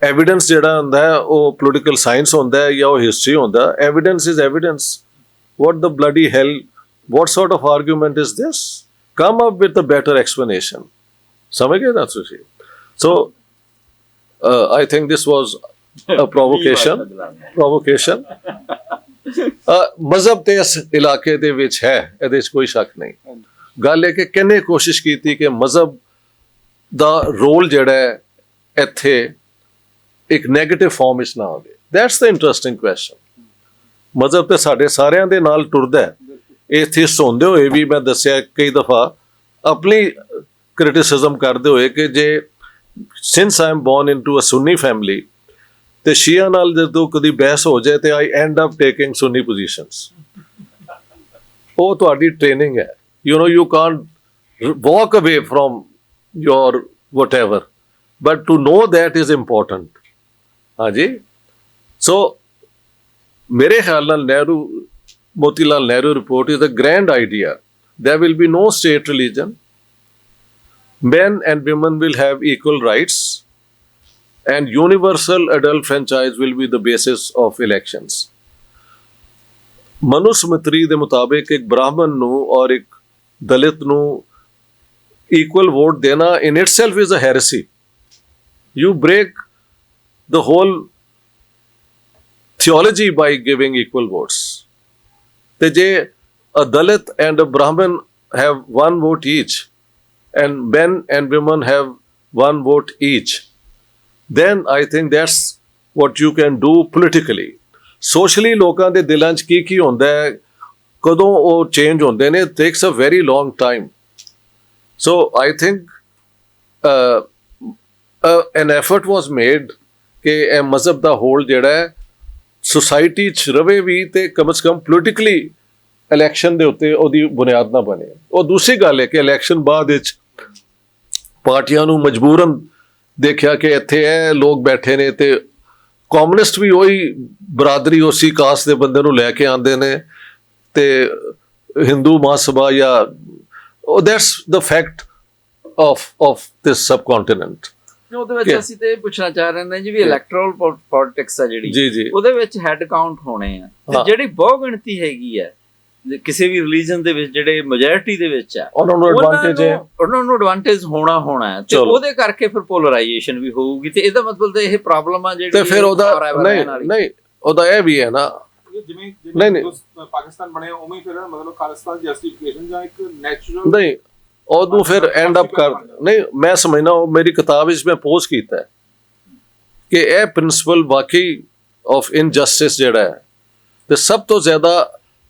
ਐਵੀਡੈਂਸ ਜਿਹੜਾ ਹੁੰਦਾ ਹੈ ਉਹ ਪੋਲੀਟੀਕਲ ਸਾਇੰਸ ਹੁੰਦਾ ਹੈ ਜਾਂ ਉਹ ਹਿਸਟਰੀ ਹੁੰਦਾ। Evidence is evidence. What the bloody hell, what sort of argument is this? Come up with a better explanation. ਸਮਝ ਗਏ ਨਾ ਤੁਸੀਂ? So I think this was a provocation. ਮਜ਼ਹਬ ਤੇ ਇਸ ਇਲਾਕੇ ਦੇ ਵਿੱਚ ਹੈ, ਇਹਦੇ 'ਚ ਕੋਈ ਸ਼ੱਕ ਨਹੀਂ। ਗੱਲ ਹੈ ਕਿ ਕਿਹਨੇ ਕੋਸ਼ਿਸ਼ ਕੀਤੀ ਕਿ ਮਜ਼ਹਬ ਦਾ ਰੋਲ ਜਿਹੜਾ ਹੈ ਇੱਥੇ ਇੱਕ ਨੈਗੇਟਿਵ ਫਾਰਮ ਵਿੱਚ ਨਾ ਆਵੇ? That's the interesting question. ਮਜ਼ਹਬ ਤੇ ਸਾਡੇ ਸਾਰਿਆਂ ਦੇ ਨਾਲ ਟੁਰਦਾ ਹੈ। ਏਥੀਸਟ ਹੁੰਦੇ ਹੋਏ ਵੀ ਮੈਂ ਦੱਸਿਆ ਕਈ ਦਫਾ ਆਪਣੀ ਕ੍ਰਿਟਿਸਿਜ਼ਮ ਕਰਦੇ ਹੋਏ ਕਿ ਜੇ since I am born into a Sunni family ਤੇ ਸ਼ੀਆ ਨਾਲ ਜਦੋਂ ਕਦੀ ਬਹਿਸ ਹੋ ਜਾਏ ਤੇ I end up taking Sunni positions. ਉਹ ਤੁਹਾਡੀ ਟ੍ਰੇਨਿੰਗ ਹੈ। you can't walk away from your whatever, but to know that is important. ਹਾਂਜੀ, ਸੋ ਮੇਰੇ ਖਿਆਲ ਨਾਲ Motilal Nehru report is a grand idea. There will be no state religion. Men and women will have equal rights, and universal adult franchise will be the basis of elections. ਮਨੁਸਮਿਤਰੀ ਦੇ ਮੁਤਾਬਿਕ ਇੱਕ ਬ੍ਰਾਹਮਣ ਨੂੰ ਔਰ ਇੱਕ ਦਲਿਤ ਨੂੰ equal vote ਦੇਣਾ in itself is a heresy. You break the whole theology by giving equal votes. ਤੇ ਜੇ a Dalit and a Brahmin have one vote each and men and women have one vote each, then I think that's what you can do politically. Socially ਲੋਕਾਂ ਦੇ ਦਿਲਾਂ 'ਚ ਕੀ ਹੁੰਦਾ ਹੈ, ਕਦੋਂ ਉਹ ਚੇਂਜ ਹੁੰਦੇ ਨੇ, it takes a very long time. So I think an effort was made ਕਿ ਇਹ ਮਜ਼ਹਬ ਦਾ ਹੋਲਡ ਜਿਹੜਾ ਹੈ ਸੁਸਾਇਟੀ 'ਚ ਰਵੇ ਵੀ ਤੇ ਕਮ ਸੇ ਕਮ ਪੋਲੀਟੀਕਲੀ ਇਲੈਕਸ਼ਨ ਦੇ ਉੱਤੇ ਉਹਦੀ ਬੁਨਿਆਦ ਨਾ ਬਣੇ। ਉਹ ਦੂਸਰੀ ਗੱਲ ਹੈ ਕਿ ਇਲੈਕਸ਼ਨ ਬਾਅਦ ਵਿੱਚ ਪਾਰਟੀਆਂ ਨੂੰ ਮਜਬੂਰਨ ਦੇਖਿਆ ਕਿ ਇੱਥੇ ਇਹ ਲੋਕ ਬੈਠੇ ਨੇ ਤੇ ਕਮਿਊਨਿਸਟ ਵੀ ਉਹੀ ਬਰਾਦਰੀ ਉਸੀ ਕਾਸਟ ਦੇ ਬੰਦੇ ਨੂੰ ਲੈ ਕੇ ਆਉਂਦੇ ਨੇ ਤੇ ਹਿੰਦੂ ਮਹਾਸਭਾ ਜਾਂ that's the fact of this subcontinent. ਉਹਦੇ ਵਿੱਚ ਅਸੀਂ ਤੇ ਪੁੱਛਣਾ ਚਾਹ ਰਹੇ ਹਾਂ ਜੀ ਵੀ ਇਲੈਕਟਰਲ ਪੋਲਿਟਿਕਸ ਆ ਜਿਹੜੀ, ਉਹਦੇ ਵਿੱਚ ਹੈਡ ਕਾਊਂਟ ਹੋਣੇ ਆ ਤੇ ਜਿਹੜੀ ਬਹੁ ਗਿਣਤੀ ਹੈਗੀ ਆ ਕਿਸੇ ਵੀ ਰਿਲੀਜਨ ਦੇ ਵਿੱਚ ਜਿਹੜੇ ਮੈਜੋਰਿਟੀ ਦੇ ਵਿੱਚ ਆ ਉਹਨਾਂ ਨੂੰ ਐਡਵਾਂਟੇਜ ਹੋਣਾ ਹੈ ਤੇ ਉਹਦੇ ਕਰਕੇ ਫਿਰ ਪੋਲਰਾਈਜੇਸ਼ਨ ਵੀ ਹੋਊਗੀ ਤੇ ਇਹਦਾ ਮਤਲਬ ਤਾਂ ਇਹ ਪ੍ਰੋਬਲਮ ਆ ਜਿਹੜੀ ਤੇ ਫਿਰ ਉਹਦਾ ਨਹੀਂ ਉਹਦਾ ਇਹ ਵੀ ਹੈ ਨਾ ਜਿਵੇਂ ਪਾਕਿਸਤਾਨ ਬਣਿਆ ਉਵੇਂ ਫਿਰ ਮਤਲਬ ਖਾਲਿਸਤਾਨ ਜਸਟੀਫਿਕੇਸ਼ਨ ਜਾਂ ਇੱਕ ਨੈਚੁਰਲ ਨਹੀਂ ਉਹਨੂੰ ਫਿਰ ਐਂਡ ਅਪ ਕਰ ਨਹੀਂ ਮੈਂ ਸਮਝਣਾ ਉਹ ਮੇਰੀ ਕਿਤਾਬ ਵਿੱਚ ਮੈਂ ਪੋਸਟ ਕੀਤਾ ਕਿ ਇਹ ਪ੍ਰਿੰਸੀਪਲ ਵਾਕਈ ਆਫ ਇਨਜਸਟਿਸ ਜਿਹੜਾ ਹੈ ਤੇ ਸਭ ਤੋਂ ਜ਼ਿਆਦਾ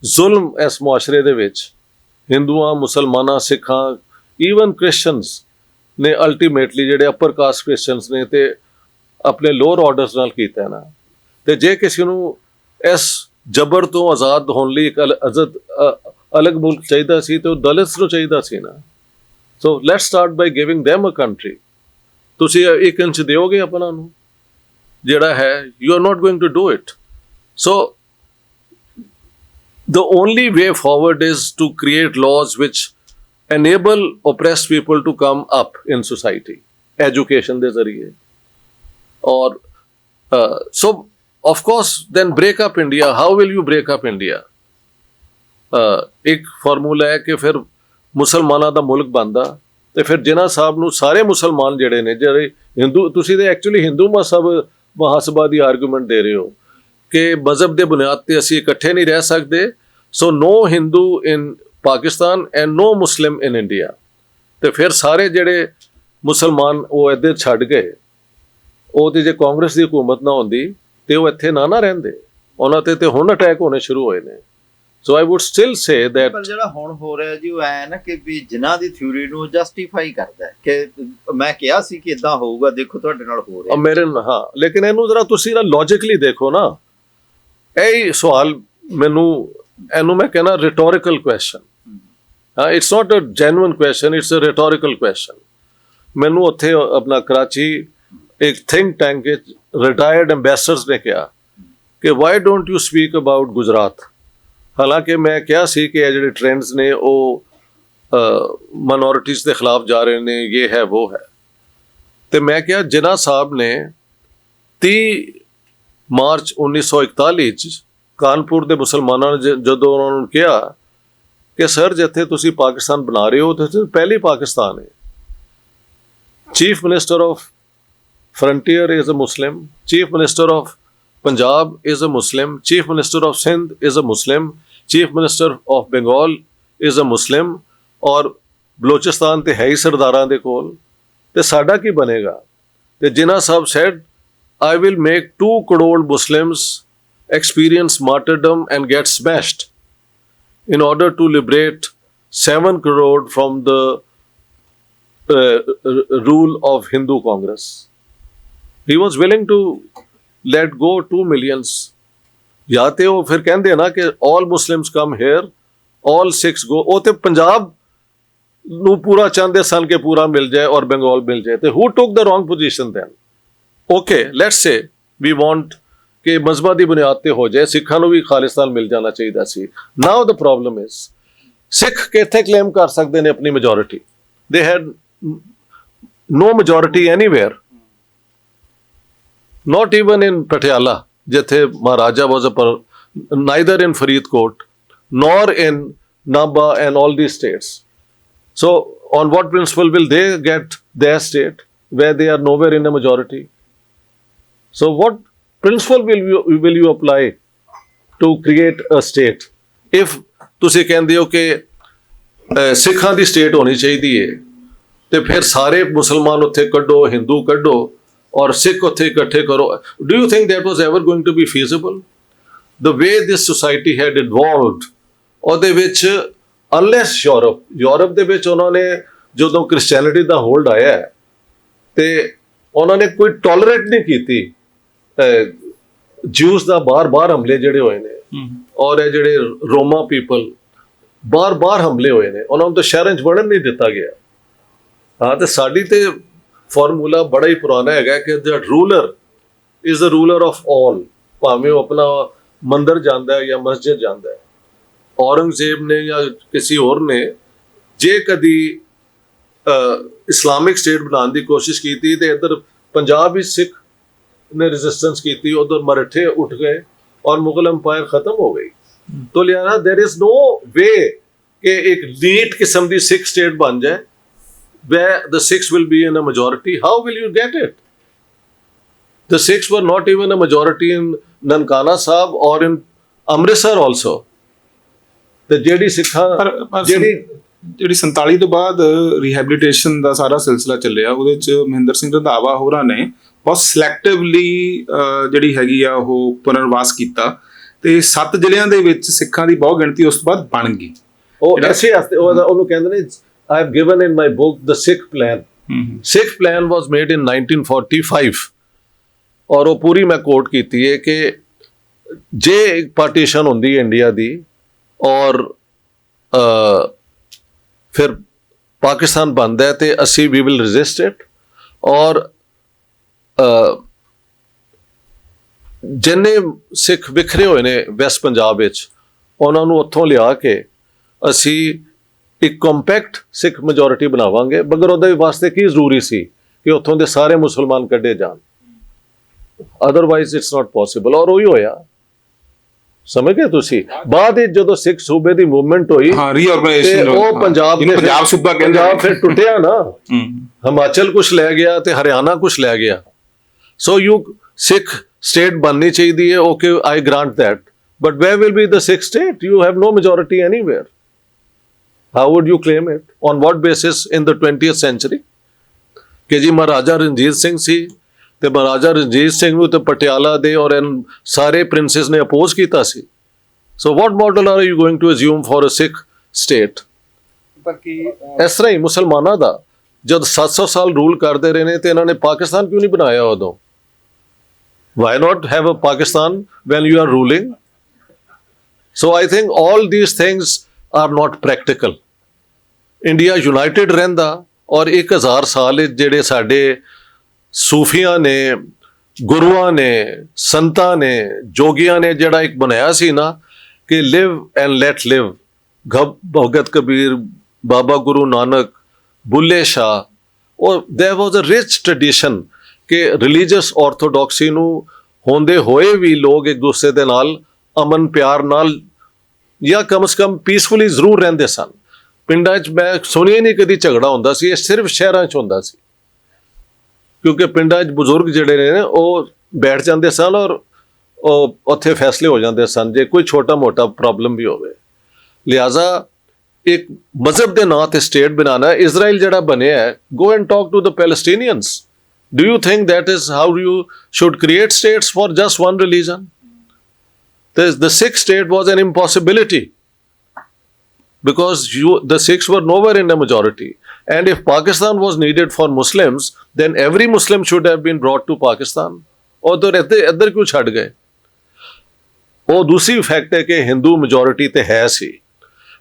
ਜ਼ੁਲਮ ਇਸ ਮੁਆਸ਼ਰੇ ਦੇ ਵਿੱਚ ਹਿੰਦੂਆਂ, ਮੁਸਲਮਾਨਾਂ, ਸਿੱਖਾਂ, ਈਵਨ ਕ੍ਰਿਸਚਨਸ ਨੇ ਅਲਟੀਮੇਟਲੀ ਜਿਹੜੇ ਅਪਰ ਕਾਸਟ ਕ੍ਰਿਸਚਨਸ ਨੇ ਤੇ ਆਪਣੇ ਲੋਅਰ ਆਰਡਰਸ ਨਾਲ ਕੀਤਾ ਹੈ ਨਾ। ਤੇ ਜੇ ਕਿਸੇ ਨੂੰ ਇਸ ਜਬਰ ਤੋਂ ਆਜ਼ਾਦ ਹੋਣ ਲਈ ਇੱਕ ਅਲੱਗ ਮੁਲਕ ਚਾਹੀਦਾ ਸੀ ਤੇ ਉਹ ਦਲਿਤ ਨੂੰ ਚਾਹੀਦਾ ਸੀ ਨਾ। So let's start by giving them a country. ਤੁਸੀਂ 1 ਇੰਚ ਦਿਓਗੇ ਆਪਣਾ ਨੂੰ ਜਿਹੜਾ ਹੈ you are not going to do it. So the only way forward is to create laws which enable oppressed people to come up in society, education de zariye. Or so of course then break up India. How will you break up India? एक formula है कि फिर ਮੁਸਲਮਾਨਾਂ ਦਾ ਮੁਲਕ ਬਣਦਾ ਤੇ ਫਿਰ ਜਿਨ੍ਹਾਂ ਸਾਹਿਬ ਨੂੰ ਸਾਰੇ ਮੁਸਲਮਾਨ ਜਿਹੜੇ ਨੇ ਜਿਹੜੇ ਹਿੰਦੂ ਤੁਸੀਂ ਤੇ ਐਕਚੁਅਲੀ ਹਿੰਦੂ ਮਹਾਸਭਾ ਦੀ ਆਰਗੂਮੈਂਟ ਦੇ ਰਹੇ ਹੋ ਕਿ ਮਜ਼ਹਬ ਦੇ ਬੁਨਿਆਦ ਤੇ ਅਸੀਂ ਇਕੱਠੇ ਨਹੀਂ ਰਹਿ ਸਕਦੇ। So no Hindu in Pakistan and no Muslim in India. ਤੇ ਫਿਰ ਸਾਰੇ ਜਿਹੜੇ ਮੁਸਲਮਾਨ ਉਹ ਇੱਧਰ ਛੱਡ ਗਏ। ਉਹ ਤੇ ਜੇ ਕਾਂਗਰਸ ਦੀ ਹਕੂਮਤ ਨਾ ਹੁੰਦੀ ਤੇ ਉਹ ਇੱਥੇ ਨਾ ਰਹਿੰਦੇ। ਉਹਨਾਂ ਤੇ ਹੁਣ ਅਟੈਕ ਹੋਣੇ ਸ਼ੁਰੂ ਹੋਏ ਨੇ। So I would still say that ਪਰ ਜਿਹੜਾ ਹੁਣ ਹੋ ਰਿਹਾ ਜੀ ਉਹ ਐ ਨਾ ਕਿ ਵੀ ਜਿਨ੍ਹਾਂ ਦੀ ਥਿਊਰੀ ਨੂੰ ਜਸਟੀਫਾਈ ਕਰਦਾ ਕਿ ਮੈਂ ਕਿਹਾ ਸੀ ਕਿ ਇਦਾਂ ਹੋਊਗਾ, ਦੇਖੋ ਤੁਹਾਡੇ ਨਾਲ ਹੋ ਰਿਹਾ ਮੇਰੇ ਹਾਂ। ਲੇਕਿਨ ਇਹਨੂੰ ਜ਼ਰਾ ਤੁਸੀਂ ਨਾ ਲੌਜਿਕਲੀ ਦੇਖੋ ਨਾ। ਇਹ ਸਵਾਲ ਇਹਨੂੰ ਮੈਂ ਕਹਿੰਦਾ rhetorical question. It's not a genuine question, it's a rhetorical question. ਮੈਨੂੰ ਉੱਥੇ ਆਪਣਾ ਕਰਾਚੀ ਇੱਕ ਥਿੰਕ ਟੈਂਕ ਵਿੱਚ ਰਿਟਾਇਰਡ ਐਂਬੈਸਡਰਸ ਨੇ ਕਿਹਾ ਕਿ why don't you speak about Gujarat. ਹਾਲਾਂਕਿ ਮੈਂ ਕਿਹਾ ਸੀ ਕਿ ਇਹ ਜਿਹੜੇ ਟ੍ਰੈਂਡਸ ਨੇ ਉਹ ਮਾਈਨੋਰਿਟੀਜ਼ ਦੇ ਖਿਲਾਫ ਜਾ ਰਹੇ ਨੇ, ਇਹ ਹੈ ਉਹ ਹੈ। ਤੇ ਮੈਂ ਕਿਹਾ ਜਿਨ੍ਹਾਂ ਸਾਹਿਬ ਨੇ 30 ਮਾਰਚ 1941 'ਚ ਕਾਨਪੁਰ ਦੇ ਮੁਸਲਮਾਨਾਂ ਨੇ ਜਦੋਂ ਉਹਨਾਂ ਨੂੰ ਕਿਹਾ ਕਿ ਸਰ ਜਿੱਥੇ ਤੁਸੀਂ ਪਾਕਿਸਤਾਨ ਬਣਾ ਰਹੇ ਹੋ ਤੇ ਪਹਿਲੀ ਪਾਕਿਸਤਾਨ ਹੈ। Chief minister of Frontier is a Muslim, chief minister of Punjab is a Muslim, Chief Minister of Sindh is a Muslim, Chief Minister of Bengal is a Muslim, ਔਰ ਬਲੋਚਿਸਤਾਨ ਤੇ ਹੈ ਹੀ ਸਰਦਾਰਾਂ ਦੇ ਕੋਲ। ਤੇ ਸਾਡਾ ਕੀ ਬਣੇਗਾ? ਤੇ ਜਿਨ੍ਹਾਂ ਸਾਹਿਬ said, I will make 2 crore Muslims experience martyrdom and get smashed in order to liberate 7 crore from the rule of Hindu Congress. He was willing to let go 2 millions. ਜਾਂ ਤੇ ਉਹ ਫਿਰ ਕਹਿੰਦੇ ਨਾ ਕਿ all Muslims come here, all Sikhs go. ਉਹ ਤੇ ਪੰਜਾਬ ਨੂੰ ਪੂਰਾ ਚਾਹੁੰਦੇ ਸਨ ਕਿ ਪੂਰਾ ਮਿਲ ਜਾਏ ਔਰ ਬੰਗਾਲ ਮਿਲ ਜਾਏ. ਤੇ who took the wrong position then? Okay, let's say we want ਕਿ ਮਜ਼ਹਬਾਂ ਦੀ ਬੁਨਿਆਦ ਤੇ ਹੋ ਜਾਏ, ਸਿੱਖਾਂ ਨੂੰ ਵੀ ਖਾਲਿਸਤਾਨ ਮਿਲ ਜਾਣਾ ਚਾਹੀਦਾ ਸੀ. Now the problem is, ਸਿੱਖ ਕਿੱਥੇ ਕਲੇਮ ਕਰ ਸਕਦੇ ਨੇ ਆਪਣੀ majority? They had no majority anywhere. Not even in Patiala, ਜਿੱਥੇ Maharaja was neither in Faridkot nor in Nabha and all these states. So on what principle will they get their state where they are nowhere in a majority? So what principle will you apply to create a state? If ਤੁਸੀਂ ਕਹਿੰਦੇ ਹੋ ਕਿ ਸਿੱਖਾਂ ਦੀ state ਹੋਣੀ ਚਾਹੀਦੀ ਹੈ ਤੇ ਫਿਰ ਸਾਰੇ ਮੁਸਲਮਾਨ ਉੱਥੇ ਕੱਢੋ, ਹਿੰਦੂ ਕੱਢੋ ਔਰ ਸਿੱਖ ਉੱਥੇ ਇਕੱਠੇ ਕਰੋ. Do you think that was ever going to be feasible? The way this society had evolved, ਉਹਦੇ ਵਿੱਚ unless ਯੂਰਪ ਦੇ ਵਿੱਚ ਉਹਨਾਂ ਨੇ ਜਦੋਂ ਕ੍ਰਿਸਚੈਨਿਟੀ ਦਾ ਹੋਲਡ ਆਇਆ ਤੇ ਉਹਨਾਂ ਨੇ ਕੋਈ ਟੋਲਰੇਟ ਨਹੀਂ ਕੀਤੀ ਜਿਊਸ ਦਾ ਬਾਰ-ਬਾਰ ਹਮਲੇ ਜਿਹੜੇ ਹੋਏ ਨੇ ਔਰ ਇਹ ਜਿਹੜੇ ਰੋਮਾ ਪੀਪਲ ਬਾਰ-ਬਾਰ ਹਮਲੇ ਹੋਏ ਨੇ, ਉਹਨਾਂ ਨੂੰ ਤਾਂ ਸ਼ਹਿਰਾਂ 'ਚ ਵੜਨ ਨਹੀਂ ਦਿੱਤਾ ਗਿਆ. ਹਾਂ, ਤੇ ਸਾਡੀ ਤੇ ਫਾਰਮੂਲਾ ਬੜਾ ਹੀ ਪੁਰਾਣਾ ਹੈਗਾ ਕਿ the ruler is the ruler of all. ਭਾਵੇਂ ਉਹ ਆਪਣਾ ਮੰਦਰ ਜਾਂਦਾ ਹੈ ਜਾਂ ਮਸਜਿਦ ਜਾਂਦਾ ਹੈ. ਔਰੰਗਜ਼ੇਬ ਨੇ ਜਾਂ ਕਿਸੇ ਹੋਰ ਨੇ ਜੇ ਕਦੀ ਇਸਲਾਮਿਕ ਸਟੇਟ ਬਣਾਉਣ ਦੀ ਕੋਸ਼ਿਸ਼ ਕੀਤੀ ਤੇ ਇੱਧਰ ਪੰਜਾਬ ਵਿੱਚ ਸਿੱਖ ਨੇ ਰੈਜ਼ਿਸਟੈਂਸ ਕੀਤੀ, ਉਧਰ ਮਰਾਠੇ ਉੱਠ ਗਏ ਔਰ ਮੁਗਲ ਅੰਪਾਇਰ ਖਤਮ ਹੋ ਗਈ. तो लिहाजा देर इज नो वे कि एक नीट किस्म की सिख स्टेट बन जाए where the Sikhs will be in a majority. How will you get it? The Sikhs were not even a majority in Nankana Sahib or in Amritsar also. The ਜਿਹੜੀ ਸਿੱਖਾਂ ਜਿਹੜੀ 47 ਤੋਂ ਬਾਅਦ ਰਿਹੈਬਿਲਿਟੇਸ਼ਨ ਦਾ ਸਾਰਾ ਸਿਲਸਿਲਾ ਚੱਲਿਆ, ਉਹਦੇ ਚ ਮਹਿੰਦਰ ਸਿੰਘ ਰੰਧਾਵਾ ਹੋਰਾਂ ਨੇ ਬਹੁਤ ਸਿਲੈਕਟਿਵਲੀ ਜਿਹੜੀ ਹੈਗੀ ਆ ਉਹ ਪੁਨਰਵਾਸ ਕੀਤਾ ਤੇ 7 ਜ਼ਿਲ੍ਹਿਆਂ ਦੇ ਵਿੱਚ ਸਿੱਖਾਂ ਦੀ ਬਹੁਤ ਗਿਣਤੀ ਉਸ ਤੋਂ ਬਾਅਦ ਬਣ ਗਈ. ਉਹ ਐਸੇ ਉਹਨੂੰ ਕਹਿੰਦੇ ਨੇ I have given in my book the Sikh plan. Sikh plan was made in 1945 ਔਰ ਉਹ ਪੂਰੀ ਮੈਂ ਕੋਟ ਕੀਤੀ ਹੈ ਕਿ ਜੇ ਇੱਕ ਪਾਰਟੀਸ਼ਨ ਹੁੰਦੀ ਹੈ ਇੰਡੀਆ ਦੀ ਔਰ ਫਿਰ ਪਾਕਿਸਤਾਨ ਬਣਦਾ ਹੈ ਤੇ ਅਸੀਂ we will resist it ਔਰ ਜਿੰਨੇ ਸਿੱਖ ਵਿਖਰੇ ਹੋਏ ਨੇ ਵੈਸਟ ਪੰਜਾਬ ਵਿੱਚ ਉਹਨਾਂ ਨੂੰ ਉੱਥੋਂ ਲਿਆ ਕੇ ਅਸੀਂ ਇੱਕ ਕੰਪੈਕਟ ਸਿੱਖ ਮੈਜੋਰਿਟੀ ਬਣਾਵਾਂਗੇ. ਮਗਰ ਉਹਦੇ ਵਾਸਤੇ ਕੀ ਜ਼ਰੂਰੀ ਸੀ ਕਿ ਉੱਥੋਂ ਦੇ ਸਾਰੇ ਮੁਸਲਮਾਨ ਕੱਢੇ ਜਾਣ, ਅਦਰਵਾਈਜ਼ ਇਟਸ ਨਾਟ ਪੋਸੀਬਲ. ਔਰ ਉਹੀ ਹੋਇਆ, ਸਮਝ ਗਏ ਤੁਸੀਂ. ਬਾਅਦ ਵਿੱਚ ਜਦੋਂ ਸਿੱਖ ਸੂਬੇ ਦੀ ਮੂਵਮੈਂਟ ਹੋਈ ਉਹ ਪੰਜਾਬ ਸੂਬਾ ਪੰਜਾਬ ਫਿਰ ਟੁੱਟਿਆ ਨਾ, ਹਿਮਾਚਲ ਕੁਛ ਲੈ ਗਿਆ ਤੇ ਹਰਿਆਣਾ ਕੁਛ ਲੈ ਗਿਆ. ਸੋ ਯੂ ਸਿੱਖ ਸਟੇਟ ਬਣਨੀ ਚਾਹੀਦੀ ਹੈ, okay I grant that, but where will be the Sikh state? You have no majority anywhere. How would you claim it? On what basis in the 20th century? ਕਿ ਜੀ ਮਹਾਰਾਜਾ ਰਣਜੀਤ ਸਿੰਘ ਸੀ ਤੇ ਮਹਾਰਾਜਾ ਰਣਜੀਤ ਸਿੰਘ ਨੂੰ ਤੇ ਪਟਿਆਲਾ ਦੇ ਔਰ ਸਾਰੇ ਪ੍ਰਿੰਸਸ ਨੇ ਅਪੋਜ਼ ਕੀਤਾ ਸੀ. So what model are you going to assume for a Sikh state? ਇਸ ਤਰ੍ਹਾਂ ਹੀ ਮੁਸਲਮਾਨਾਂ ਦਾ ਜਦ 700 ਸਾਲ ਰੂਲ ਕਰਦੇ ਰਹੇ ਨੇ ਤੇ ਇਹਨਾਂ ਨੇ ਪਾਕਿਸਤਾਨ ਕਿਉਂ ਨਹੀਂ ਬਣਾਇਆ ਉਦੋਂ? Why not have a Pakistan when you are ruling? So I think all these things are not practical. India United ਰਹਿੰਦਾ ਔਰ 1000 ਸਾਲ ਜਿਹੜੇ ਸਾਡੇ ਸੂਫੀਆਂ ਨੇ, ਗੁਰੂਆਂ ਨੇ, ਸੰਤਾਂ ਨੇ, ਜੋਗੀਆਂ ਨੇ ਜਿਹੜਾ ਇੱਕ ਬਣਾਇਆ ਸੀ ਨਾ ਕਿ ਲਿਵ ਐਂਡ ਲੈਟ ਲਿਵ, ਭਗਤ ਕਬੀਰ, ਬਾਬਾ ਗੁਰੂ ਨਾਨਕ, ਬੁੱਲੇ ਸ਼ਾਹ, ਔਰ ਦੇयर ਵਾਸ ਅ ਰਿਚ ਟ੍ਰੈਡੀਸ਼ਨ ਕਿ ਰਿਲੀਜੀਅਸ ਆਰਥੋਡਾਕਸੀ ਨੂੰ ਹੁੰਦੇ ਹੋਏ ਵੀ ਲੋਕ ਇੱਕ ਦੂਸਰੇ ਦੇ ਨਾਲ ਅਮਨ ਪਿਆਰ ਨਾਲ ਜਾਂ ਕਮ ਸੇ ਕਮ ਪੀਸਫੁਲੀ ਜ਼ਰੂਰ ਰਹਿੰਦੇ ਸਨ. ਪਿੰਡਾਂ 'ਚ ਮੈਂ ਸੁਣਿਆ ਨਹੀਂ ਕਦੀ ਝਗੜਾ ਹੁੰਦਾ ਸੀ, ਇਹ ਸਿਰਫ ਸ਼ਹਿਰਾਂ 'ਚ ਹੁੰਦਾ ਸੀ ਕਿਉਂਕਿ ਪਿੰਡਾਂ 'ਚ ਬਜ਼ੁਰਗ ਜਿਹੜੇ ਨੇ ਉਹ ਬੈਠ ਜਾਂਦੇ ਸਨ ਔਰ ਉਹ ਉੱਥੇ ਫੈਸਲੇ ਹੋ ਜਾਂਦੇ ਸਨ ਜੇ ਕੋਈ ਛੋਟਾ ਮੋਟਾ ਪ੍ਰੋਬਲਮ ਵੀ ਹੋਵੇ. ਲਿਹਾਜ਼ਾ ਇੱਕ ਮਜ਼ਹਬ ਦੇ ਨਾਂ ਤੇ ਸਟੇਟ ਬਣਾਉਣਾ, ਇਜ਼ਰਾਈਲ ਜਿਹੜਾ ਬਣਿਆ ਹੈ, go and talk to the Palestinians. Do you think that is how you should create states for just one religion? The Sikh state was an impossibility because the Sikhs were nowhere in the majority. And if Pakistan was needed for Muslims, then every Muslim should have been brought to Pakistan. और तो रहते इधर क्यों छड़ गए? ਉਹ ਦੂਸਰੀ fact ਹੈ ਕਿ ਹਿੰਦੂ ਮੈਜੋਰਿਟੀ ਤੇ ਹੈ ਸੀ,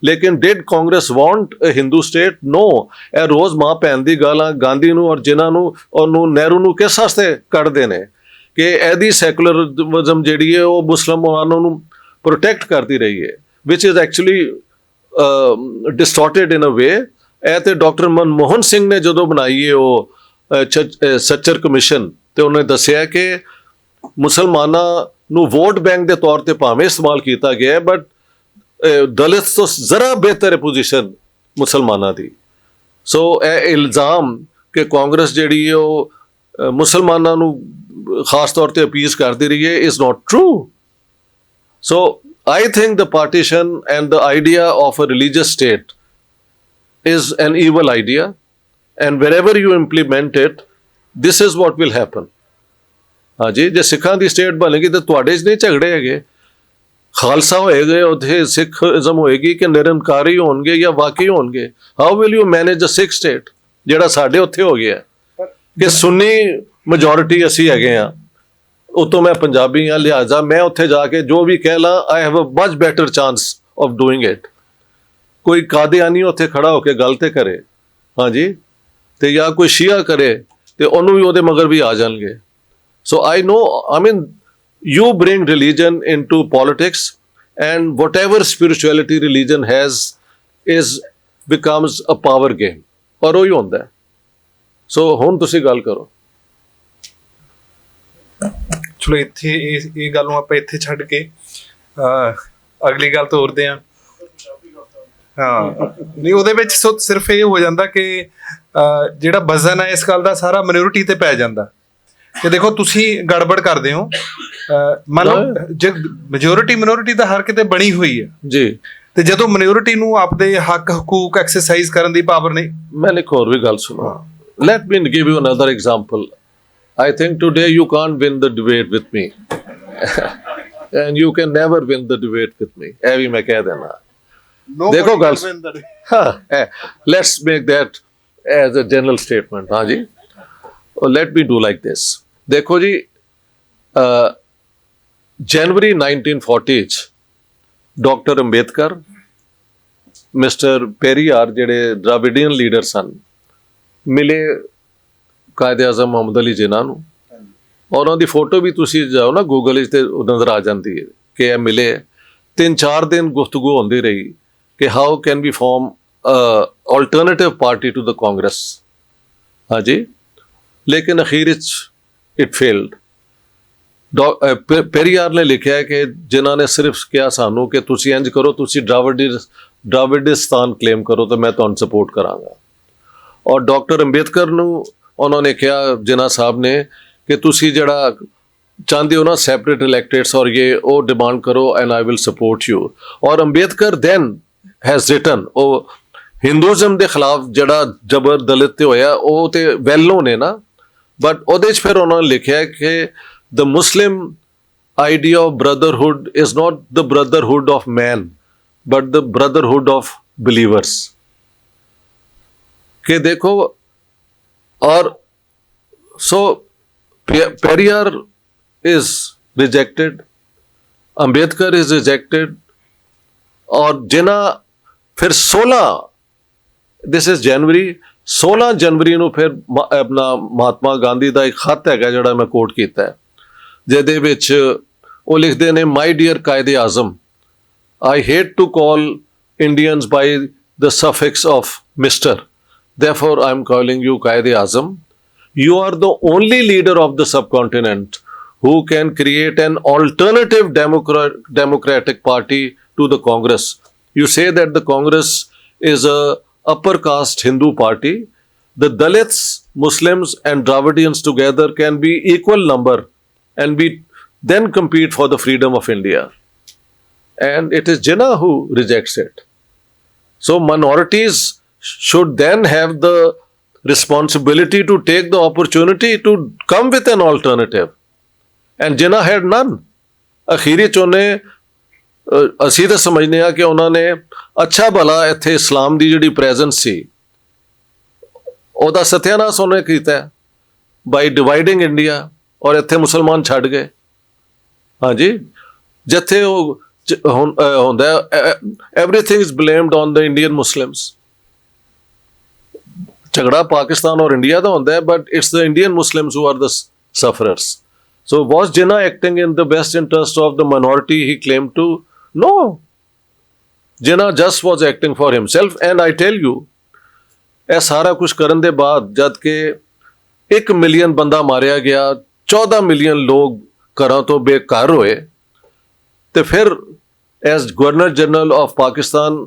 ਲੇਕਿਨ did Congress want a Hindu state? No. ਇਹ ਰੋਜ਼ ਮਾਂ ਭੈਣ ਦੀ ਗਾਲਾਂ ਗਾਂਧੀ ਨੂੰ ਔਰ ਜਿਨ੍ਹਾਂ ਨੂੰ ਉਹਨੂੰ ਨਹਿਰੂ ਨੂੰ ਕਿਸ ਵਾਸਤੇ ਕੱਢਦੇ ਨੇ ਕਿ ਇਹਦੀ ਸੈਕੂਲਰਿਜ਼ਮ ਜਿਹੜੀ ਹੈ ਉਹ ਮੁਸਲਮਾਨਾਂ ਨੂੰ ਪ੍ਰੋਟੈਕਟ ਕਰਦੀ ਰਹੀ ਹੈ, ਵਿਚ ਇਜ਼ ਐਕਚੁਅਲੀ ਡਿਸਟੋਰਟਡ ਇਨ ਅ ਵੇ। ਇਹ ਤੇ ਡਾਕਟਰ ਮਨਮੋਹਨ ਸਿੰਘ ਨੇ ਜਦੋਂ ਬਣਾਈ ਹੈ ਉਹ ਸੱਚਰ ਕਮਿਸ਼ਨ, ਤੇ ਉਹਨੇ ਦੱਸਿਆ ਕਿ ਮੁਸਲਮਾਨਾਂ ਨੂੰ ਵੋਟ ਬੈਂਕ ਦੇ ਤੌਰ ਤੇ ਭਾਵੇਂ ਇਸਤੇਮਾਲ ਕੀਤਾ ਗਿਆ, ਬਟ ਦਲਿਤ ਤੋਂ ਜ਼ਰਾ ਬਿਹਤਰ ਹੈ ਪੋਜੀਸ਼ਨ ਮੁਸਲਮਾਨਾਂ ਦੀ। ਸੋ ਇਹ ਇਲਜ਼ਾਮ ਕਿ ਕਾਂਗਰਸ ਜਿਹੜੀ ਹੈ ਉਹ ਮੁਸਲਮਾਨਾਂ ਨੂੰ ਖਾਸ ਤੌਰ ਤੇ ਅਪੀਜ਼ ਕਰਦੀ ਰਹੀ ਹੈ is not true. So I think the partition and the idea of a religious state is an evil idea, and wherever you implement it, this is what will happen. हाँ जी, जे सिखां दी स्टेट बनेगी तो तुहाडे च नहीं झगड़े हैगे, खालसा होएगा उत्थे सिखिज्म होएगी कि निरंकारी होणगे या वाकई होणगे? How will you manage a Sikh state ਜਿਹੜਾ ਸਾਡੇ ਉੱਥੇ ਹੋ ਗਿਆ ਕਿ ਸੁन्नी ਮੈਜੋਰਿਟੀ ਅਸੀਂ ਹੈਗੇ ਆ, ਉਤੋਂ ਮੈਂ ਪੰਜਾਬੀ ਆ, ਲਿਹਾਜ਼ਾ ਮੈਂ ਉੱਥੇ ਜਾ ਕੇ ਜੋ ਵੀ ਕਹਿ ਲਾਂ I have a much better chance of doing it. ਕੋਈ ਕਾਦੀਆਨੀ ਉੱਥੇ ਖੜਾ ਹੋ ਕੇ ਗੱਲ ਤੇ ਕਰੇ, ਹਾਂਜੀ, ਤੇ ਜਾਂ ਕੋਈ ਸ਼ੀਆ ਕਰੇ ਤੇ ਉਹਨੂੰ ਵੀ ਉਹਦੇ ਮਗਰ ਵੀ ਆ ਜਾਣਗੇ। ਸੋ ਆਈ ਨੋ, ਆਈ ਮੀਨ you bring religion into politics, and whatever spirituality religion has becomes a power game, ਔਰ ਉਹੀ ਹੁੰਦਾ ਹੈ। ਸੋ ਹੁਣ ਤੁਸੀਂ ਗੱਲ ਕਰੋ। ਚਲੋ ਇੱਥੇ ਇਹ ਗੱਲ ਨੂੰ ਆਪਾਂ ਇੱਥੇ ਛੱਡ ਕੇ ਅਗਲੀ ਗੱਲ ਤੋਰਦੇ ਹਾਂ। ਹਾਂ, ਨਹੀਂ ਉਹਦੇ ਵਿੱਚ ਸਿਰਫ ਇਹ ਹੋ ਜਾਂਦਾ ਕਿ ਜਿਹੜਾ ਵਜ਼ਨ ਹੈ ਇਸ ਗੱਲ ਦਾ ਸਾਰਾ ਮਿਨੋਰਿਟੀ ਤੇ ਪੈ ਜਾਂਦਾ ਕਿ ਦੇਖੋ ਤੁਸੀਂ ਗੜਬੜ ਕਰਦੇ ਹੋ। ਮੰਨ ਲਓ ਜੇ ਮੈਜੋਰਿਟੀ ਮਿਨੋਰਿਟੀ ਤਾਂ ਹਰ ਕਿਤੇ ਬਣੀ ਹੋਈ ਹੈ ਜੀ, ਤੇ ਜਦੋਂ ਮਿਨੋਰਿਟੀ ਨੂੰ ਆਪਦੇ ਹੱਕ ਹਕੂਕ ਐਕਸਰਸਾਈਜ਼ ਕਰਨ ਦੀ ਪਾਵਰ ਨਹੀਂ। ਮੈਂ ਇੱਕ ਹੋਰ ਵੀ ਗੱਲ ਸੁਣੋ, let me give you another example. I think today you can't win the debate with me and you can never win the debate with me, ਇਹ ਵੀ ਮੈਂ ਕਹਿ ਦੇਣਾ। ਦੇਖੋ ਗੱਲ, ਹਾਂ, let's make that as a general statement। ਹਾਂ ਜੀ, let me do like this। ਦੇਖੋ ਜੀ, ਜਨਵਰੀ 1940 ਚ ਡਾਕਟਰ ਅੰਬੇਦਕਰ, ਮਿਸਟਰ ਪੈਰੀਆਰ ਜਿਹੜੇ ਡਰਾਵਿਡੀਅਨ ਲੀਡਰ ਸਨ, ਮਿਲੇ ਕਾਇਦੇ ਆਜ਼ਮ ਮੁਹੰਮਦ ਅਲੀ ਜਿਨਾ ਨੂੰ, ਔਰ ਉਹਨਾਂ ਦੀ ਫੋਟੋ ਵੀ ਤੁਸੀਂ ਜਾਓ ਨਾ ਗੂਗਲ 'ਚ ਤੇ ਨਜ਼ਰ ਆ ਜਾਂਦੀ ਹੈ ਕਿ ਇਹ ਮਿਲੇ। 3-4 ਦਿਨ ਗੁਫ਼ਤਗੂ ਹੁੰਦੀ ਰਹੀ ਕਿ how can be form alternative party to the Congress. ਹਾਂਜੀ, ਲੇਕਿਨ ਅਖੀਰ ਵਿੱਚ ਇਟ ਫੇਲਡ। ਪੈਰੀਆਰ ਨੇ ਲਿਖਿਆ ਕਿ ਜਿਨ੍ਹਾਂ ਨੇ ਸਿਰਫ ਕਿਹਾ ਸਾਨੂੰ ਕਿ ਤੁਸੀਂ ਇੰਝ ਕਰੋ, ਤੁਸੀਂ ਡਰਾਵਿਡਿਸਤਾਨ ਕਲੇਮ ਕਰੋ ਤਾਂ ਮੈਂ ਤੁਹਾਨੂੰ ਸਪੋਰਟ ਕਰਾਂਗਾ। ਔਰ ਡਾਕਟਰ ਅੰਬੇਦਕਰ ਨੂੰ ਉਹਨਾਂ ਨੇ ਕਿਹਾ, ਜਿਨਾ ਸਾਹਿਬ ਨੇ, ਕਿ ਤੁਸੀਂ ਜਿਹੜਾ ਚਾਹੁੰਦੇ ਹੋ ਨਾ ਸੈਪਰੇਟ ਇਲੈਕਟੇਟਸ ਔਰ ਇਹ ਉਹ ਡਿਮਾਂਡ ਕਰੋ and I will support you. ਔਰ ਅੰਬੇਦਕਰ ਦੈਨ ਹੈਜ਼ ਰਿਟਨ, ਉਹ ਹਿੰਦੂਇਜ਼ਮ ਦੇ ਖਿਲਾਫ ਜਿਹੜਾ ਜਬਰ ਦਲਿਤ ਤੇ ਹੋਇਆ ਉਹ ਤੇ ਵੈਲ ਨੋਨ ਹੈ ਨਾ, ਬਟ ਉਹਦੇ 'ਚ ਫਿਰ ਉਹਨਾਂ ਨੇ ਲਿਖਿਆ ਕਿ the Muslim idea of brotherhood is not the brotherhood of man, but the brotherhood of believers। कि देखो, और so Periyar is rejected, Ambedkar is rejected, और जिना फिर 16, this is January, 16 ਜਨਵਰੀ ਨੂੰ ਫਿਰ ਆਪਣਾ ਮਹਾਤਮਾ ਗਾਂਧੀ ਦਾ ਇੱਕ ਖੱਤ ਹੈਗਾ ਜਿਹੜਾ ਮੈਂ ਕੋਟ ਕੀਤਾ ਹੈ, ਜਿਹਦੇ ਵਿੱਚ ਉਹ ਲਿਖਦੇ ਨੇ, my dear Quaid-e Azam, I hate to call Indians by the suffix of mister, therefore I am calling you Qaid Azam. You are the only leader of the subcontinent who can create an alternative democratic party to the Congress. You say that the Congress is a upper caste Hindu party. The Dalits, Muslims and Dravidians together can be equal number and we then compete for the freedom of India. And it is Jinnah who rejects it. So minorities should then have the responsibility to take the opportunity to come with an alternative. And Jinnah had none. ਅਖੀਰੀ ਚ ਉਹਨੇ ਅਸੀਂ ਤਾਂ ਸਮਝਦੇ ਹਾਂ ਕਿ ਉਹਨਾਂ ਨੇ ਅੱਛਾ ਭਲਾ ਇੱਥੇ ਇਸਲਾਮ ਦੀ ਜਿਹੜੀ ਪ੍ਰੈਜ਼ੈਂਸ ਸੀ ਉਹਦਾ ਸਤਿਆਨਾਸ਼ ਉਹਨੇ ਕੀਤਾ ਬਾਈ ਡਿਵਾਈਡਿੰਗ ਇੰਡੀਆ, ਔਰ ਇੱਥੇ ਮੁਸਲਮਾਨ ਛੱਡ ਗਏ। ਹਾਂਜੀ, ਜਿੱਥੇ ਉਹ ਹੁੰਦਾ everything is blamed on the Indian Muslims. ਝਗੜਾ ਪਾਕਿਸਤਾਨ ਔਰ ਇੰਡੀਆ ਦਾ ਹੁੰਦਾ ਹੈ, but it's the Indian Muslims who are the sufferers. So was Jinnah acting in the best interest of the minority he claimed to? No. Jinnah just was acting for himself, and I tell you, ਇਹ ਸਾਰਾ ਕੁਝ ਕਰਨ ਦੇ ਬਾਅਦ ਜਦ ਕਿ 1 million ਬੰਦਾ ਮਾਰਿਆ ਗਿਆ, 14 ਮਿਲੀਅਨ ਲੋਕ ਘਰਾਂ ਤੋਂ ਬੇਘਰ ਹੋਏ, ਤੇ ਫਿਰ as Governor General of Pakistan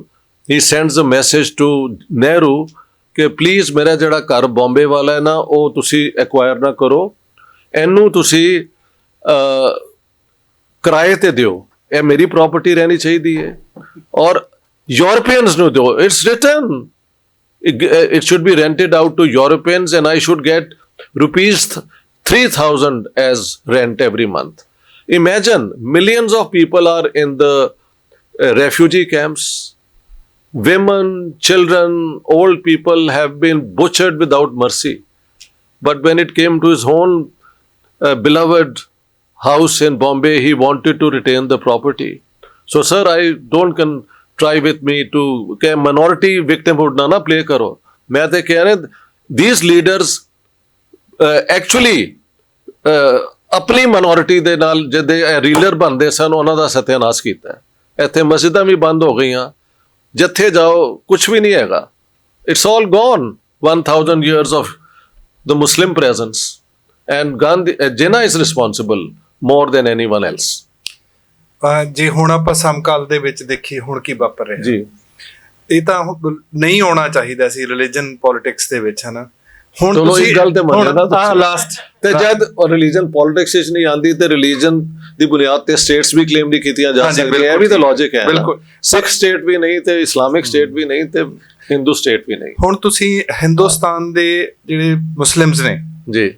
he sends a message to Nehru ਕਿ ਪਲੀਜ਼ ਮੇਰਾ ਜਿਹੜਾ ਘਰ ਬੰਬੇ ਵਾਲਾ ਹੈ ਨਾ ਉਹ ਤੁਸੀਂ ਐਕਵਾਇਰ ਨਾ ਕਰੋ, ਇਹਨੂੰ ਤੁਸੀਂ ਕਿਰਾਏ ਤੇ ਦਿਓ, ਇਹ ਮੇਰੀ ਪ੍ਰਾਪਰਟੀ ਰਹਿਣੀ ਚਾਹੀਦੀ ਹੈ, ਔਰ ਯੂਰਪੀਅਨਸ ਨੂੰ ਦਿਓ। It's written it should be rented out to Europeans and I should get rupees 3,000 as rent every month. Imagine, millions of people are in the refugee camps. Women, children, old people have been butchered without mercy. But when it came to his own beloved house in Bombay, he wanted to retain the property. So sir, I don't try with me to ਕਿ minority victimhood ਨਾ play ਕਰੋ। ਮੈਂ ਤੇ ਕਹਿ ਰਿਹਾ these leaders actually ਆਪਣੀ minority ਦੇ ਨਾਲ ਜਦੋਂ ਰੀਲਰ ਬਣਦੇ ਸਨ ਉਹਨਾਂ ਦਾ ਸਤਿਆਨਾਸ਼ ਕੀਤਾ। ਇੱਥੇ ਮਸਜਿਦਾਂ ਵੀ ਬੰਦ ਹੋ ਗਈਆਂ, ਜਿੱਥੇ ਜਾਓ ਕੁਝ ਵੀ ਨਹੀਂ ਹੈਗਾ। It's all gone, 1000 years of the Muslim presence, and Jinnah is responsible more than anyone else. ਜੇ ਹੁਣ ਆਪਾਂ ਸਮਕਾਲ ਦੇ ਵਿੱਚ ਦੇਖੀਏ ਹੁਣ ਕੀ ਵਾਪਰ ਰਿਹਾ ਜੀ, ਇਹ ਤਾਂ ਨਹੀਂ ਹੋਣਾ ਚਾਹੀਦਾ ਸੀ ਰਿਲੀਜਨ ਪੋਲਿਟਿਕਸ ਦੇ ਵਿੱਚ, ਹਨਾ। ਹੁਣ ਚਲੋ ਇਸ ਗੱਲ ਤੇ ਮੰਨਿਆ ਨਾ ਲਾਸਟ ਤੇ ਜਦ ਰਿਲੀਜਨ ਪੋਲਿਟਿਕਸ ਵਿੱਚ ਨਹੀਂ ਆਉਂਦੀ ਤੇ ਰਿਲੀਜਨ ਦੀ ਬੁਨਿਆਦ ਤੇ ਸਟੇਟਸ ਵੀ ਕਲੇਮ ਨਹੀਂ ਕੀਤੀਆਂ ਜਾ ਸਕਦੀਆਂ। ਇਹ ਵੀ ਤਾਂ ਲੌਜੀਕ ਹੈ। ਬਿਲਕੁਲ, ਸਿੱਖ ਸਟੇਟ ਵੀ ਨਹੀਂ ਤੇ ਇਸਲਾਮਿਕ ਸਟੇਟ ਵੀ ਨਹੀਂ ਤੇ ਹਿੰਦੂ ਸਟੇਟ ਵੀ ਨਹੀਂ। ਹੁਣ ਤੁਸੀਂ ਹਿੰਦੁਸਤਾਨ ਦੇ ਜਿਹੜੇ ਮੁਸਲਿਮਸ ਨੇ ਜੀ,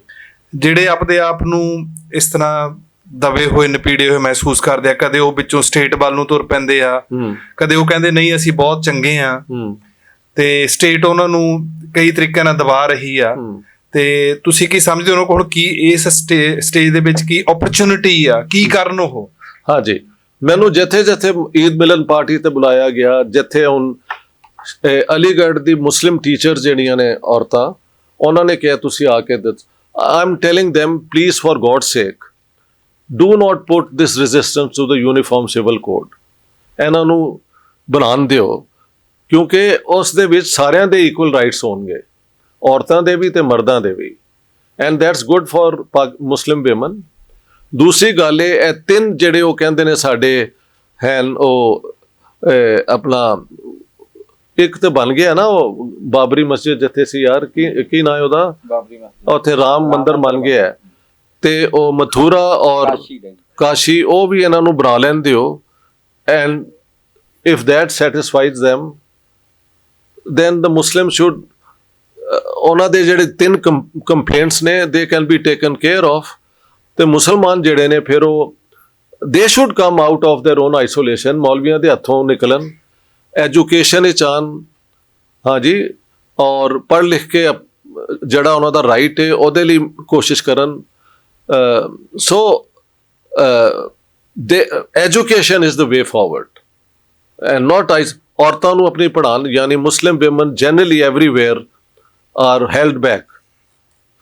ਜਿਹੜੇ ਆਪਦੇ ਆਪ ਨੂੰ ਇਸ ਤਰ੍ਹਾਂ ਦਬੇ ਹੋਏ ਨਪੀੜੇ ਹੋਏ ਮਹਿਸੂਸ ਕਰਦੇ ਆ, ਕਦੇ ਉਹ ਵਿੱਚੋਂ ਸਟੇਟ ਵੱਲ ਨੂੰ ਤੁਰ ਪੈਂਦੇ ਆ, ਕਦੇ ਉਹ ਕਹਿੰਦੇ ਨਹੀਂ ਅਸੀਂ ਬਹੁਤ ਚੰਗੇ ਆ, ਤੇ ਸਟੇਟ ਉਹਨਾਂ ਨੂੰ ਕਈ ਤਰੀਕਿਆਂ ਨਾਲ ਦਬਾ ਰਹੀ ਆ। ਤੇ ਤੁਸੀਂ ਕੀ ਸਮਝਦੇ ਹੋ ਉਹਨਾਂ ਕੋਲ ਕੀ ਇਸ ਸਟੇਜ ਦੇ ਵਿੱਚ ਕੀ ਓਪਰਚੁਨਿਟੀ ਆ, ਕੀ ਕਰਨ ਉਹ? ਹਾਂਜੀ, ਮੈਨੂੰ ਜਿੱਥੇ ਜਿੱਥੇ ਈਦ ਮਿਲਨ ਪਾਰਟੀ ਤੇ ਬੁਲਾਇਆ ਗਿਆ, ਜਿੱਥੇ ਹੁਣ ਅਲੀਗੜ੍ਹ ਦੀ ਮੁਸਲਿਮ ਟੀਚਰ ਜਿਹੜੀਆਂ ਨੇ ਔਰਤਾਂ, ਉਹਨਾਂ ਨੇ ਕਿਹਾ ਤੁਸੀਂ ਆ ਕੇ I am telling them please for God's sake do not put this resistance to the uniform civil code. ਇਹਨਾਂ ਨੂੰ ਬਣਾਉਣ ਦਿਓ, ਕਿਉਂਕਿ ਉਸ ਦੇ ਵਿੱਚ ਸਾਰਿਆਂ ਦੇ ਇਕੁਅਲ ਰਾਈਟਸ ਹੋਣਗੇ, ਔਰਤਾਂ ਦੇ ਵੀ ਤੇ ਮਰਦਾਂ ਦੇ ਵੀ, and that's good for Muslim women. ਦੂਸਰੀ ਗੱਲ ਇਹ ਤਿੰਨ ਜਿਹੜੇ ਉਹ ਕਹਿੰਦੇ ਨੇ ਸਾਡੇ ਹਨ, ਉਹ ਆਪਣਾ ਇੱਕ ਤੇ ਬਣ ਗਿਆ ਨਾ ਉਹ ਬਾਬਰੀ ਮਸਜਿਦ ਜਿੱਥੇ ਸੀ ਯਾਰ, ਕੀ ਨਾਂ ਹੈ ਉਹਦਾ, ਉੱਥੇ ਰਾਮ ਮੰਦਿਰ ਬਣ ਗਿਆ, ਤੇ ਉਹ ਮਥੁਰਾ ਔਰ ਕਾਸ਼ੀ ਉਹ ਵੀ ਇਹਨਾਂ ਨੂੰ ਬਣਾ ਲੈਣ ਦਿਓ। And if that satisfies them, then the Muslims should ਉਹਨਾਂ ਦੇ ਜਿਹੜੇ 3 ਕੰਪਲੇਂਟਸ ਨੇ they can be taken care of, ਤੇ ਮੁਸਲਮਾਨ ਜਿਹੜੇ ਨੇ ਫਿਰ ਉਹ they should come out of their own isolation, ਮੌਲਵੀਆਂ ਦੇ ਹੱਥੋਂ ਨਿਕਲਣ, ਐਜੂਕੇਸ਼ਨ ਵਿੱਚ ਆਉਣ, ਹਾਂਜੀ, ਔਰ ਪੜ੍ਹ ਲਿਖ ਕੇ ਜਿਹੜਾ ਉਹਨਾਂ ਦਾ ਰਾਈਟ ਹੈ ਉਹਦੇ ਲਈ ਕੋਸ਼ਿਸ਼ ਕਰਨ। So education is the way forward, and not ਔਰਤਾਂ ਨੂੰ ਆਪਣੀ ਪੜ੍ਹਾਉਣ, ਯਾਨੀ ਮੁਸਲਿਮ women generally everywhere are held back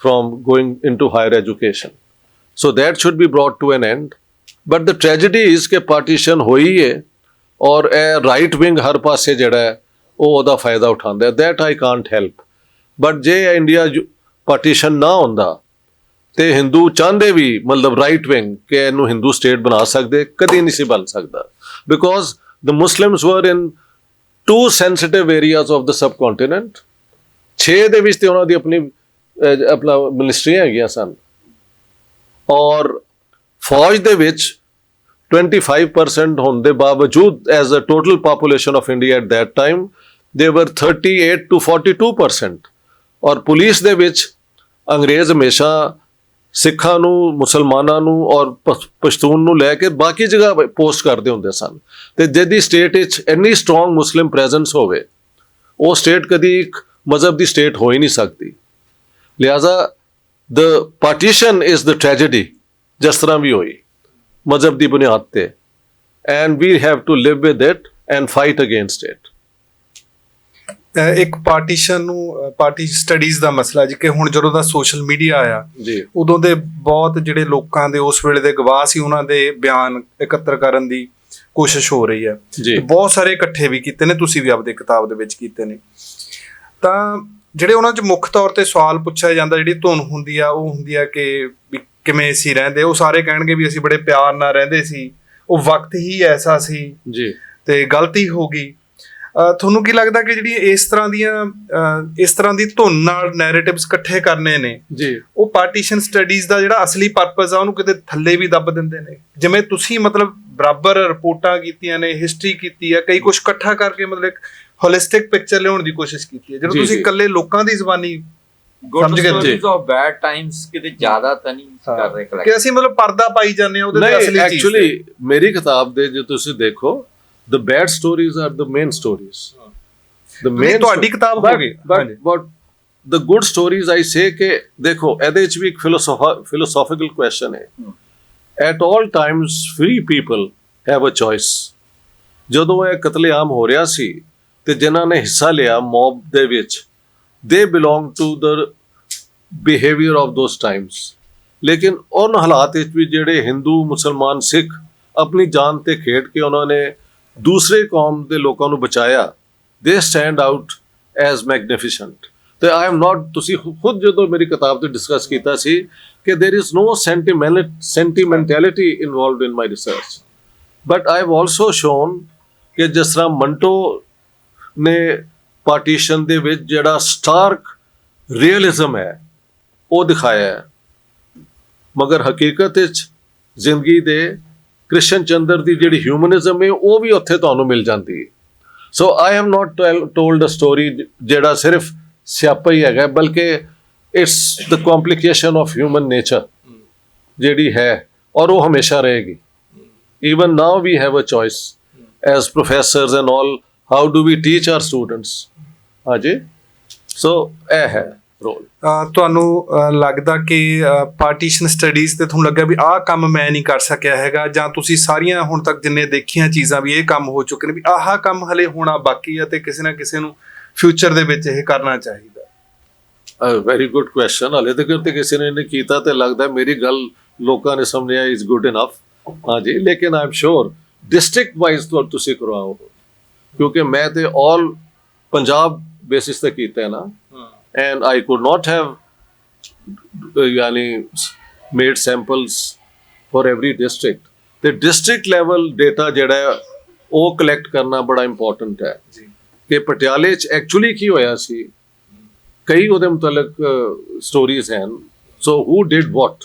from going into higher education, so that should be brought to an end. But the tragedy is ਕਿ partition ਹੋਈ ਹੈ ਔਰ ਇਹ right wing ਹਰ ਪਾਸੇ ਜਿਹੜਾ ਹੈ ਉਹ ਉਹਦਾ ਫਾਇਦਾ ਉਠਾਉਂਦਾ ਹੈ, that I can't help. But ਜੇ ਇੰਡੀਆ partition ਨਾ ਹੁੰਦਾ ਤੇ ਹਿੰਦੂ ਚਾਹੁੰਦੇ ਵੀ, ਮਤਲਬ ਰਾਈਟ ਵਿੰਗ, ਕਿ ਇਹਨੂੰ ਹਿੰਦੂ ਸਟੇਟ ਬਣਾ ਸਕਦੇ, ਕਦੀ ਨਹੀਂ ਸੀ ਬਣ ਸਕਦਾ, ਬਿਕੋਜ਼ ਦ ਮੁਸਲਿਮਸ ਵਰ ਇਨ 2 sensitive areas of the subcontinent। 6 ਦੇ ਵਿੱਚ ਤੇ ਉਹਨਾਂ ਦੀ ਆਪਣਾ ਮਿਨਿਸਟਰੀਆਂ ਹੈਗੀਆਂ ਸਨ, ਔਰ ਫੌਜ ਦੇ ਵਿੱਚ 25% ਹੋਣ ਦੇ ਬਾਵਜੂਦ as a total population of India at that time they were 38 to 42%। ਔਰ ਪੁਲਿਸ ਦੇ ਵਿੱਚ ਅੰਗਰੇਜ਼ ਹਮੇਸ਼ਾ ਸਿੱਖਾਂ ਨੂੰ, ਮੁਸਲਮਾਨਾਂ ਨੂੰ ਔਰ ਪਸ਼ਤੂਨ ਨੂੰ ਲੈ ਕੇ ਬਾਕੀ ਜਗ੍ਹਾ ਪੋਸਟ ਕਰਦੇ ਹੁੰਦੇ ਸਨ। ਤੇ ਜਿਹਦੀ ਸਟੇਟ ਵਿੱਚ ਇੰਨੀ ਸਟਰੋਂਗ ਮੁਸਲਿਮ ਪ੍ਰੈਜ਼ੈਂਸ ਹੋਵੇ, ਉਹ ਸਟੇਟ ਕਦੀ ਇੱਕ ਮਜ਼ਹਬ ਦੀ ਸਟੇਟ ਹੋ ਹੀ ਨਹੀਂ ਸਕਦੀ। ਲਿਹਾਜ਼ਾ the partition is the tragedy, ਜਿਸ ਤਰ੍ਹਾਂ ਵੀ ਹੋਈ ਮਜ਼ਹਬ ਦੀ ਬੁਨਿਆਦ ਤੇ, and we have to live with it and fight against it. ਇੱਕ ਪਾਰਟੀਸ਼ਨ ਨੂੰ, ਪਾਰਟੀ ਸਟੱਡੀਜ਼ ਦਾ ਮਸਲਾ ਜੀ, ਕਿ ਹੁਣ ਜਦੋਂ ਦਾ ਸੋਸ਼ਲ ਮੀਡੀਆ ਆਇਆ ਜੀ, ਉਦੋਂ ਦੇ ਬਹੁਤ ਜਿਹੜੇ ਲੋਕਾਂ ਦੇ ਉਸ ਵੇਲੇ ਦੇ ਗਵਾਹ ਸੀ, ਉਹਨਾਂ ਦੇ ਬਿਆਨ ਇਕੱਤਰ ਕਰਨ ਦੀ ਕੋਸ਼ਿਸ਼ ਹੋ ਰਹੀ ਹੈ ਜੀ। ਤੇ ਬਹੁਤ ਸਾਰੇ ਇਕੱਠੇ ਵੀ ਕੀਤੇ ਨੇ, ਤੁਸੀਂ ਵੀ ਆਪਣੀ ਕਿਤਾਬ ਦੇ ਵਿੱਚ ਕੀਤੇ ਨੇ। ਤਾਂ ਜਿਹੜੇ ਉਹਨਾਂ 'ਚ ਮੁੱਖ ਤੌਰ ਤੇ ਸਵਾਲ ਪੁੱਛਿਆ ਜਾਂਦਾ, ਜਿਹੜੀ ਧੁਨ ਹੁੰਦੀ ਆ, ਉਹ ਹੁੰਦੀ ਆ ਕਿ ਵੀ ਕਿਵੇਂ ਸੀ ਰਹਿੰਦੇ। ਉਹ ਸਾਰੇ ਕਹਿਣਗੇ ਵੀ ਅਸੀਂ ਬੜੇ ਪਿਆਰ ਨਾਲ ਰਹਿੰਦੇ ਸੀ, ਉਹ ਵਕਤ ਹੀ ਐਸਾ ਸੀ ਜੀ, ਤੇ ਗਲਤੀ ਹੋ ਗਈ। ਤੁਹਾਨੂੰ ਕੀ ਲੱਗਦਾ ਕਿ ਜਿਹੜੀ ਇਸ ਤਰ੍ਹਾਂ ਦੀ ਧੁਨ ਨਾਲ ਨੈਰੇਟਿਵਸ ਇਕੱਠੇ ਕਰਨੇ ਨੇ ਜੀ, ਉਹ ਪਾਰਟੀਸ਼ਨ ਸਟੱਡੀਜ਼ ਦਾ ਜਿਹੜਾ ਅਸਲੀ ਪਰਪਸ ਆ ਉਹਨੂੰ ਕਿਤੇ ਥੱਲੇ ਵੀ ਦੱਬ ਦਿੰਦੇ ਨੇ? ਜਿਵੇਂ ਤੁਸੀਂ ਮਤਲਬ ਬਰਾਬਰ ਰਿਪੋਰਟਾਂ ਕੀਤੀਆਂ ਨੇ, ਹਿਸਟਰੀ ਕੀਤੀ ਆ, ਕਈ ਕੁਝ ਇਕੱਠਾ ਕਰਕੇ ਮਤਲਬ ਇੱਕ ਹੋਲਿਸਟਿਕ ਪਿਕਚਰ ਲਿਆਉਣ ਦੀ ਕੋਸ਼ਿਸ਼ ਕੀਤੀ ਹੈ। ਜਦੋਂ ਤੁਸੀਂ ਇਕੱਲੇ ਲੋਕਾਂ ਦੀ ਜ਼ਬਾਨੀ ਸਮਝ ਗਏ ਸਟੋਰੀਜ਼ ਆਫ ਬੈਡ ਟਾਈਮਸ ਕਿਤੇ ਜ਼ਿਆਦਾ ਤਾਂ ਨਹੀਂ ਕਰ ਰਹੇ ਕਿ ਅਸੀਂ ਮਤਲਬ ਪਰਦਾ ਪਾਈ ਜਾਂਦੇ ਆ ਉਹਦੇ ਤੇ ਅਸਲੀ ਚੀਜ਼। ਐਕਚੁਅਲੀ ਮੇਰੀ ਕਿਤਾਬ ਦੇ ਜੇ ਤੁਸੀਂ ਦੇਖੋ, the bad stories are the main stories. The main ਤੁਹਾਡੀ ਕਿਤਾਬ ਹੋ ਗਈ, but the good stories I say ਕਿ ਦੇਖੋ ਇਹਦੇ ਵਿੱਚ ਵੀ ਇੱਕ philosophical question ਹੈ। At all times free people have a choice. ਜਦੋਂ ਇਹ ਕਤਲੇਆਮ ਹੋ ਰਿਹਾ ਸੀ ਤੇ ਜਿਨ੍ਹਾਂ ਨੇ ਹਿੱਸਾ ਲਿਆ ਮੌਬ ਦੇ ਵਿੱਚ, they belong to the behavior of those times. ਲੇਕਿਨ ਉਹਨਾਂ ਹਾਲਾਤ ਵਿੱਚ ਵੀ ਜਿਹੜੇ ਹਿੰਦੂ, ਮੁਸਲਮਾਨ, ਸਿੱਖ ਆਪਣੀ ਜਾਨ ਤੇ ਖੇਡ ਕੇ ਉਹਨਾਂ ਨੇ ਦੂਸਰੇ ਕੌਮ ਦੇ ਲੋਕਾਂ ਨੂੰ ਬਚਾਇਆ, ਦੇ ਸਟੈਂਡ ਆਊਟ ਐਜ਼ ਮੈਗਨੀਫੀਸ਼ੈਂਟ। ਤੇ ਆਈ ਐਮ ਨਾਟ, ਤੁਸੀਂ ਖੁਦ ਜਦੋਂ ਮੇਰੀ ਕਿਤਾਬ ਤੇ ਡਿਸਕਸ ਕੀਤਾ ਸੀ ਕਿ there is no sentimentality involved in my research, but I have also shown ਕਿ ਜਿਸ ਤਰ੍ਹਾਂ ਮੰਟੋ ਨੇ ਪਾਰਟੀਸ਼ਨ ਦੇ ਵਿੱਚ ਜਿਹੜਾ ਸਟਾਰਕ ਰੀਅਲਿਜ਼ਮ ਹੈ ਉਹ ਦਿਖਾਇਆ ਹੈ, ਮਗਰ ਹਕੀਕਤ ਵਿੱਚ ਜ਼ਿੰਦਗੀ ਦੇ ਕ੍ਰਿਸ਼ਨ ਚੰਦਰ ਦੀ ਜਿਹੜੀ ਹਿਊਮਨਿਜ਼ਮ ਹੈ ਉਹ ਵੀ ਉੱਥੇ ਤੁਹਾਨੂੰ ਮਿਲ ਜਾਂਦੀ ਹੈ। So I have not told a story ਜਿਹੜਾ ਸਿਰਫ ਸਿਆਪਾ ਹੀ ਹੈਗਾ, ਬਲਕਿ it's the complication of human nature ਜਿਹੜੀ ਹੈ, ਔਰ ਉਹ ਹਮੇਸ਼ਾ ਰਹੇਗੀ। Even now we have a choice as professors and all, how do we teach our students. ਹਾਂਜੀ, ਸੋ ਇਹ ਹੈ ਰੋਲ। ਤੁਹਾਨੂੰ ਲੱਗਦਾ ਕਿ ਪਾਰਟੀਸ਼ਨ ਸਟੱਡੀਜ਼ ਤੇ ਤੁਹਾਨੂੰ ਲੱਗਾ ਵੀ ਆਹ ਕੰਮ ਮੈਂ ਨਹੀਂ ਕਰ ਸਕਿਆ ਹੈਗਾ, ਜਾਂ ਤੁਸੀਂ ਸਾਰੀਆਂ ਹੁਣ ਤੱਕ ਜਿੰਨੇ ਦੇਖੀਆਂ ਚੀਜ਼ਾਂ ਵੀ ਇਹ ਕੰਮ ਹੋ ਚੁੱਕੇ ਨੇ, ਵੀ ਆਹ ਕੰਮ ਹਲੇ ਹੋਣਾ ਬਾਕੀ ਆ ਤੇ ਕਿਸੇ ਨਾ ਕਿਸੇ ਨੂੰ ਫਿਊਚਰ ਦੇ ਵਿੱਚ ਇਹ ਕਰਨਾ ਚਾਹੀਦਾ? Very good question. ਹਾਲੇ ਤੱਕ ਤੇ ਕਿਸੇ ਨੇ ਨਹੀਂ ਕੀਤਾ ਤੇ ਲੱਗਦਾ ਮੇਰੀ ਗੱਲ ਲੋਕਾਂ ਨੇ ਸਮਝਿਆ ਇਜ਼ ਗੁੱਡ ਇਨਫ। ਹਾਂਜੀ, ਲੇਕਿਨ I am sure district wise ਤੁਸੀਂ ਕਰਵਾਓ, ਕਿਉਂਕਿ ਮੈਂ ਤੇ ਆਲ ਪੰਜਾਬ ਬੇਸਿਸ ਤੇ ਕੀਤਾ ਹੈ ਨਾ, and I could not have made samples for every district. The district level data ਜਿਹੜਾ ਹੈ ਉਹ collect ਕਰਨਾ ਬੜਾ important ਹੈ ਕਿ ਪਟਿਆਲੇ 'ਚ actually ਕੀ ਹੋਇਆ ਸੀ, ਕਈ ਉਹਦੇ ਮੁਤਲਕ ਸਟੋਰੀਜ਼ ਹਨ। ਸੋ who did what,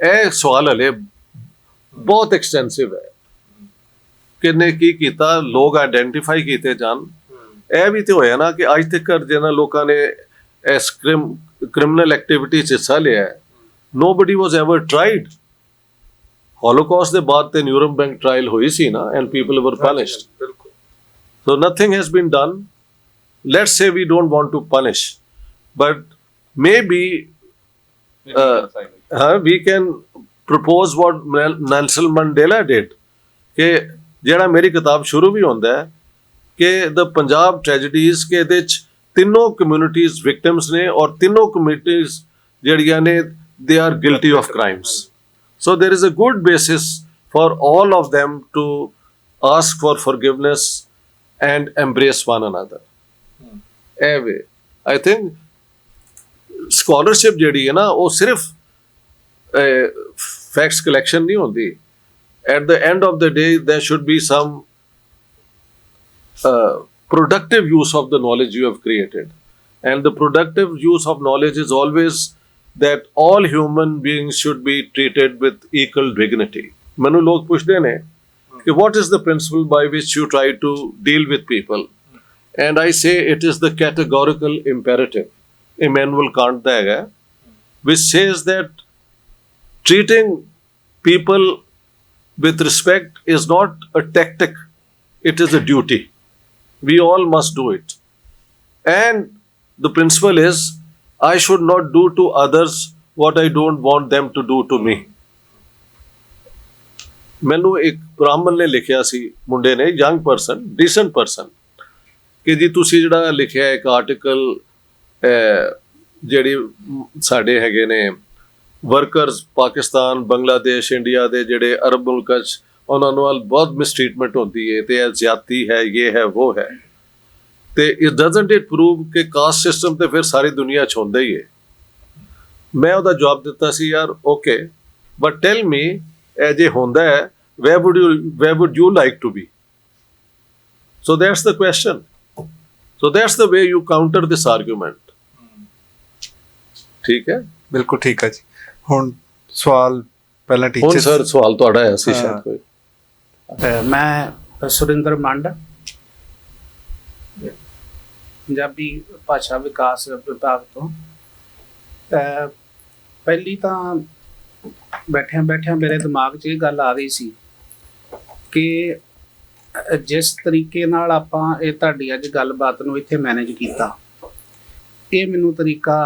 ਇਹ ਸਵਾਲ ਹਲੇ ਬਹੁਤ ਐਕਸਟੈਂਸਿਵ ਹੈ, ਕਿਹਨੇ ਕੀ ਕੀਤਾ, ਲੋਕ ਆਈਡੈਂਟੀਫਾਈ ਕੀਤੇ ਜਾਣ। ਇਹ ਵੀ ਤੇ ਹੋਇਆ ਨਾ ਕਿ ਅੱਜ ਤੱਕ ਜਿਹਨਾਂ ਲੋਕਾਂ ਨੇ ਇਸ criminal activity 'ਚ ਹਿੱਸਾ ਲਿਆ ਹੈ, nobody was ever tried. Holocaust ਦੇ ਬਾਅਦ ਤੇ ਨਿਊਰਨਬਰਗ ਟ੍ਰਾਇਲ ਹੋਈ ਸੀ ਨਾ, and people were punished. So nothing has been done. Let's say we don't want to punish, but maybe we can propose what Nelson Mandela did, ਕਿ ਜਿਹੜਾ ਮੇਰੀ ਕਿਤਾਬ ਸ਼ੁਰੂ ਵੀ ਹੁੰਦਾ ਹੈ ਕਿ the Punjab tragedies ਕੇ ਇਹਦੇ 'ਚ ਤਿੰਨੋਂ ਕਮਿਊਨਿਟੀਜ਼ ਵਿਕਟਿਮਸ ਨੇ, ਔਰ ਤਿੰਨੋਂ ਕਮਿਊਨਿਟੀਜ਼ ਜਿਹੜੀਆਂ ਨੇ they are guilty of crimes. So there is a good basis for all of them to ask for forgiveness and embrace one another. Anyway, I think scholarship ਜਿਹੜੀ ਹੈ ਨਾ ਉਹ ਸਿਰਫ facts collection ਨਹੀਂ ਹੁੰਦੀ. At the end of the day there should be some productive use of the knowledge you have created, and the productive use of knowledge is always that all human beings should be treated with equal dignity. Manu log puchde ne कि what is the principle by which you try to deal with people, and I say it is the categorical imperative Immanuel Kant ਦਾ ਹੈਗਾ, which says that treating people with respect is not a tactic, it is a duty. We all must do it. And the principle is, I should not do to others what I don't want them to do to me. ਮੈਨੂੰ ਇੱਕ ਬ੍ਰਾਹਮਣ ਨੇ ਲਿਖਿਆ ਸੀ, ਮੁੰਡੇ ਨੇ, young person, decent person, ਕਿ ਜੀ ਤੁਸੀਂ ਜਿਹੜਾ ਲਿਖਿਆ ਇੱਕ ਆਰਟੀਕਲ, ਜਿਹੜੀ ਸਾਡੇ ਹੈਗੇ ਨੇ ਵਰਕਰਸ ਪਾਕਿਸਤਾਨ, ਬੰਗਲਾਦੇਸ਼, ਇੰਡੀਆ ਦੇ ਜਿਹੜੇ ਅਰਬ ਮੁਲਕਾਂ 'ਚ, ਉਹਨਾਂ ਨਾਲ ਬਹੁਤ ਮਿਸਟ੍ਰੀਟਮੈਂਟ ਹੁੰਦੀ ਹੈ ਅਤੇ ਇਹ ਜ਼ਿਆਦਤੀ ਹੈ, ਇਹ ਹੈ, ਉਹ ਹੈ, ਅਤੇ ਇਟ ਡਜ਼ਨਟ ਇਟ ਪ੍ਰੂਵ ਕਿ ਕਾਸਟ ਸਿਸਟਮ ਤਾਂ ਫਿਰ ਸਾਰੀ ਦੁਨੀਆ 'ਚ ਹੁੰਦਾ ਹੀ ਹੈ। ਮੈਂ ਉਹਦਾ ਜਵਾਬ ਦਿੱਤਾ ਸੀ, ਯਾਰ ਓਕੇ, ਬਟ ਟੈਲ ਮੀ, ਇਹ ਜੇ ਹੁੰਦਾ ਹੈ, where would you like to be? So that's the question. So that's the way you counter this argument. ਠੀਕ ਹੈ, ਬਿਲਕੁਲ ਠੀਕ ਹੈ ਜੀ। ਹੁਣ ਸਵਾਲ ਪਹਿਲਾਂ ਹੁਣ ਟੀਚਰ ਸਰ ਸਵਾਲ ਤੁਹਾਡਾ ਹੈ ਸੀ ਸ਼ਾਇਦ ਕੋਈ। ਮੈਂ ਸੁਰਿੰਦਰ ਮੰਡ, ਪੰਜਾਬੀ ਭਾਸ਼ਾ ਵਿਕਾਸ ਵਿਭਾਗ ਤੋਂ। ਪਹਿਲੀ ਤਾਂ ਬੈਠਿਆਂ ਮੇਰੇ ਦਿਮਾਗ 'ਚ ਇਹ ਗੱਲ ਆ ਰਹੀ ਸੀ ਕਿ ਜਿਸ ਤਰੀਕੇ ਨਾਲ ਆਪਾਂ ਇਹ ਤੁਹਾਡੀ ਅੱਜ ਗੱਲਬਾਤ ਨੂੰ ਇੱਥੇ ਮੈਨੇਜ ਕੀਤਾ, ਇਹ ਮੈਨੂੰ ਤਰੀਕਾ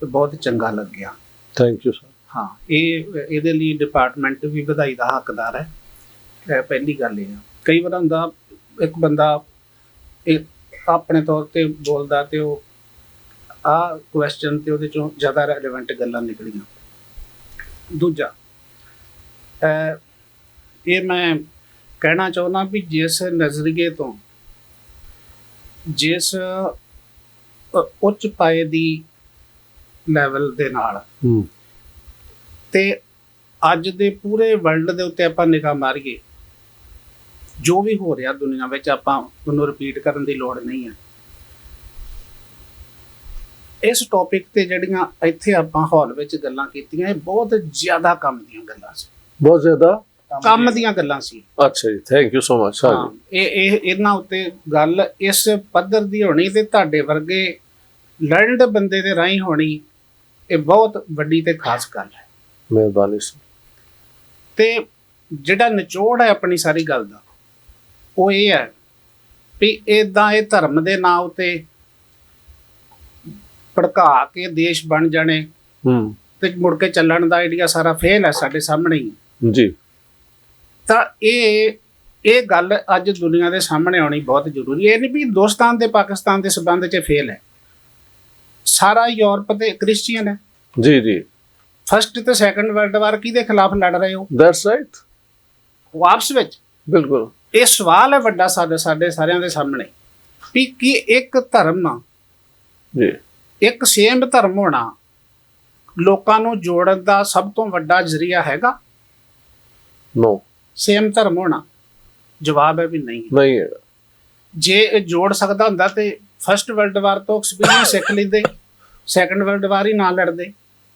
ਬਹੁਤ ਚੰਗਾ ਲੱਗਿਆ। Thank you sir. ਹਾਂ, ਇਹਦੇ ਲਈ ਡਿਪਾਰਟਮੈਂਟ ਵੀ ਵਧਾਈ ਦਾ ਹੱਕਦਾਰ ਹੈ। ਪਹਿਲੀ ਗੱਲ ਇਹ ਆ, ਕਈ ਵਾਰ ਹੁੰਦਾ ਇੱਕ ਬੰਦਾ ਇਹ ਆਪਣੇ ਤੌਰ ਤੇ ਬੋਲਦਾ ਤੇ ਉਹ ਆਹ ਕੁਐਸਚਨ ਤੇ ਉਹਦੇ ਚੋਂ ਜ਼ਿਆਦਾ ਰੈਲੇਵੈਂਟ ਗੱਲਾਂ ਨਿਕਲੀਆਂ। ਦੂਜਾ, ਇਹ ਮੈਂ ਕਹਿਣਾ ਚਾਹੁੰਦਾ ਵੀ ਜਿਸ ਨਜ਼ਰੀਏ ਤੋਂ, ਜਿਸ ਉੱਚ ਪਾਏ ਦੀ ਲੈਵਲ ਦੇ ਨਾਲ ਤੇ ਅੱਜ ਦੇ ਪੂਰੇ ਵਰਲਡ ਦੇ ਉੱਤੇ ਆਪਾਂ ਨਿਗਾਹ ਮਾਰੀਏ, ਜੋ ਵੀ ਹੋ ਰਿਹਾ ਦੁਨੀਆ ਵਿੱਚ, ਆਪਾਂ ਉਹਨੂੰ ਰਿਪੀਟ ਕਰਨ ਦੀ ਲੋੜ ਨਹੀਂ ਹੈ। ਇਸ ਟੌਪਿਕ ਤੇ ਜਿਹੜੀਆਂ ਇੱਥੇ ਆਪਾਂ ਹਾਲ ਵਿੱਚ ਗੱਲਾਂ ਕੀਤੀਆਂ, ਇਹ ਬਹੁਤ ਜ਼ਿਆਦਾ ਕੰਮ ਦੀਆਂ ਗੱਲਾਂ ਸੀ, ਬਹੁਤ ਜ਼ਿਆਦਾ ਕੰਮ ਦੀਆਂ ਗੱਲਾਂ ਸੀ। ਅੱਛਾ ਜੀ, ਥੈਂਕ ਯੂ ਸੋ ਮਚ। ਹਾਂ, ਇਹਨਾਂ ਉੱਤੇ ਗੱਲ ਇਸ ਪੱਧਰ ਦੀ ਹੋਣੀ ਤੇ ਤੁਹਾਡੇ ਵਰਗੇ ਲਰਨਡ ਬੰਦੇ ਦੇ ਰਾਹੀਂ ਹੋਣੀ, ਇਹ ਬਹੁਤ ਵੱਡੀ ਤੇ ਖਾਸ ਗੱਲ ਹੈ। ਮਿਹਰਬਾਨੀ ਸਰ। ਤੇ ਜਿਹੜਾ ਨਿਚੋੜ ਹੈ ਆਪਣੀ ਸਾਰੀ ਗੱਲ ਦਾ, ਉਹ ਇਹ ਹੈ ਵੀ ਇੱਦਾਂ ਇਹ ਧਰਮ ਦੇ ਨਾਂ ਉੱਤੇ ਭੜਕਾ ਕੇ ਦੇਸ਼ ਬਣ ਜਾਣੇ ਤੇ ਮੁੜ ਕੇ ਚੱਲਣ ਦਾ ਆਈਡੀਆ ਸਾਰਾ ਫੇਲ ਹੈ ਸਾਡੇ ਸਾਹਮਣੇ ਹੀ ਜੀ। ਤਾਂ ਇਹ ਗੱਲ ਅੱਜ ਦੁਨੀਆ ਦੇ ਸਾਹਮਣੇ ਆਉਣੀ ਬਹੁਤ ਜ਼ਰੂਰੀ ਹੈ। ਇਹ ਨਹੀਂ ਵੀ ਹਿੰਦੁਸਤਾਨ ਤੇ ਪਾਕਿਸਤਾਨ ਦੇ ਸੰਬੰਧ 'ਚ ਫੇਲ ਹੈ, ਸਾਰਾ ਯੂਰਪ ਤੇ ਕ੍ਰਿਸਚੀਅਨ ਹੈ। ਜੀ ਜੀ। ਫਸਟ ਤੇ ਸੈਕੰਡ ਵਰਲਡ ਵਾਰ ਕਿਹਦੇ ਖਿਲਾਫ ਲੜ ਰਹੇ ਹੋ? That's right. ਉਹ ਆਪਸ ਵਿੱਚ। ਬਿਲਕੁਲ। ਇਹ ਸਵਾਲ ਹੈ ਵੱਡਾ ਸਾਡੇ ਸਾਰਿਆਂ ਦੇ ਸਾਹਮਣੇ ਵੀ ਕੀ ਇੱਕ ਧਰਮ ਜੀ, ਇੱਕ ਸੇਮ ਧਰਮ ਹੋਣਾ ਲੋਕਾਂ ਨੂੰ ਜੋੜਨ ਦਾ ਸਭ ਤੋਂ ਵੱਡਾ ਜ਼ਰੀਆ ਹੈਗਾ? ਨੋ। ਸੇਮ ਧਰਮ ਹੋਣਾ? ਜਵਾਬ ਹੈ ਵੀ ਨਹੀਂ ਹੈ। ਜੇ ਇਹ ਜੋੜ ਸਕਦਾ ਹੁੰਦਾ ਤੇ ਫਸਟ ਵਰਲਡ ਵਾਰ ਤੋਂ ਐਕਸਪੀਰੀਅੰਸ ਸਿੱਖ ਲੈਂਦੇ, ਸੈਕੰਡ ਵਰਲਡ ਵਾਰ ਹੀ ਨਾ ਲੜਦੇ।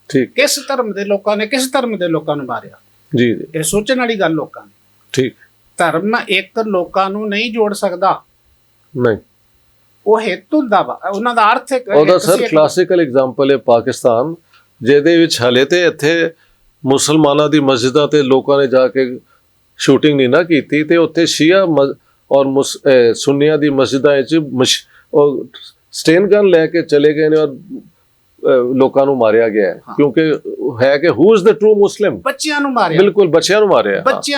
ਠੀਕ। ਕਿਸ ਧਰਮ ਦੇ ਲੋਕਾਂ ਨੂੰ ਮਾਰਿਆ? ਜੀ ਜੀ। ਇਹ ਸੋਚਣ ਵਾਲੀ ਗੱਲ ਲੋਕਾਂ ਨੇ। ਠੀਕ। ਧਰਮ ਇੱਕ ਲੋਕਾਂ ਨੂੰ ਨਹੀਂ ਜੋੜ ਸਕਦਾ, ਨਹੀਂ। ਉਹ ਹਿੱਤ ਹੁੰਦਾ ਵਾ, ਉਹਨਾਂ ਦਾ ਅਰਥ ਹੈ। ਉਹਦਾ ਸਰ ਕਲਾਸੀਕਲ ਐਗਜ਼ਾਮਪਲ ਹੈ ਪਾਕਿਸਤਾਨ, ਜਿਹਦੇ ਵਿੱਚ ਹਲੇ ਤੇ ਇੱਥੇ ਮੁਸਲਮਾਨਾਂ ਦੀ ਮਸਜਿਦਾਂ ਤੇ ਲੋਕਾਂ ਨੇ ਜਾ ਕੇ ਸ਼ੂਟਿੰਗ ਨਹੀਂ ਨਾ ਕੀਤੀ, ਤੇ ਉੱਥੇ ਸ਼ੀਆ ਔਰ ਸੁੰਨੀਆਂ ਦੀ ਮਸਜਿਦਾਂ ਵਿੱਚ ਉਹ ਸਟੇਨ ਗਨ ਲੈ ਕੇ ਚਲੇ ਗਏ ਨੇ ਔਰ ਲੋਕਾਂ ਨੂੰ ਮਾਰਿਆ ਗਿਆ ਹੈ। ਕਿਉਂਕਿ ਹੈ ਕਿ ਹੂ ਇਜ਼ ਦ ਟਰੂ ਮੁਸਲਿਮ। ਬੱਚਿਆਂ ਨੂੰ ਮਾਰਿਆ। ਬਿਲਕੁਲ, ਬੱਚਿਆਂ